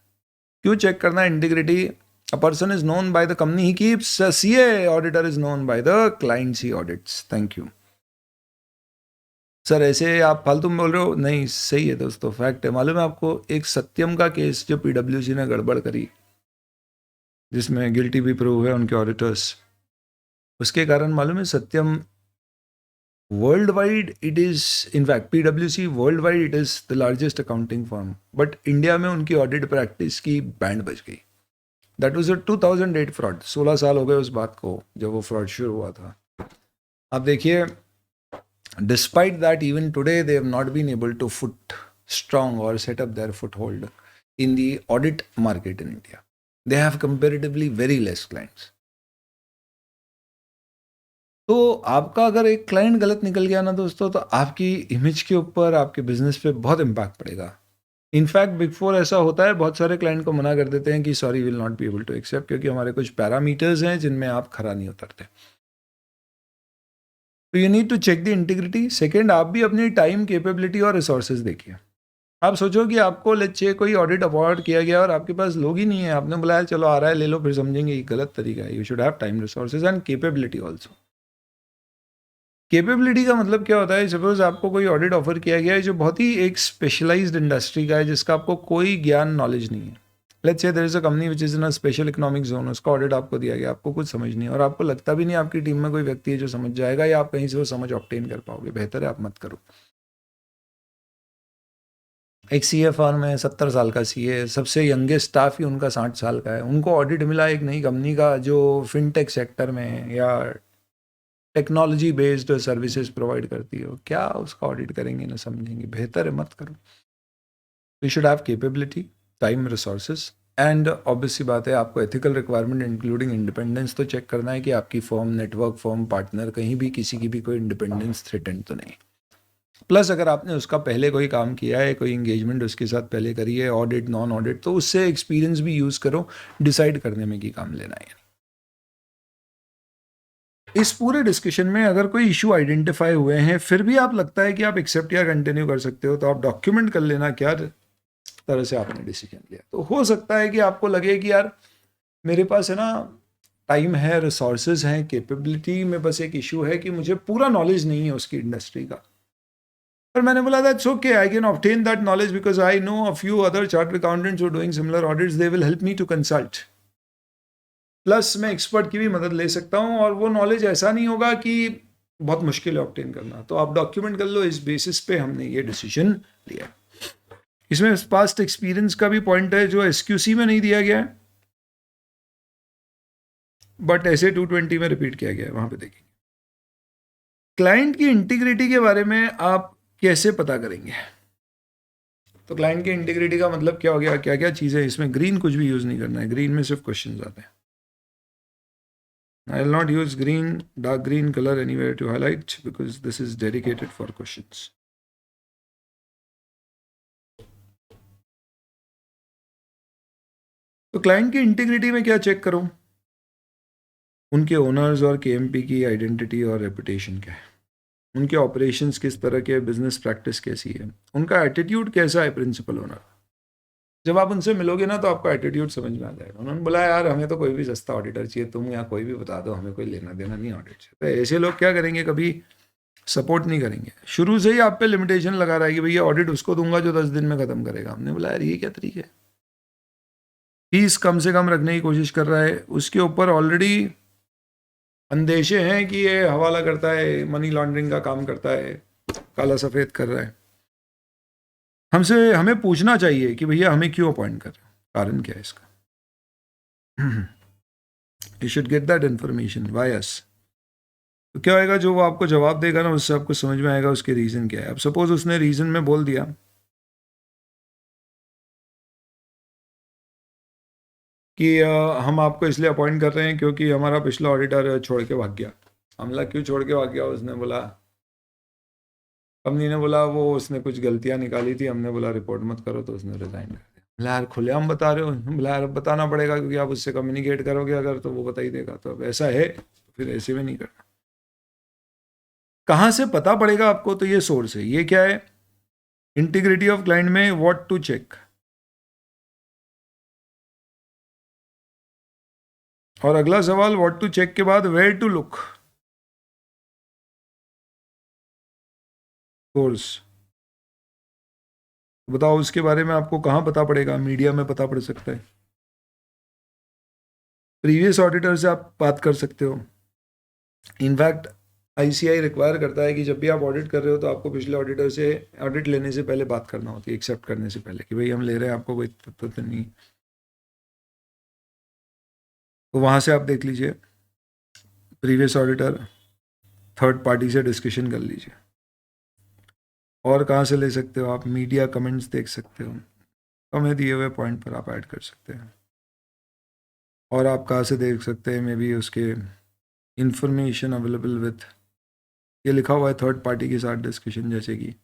क्यों चेक करना है integrity? A person is known by the company he keeps, CA auditor is known by the clients he audits. Thank you sir. ऐसे आप फालतू में बोल रहे हो? नहीं सही है दोस्तों, फैक्ट है। मालूम है आपको एक सत्यम का केस जो पीडब्ल्यूसी ने गड़बड़ करी, जिसमें गिल्टी भी प्रूव है उनके ऑडिटर्स, उसके कारण मालूम है Satyam world wide it is, in fact पीडब्ल्यूसी world wide it is the largest accounting firm, but India में उनकी ऑडिट प्रैक्टिस की बैंड बज गई। That was a 2008 fraud. 16 साल हो गए उस बात को जब वो फ्रॉड शुरू हुआ था। आप देखिए, despite that even today they have not been able to foot strong or set up their foothold in the audit market in India. They have comparatively very less clients. तो आपका अगर एक क्लाइंट गलत निकल गया ना दोस्तों, तो आपकी इमेज के ऊपर, आपके बिजनेस पे बहुत इम्पैक्ट पड़ेगा। इनफैक्ट बिग फोर ऐसा होता है, बहुत सारे क्लाइंट को मना कर देते हैं कि sorry will not be able to accept, क्योंकि हमारे कुछ पैरामीटर्स हैं जिनमें आप खरा नहीं उतरते। तो you need to check the integrity. Second, आप भी अपनी टाइम, कैपेबिलिटी और रिसोर्सेज देखिए। आप सोचो कि आपको लेट्स कोई ऑडिट अवार्ड किया गया और आपके पास लोग ही नहीं है, आपने बुलाया चलो आ रहा है ले लो, फिर समझेंगे ये गलत तरीका है। You should have time, resources and capability also. Capability का मतलब क्या होता है? सपोज आपको कोई ऑडिट ऑफर किया गया है जो बहुत ही एक स्पेशलाइज्ड इंडस्ट्री का है, जिसका आपको कोई ज्ञान नॉलेज नहीं है। Let's say there is a company which is in a special economic zone, उसका ऑडिट आपको दिया गया, आपको कुछ समझ नहीं है और आपको लगता भी नहीं आपकी टीम में कोई व्यक्ति है जो समझ जाएगा या आप कहीं से वो समझ ऑब्टेन कर पाओगे। बेहतर है आप मत करो। एक सीए फर्म है, 70 साल का सीए, सबसे यंगेस्ट स्टाफ ही उनका 60 साल का है। उनको ऑडिट मिला एक नई कंपनी का जो फिनटेक सेक्टर में है या टेक्नोलॉजी बेस्ड सर्विसेज प्रोवाइड करती है, क्या उसका ऑडिट करेंगे ना समझेंगे। बेहतर है मत करो। We should have capability, time, resources and obvious सी बात है आपको एथिकल रिक्वायरमेंट इंक्लूडिंग इंडिपेंडेंस तो चेक करना है कि आपकी फर्म, नेटवर्क, फर्म, पार्टनर कहीं भी किसी की भी कोई इंडिपेंडेंस थ्रेटन तो नहीं। प्लस अगर आपने उसका पहले कोई काम किया है, कोई इंगेजमेंट उसके साथ पहले करी है, ऑडिट, नॉन ऑडिट, तो उससे एक्सपीरियंस भी यूज़ करो डिसाइड करने में कि काम लेना है। इस पूरे डिस्कशन में अगर कोई इशू आइडेंटिफाई हुए हैं फिर भी आप लगता है कि आप एक्सेप्ट या कंटिन्यू कर सकते हो, तो आप डॉक्यूमेंट कर लेना क्या तरह से आपने डिसीजन लिया। तो हो सकता है कि आपको लगे कि यार मेरे पास है ना टाइम है, रिसोर्सेज हैं, कैपेबिलिटी में बस एक इशू है कि मुझे पूरा नॉलेज नहीं है उसकी इंडस्ट्री का। पर मैंने बोला that's okay, I can obtain that knowledge because I know a few other chartered accountants who are doing similar audits, they will help me to consult. Plus मैं एक्सपर्ट की भी मदद ले सकता हूँ, और वो नॉलेज ऐसा नहीं होगा कि बहुत मुश्किल है ऑब्टेन करना। तो आप डॉक्यूमेंट कर लो, इस बेसिस पे हमने ये डिसीजन लिया। इसमें पास्ट एक्सपीरियंस का भी पॉइंट है जो एसक्यूसी में नहीं दिया गया है, बट ऐसे 220 में रिपीट किया गया है, वहां पे देखेंगे। क्लाइंट की इंटीग्रिटी के बारे में आप कैसे पता करेंगे? तो क्लाइंट की इंटीग्रिटी का मतलब क्या हो गया, क्या क्या चीज़ें, इसमें ग्रीन कुछ भी यूज नहीं करना है, ग्रीन में सिर्फ क्वेश्चन आते हैं। I will not use green, dark green color anywhere to highlight because this is dedicated for questions. तो क्लाइंट की इंटीग्रिटी में क्या चेक करूं? उनके ओनर्स और केएमपी की आइडेंटिटी और रेपुटेशन क्या है, उनके ऑपरेशंस किस तरह के, बिजनेस प्रैक्टिस कैसी है, उनका एटीट्यूड कैसा है प्रिंसिपल ओनर। जब आप उनसे मिलोगे ना तो आपको एटीट्यूड समझ में आ जाएगा। उन्होंने बोला यार हमें तो कोई भी सस्ता ऑडिटर चाहिए, तुम या कोई भी बता दो, हमें कोई लेना देना नहीं ऑडिट से। तो ऐसे लोग क्या करेंगे, कभी सपोर्ट नहीं करेंगे, शुरू से ही आप पे लिमिटेशन लगा रहा है कि भैया ऑडिट उसको दूंगा जो 10 दिन में खत्म करेगा। हमने बोला यार ये क्या तरीका है, फीस कम से कम रखने की कोशिश कर रहा है, उसके ऊपर ऑलरेडी अंदेशे हैं कि ये हवाला करता है, मनी लॉन्ड्रिंग का काम करता है, काला सफेद कर रहा है। हमें पूछना चाहिए कि भैया हमें क्यों अपॉइंट कर रहे हो, कारण क्या है इसका। You should get that information by us. तो क्या होएगा, जो वो आपको जवाब देगा ना उससे आपको समझ में आएगा उसके रीज़न क्या है। अब सपोज उसने रीज़न में बोल दिया कि हम आपको इसलिए अपॉइंट कर रहे हैं क्योंकि हमारा पिछला ऑडिटर छोड़ के भाग गया। हमला क्यों छोड़ के भाग गया, उसने बोला, कंपनी ने बोला वो उसने कुछ गलतियां निकाली थी, हमने बोला रिपोर्ट मत करो, तो उसने रिजाइन कर दिया। बोला यार खुलेआम बता रहे हो, बोला यार बताना पड़ेगा क्योंकि आप उससे कम्युनिकेट करोगे अगर तो वो बता ही देगा। तो अब ऐसा है तो फिर ऐसे में नहीं करना। कहाँ से पता पड़ेगा आपको, तो ये सोर्स है। ये क्या है, इंटीग्रिटी ऑफ क्लाइंट में व्हाट टू चेक। और अगला सवाल व्हाट टू चेक के बाद वेयर टू लुक, सोर्स बताओ उसके बारे में आपको कहाँ पता पड़ेगा। मीडिया में पता पड़ सकता है, प्रीवियस ऑडिटर से आप बात कर सकते हो। इनफैक्ट आईसीआई रिक्वायर करता है कि जब भी आप ऑडिट कर रहे हो तो आपको पिछले ऑडिटर से ऑडिट लेने से पहले बात करना होती है, एक्सेप्ट करने से पहले, कि भाई हम ले रहे हैं, आपको कोई तथ्य नहीं। तो वहाँ से आप देख लीजिए प्रीवियस ऑडिटर, थर्ड पार्टी से डिस्कशन कर लीजिए। और कहाँ से ले सकते हो आप, मीडिया कमेंट्स देख सकते हो, हमें दिए हुए पॉइंट पर आप ऐड कर सकते हैं। और आप कहाँ से देख सकते हैं, मे बी उसके इंफॉर्मेशन अवेलेबल विथ, ये लिखा हुआ है थर्ड पार्टी के साथ डिस्कशन, जैसे कि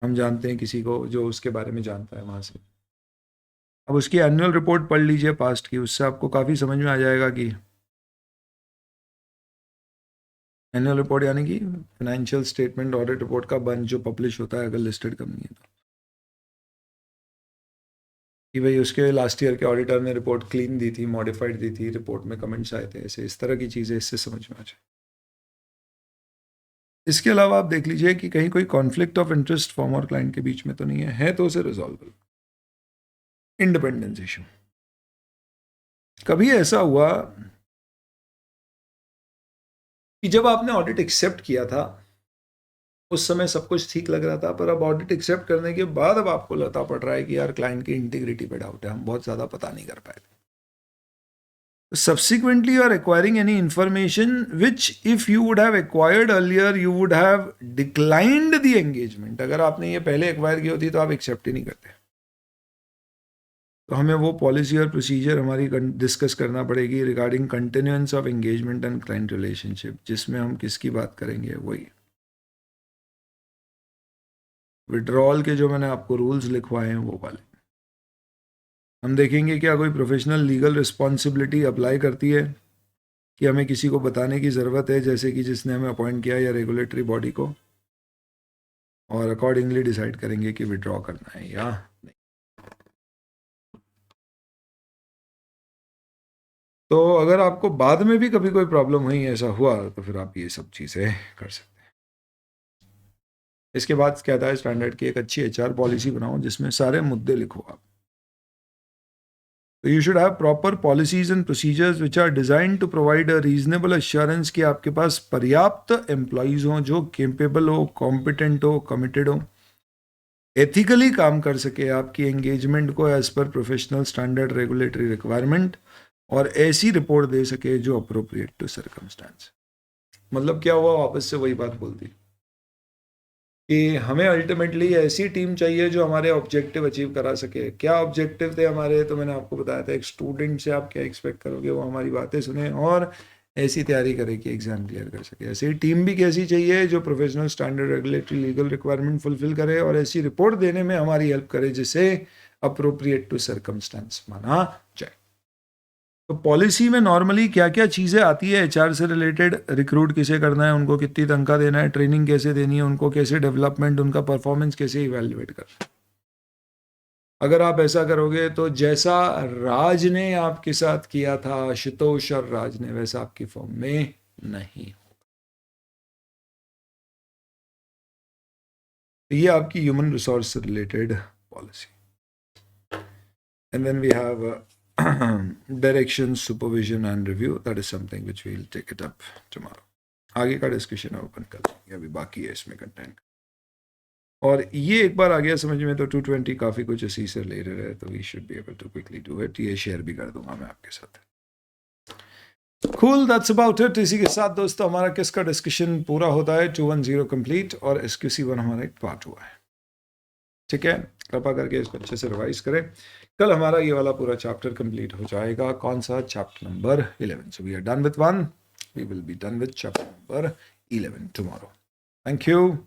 हम जानते हैं किसी को जो उसके बारे में जानता है वहाँ से। अब उसकी एनुअल रिपोर्ट पढ़ लीजिए पास्ट की, उससे आपको काफ़ी समझ में आ जाएगा कि एनुअल रिपोर्ट यानी कि फाइनेंशियल स्टेटमेंट ऑडिट रिपोर्ट का बंच जो पब्लिश होता है अगर लिस्टेड कंपनी है तो, कि भाई उसके लास्ट ईयर के ऑडिटर ने रिपोर्ट क्लीन दी थी, मॉडिफाइड दी थी, रिपोर्ट में कमेंट्स आए थे, ऐसे इस तरह की चीज़ें इससे समझ में आ जाए। इसके अलावा आप देख लीजिए कि कहीं कोई कॉन्फ्लिक्ट ऑफ इंटरेस्ट फॉर्म और क्लाइंट के बीच में तो नहीं है तो उसे रिजॉल्व। इंडिपेंडेंस इशू, कभी ऐसा हुआ कि जब आपने ऑडिट एक्सेप्ट किया था उस समय सब कुछ ठीक लग रहा था, पर अब ऑडिट एक्सेप्ट करने के बाद अब आपको लगता पड़ रहा है कि यार क्लाइंट की इंटीग्रिटी पे डाउट है, हम बहुत ज़्यादा पता नहीं कर पाए। Subsequently, you are acquiring any information which, if you would have acquired earlier, you would have declined the engagement. अगर आपने ये पहले एक्वायर की होती तो आप एक्सेप्ट ही नहीं करते। तो हमें वो पॉलिसी और प्रोसीजर हमारी डिस्कस करना पड़ेगी regarding continuance of engagement and client relationship, जिसमें हम किसकी बात करेंगे, वही विड्रॉल के जो मैंने आपको रूल्स लिखवाए हैं वो वाले। हम देखेंगे क्या कोई प्रोफेशनल लीगल रिस्पॉन्सिबिलिटी अप्लाई करती है कि हमें किसी को बताने की ज़रूरत है, जैसे कि जिसने हमें अपॉइंट किया या रेगुलेटरी बॉडी को, और अकॉर्डिंगली डिसाइड करेंगे कि विड्रॉ करना है या नहीं। तो अगर आपको बाद में भी कभी कोई प्रॉब्लम हुई, ऐसा हुआ, तो फिर आप ये सब चीज़ें कर सकते हैं। इसके बाद कहता है स्टैंडर्ड की एक अच्छी HR पॉलिसी बनाओ जिसमें सारे मुद्दे लिखो आप। तो you should have proper policies and procedures which are design to provide a reasonable assurance कि आपके पास पर्याप्त एम्प्लॉयज हों जो केपेबल हो, कॉम्पिटेंट हो, कमिटेड हो, एथिकली काम कर सके आपकी एंगेजमेंट को as per professional standard, regulatory requirement, और ऐसी रिपोर्ट दे सके जो अप्रोप्रिएट टू सर्कमस्टांस। मतलब क्या हुआ, वापस से वही बात बोल दी कि हमें अल्टीमेटली ऐसी टीम चाहिए जो हमारे ऑब्जेक्टिव अचीव करा सके। क्या ऑब्जेक्टिव थे हमारे, तो मैंने आपको बताया था, एक स्टूडेंट से आप क्या एक्सपेक्ट करोगे, वो हमारी बातें सुने और ऐसी तैयारी करे कि एग्जाम क्लियर कर सके। ऐसी टीम भी कैसी चाहिए, जो professional standard, regulatory, legal requirement fulfil करे और ऐसी रिपोर्ट देने में हमारी हेल्प करे जिसे अप्रोप्रिएट टू सर्कमस्टांस माना जाए। तो पॉलिसी में नॉर्मली क्या क्या चीज़ें आती है HR से रिलेटेड, रिक्रूट किसे करना है, उनको कितनी तनख्वाह देना है, ट्रेनिंग कैसे देनी है, उनको कैसे डेवलपमेंट, उनका परफॉर्मेंस कैसे इवेल्युएट करना है। अगर आप ऐसा करोगे तो जैसा राज ने आपके साथ किया था, आशुतोष और राज ने, वैसा आपकी फॉर्म में नहीं होगा। ये आपकी ह्यूमन रिसोर्स से related policy. And then we have direction, supervision and review. That is something which we'll take it up tomorrow. आगे का डिस्कशन ओपन कर लेंगे, अभी बाकी है इसमें कंटेंट। और ये एक बार आ गया समझ में तो 220 काफ़ी कुछ इसी से रिलेटेड है, तो we should be able to quickly do it. ये शेयर भी कर दूंगा मैं आपके साथ। Cool, that's about it। इसी के साथ दोस्तों हमारा किसका डिस्कशन पूरा होता है, 210 कंप्लीट, और SQC1 हमारा एक पार्ट हुआ है। ठीक है, कृपा करके इसको अच्छे से रिवाइज करें। कल हमारा ये वाला पूरा चैप्टर कंप्लीट हो जाएगा। कौन सा? Chapter number 11। So we are done with 1, we will be done with chapter number 11 tomorrow. Thank you.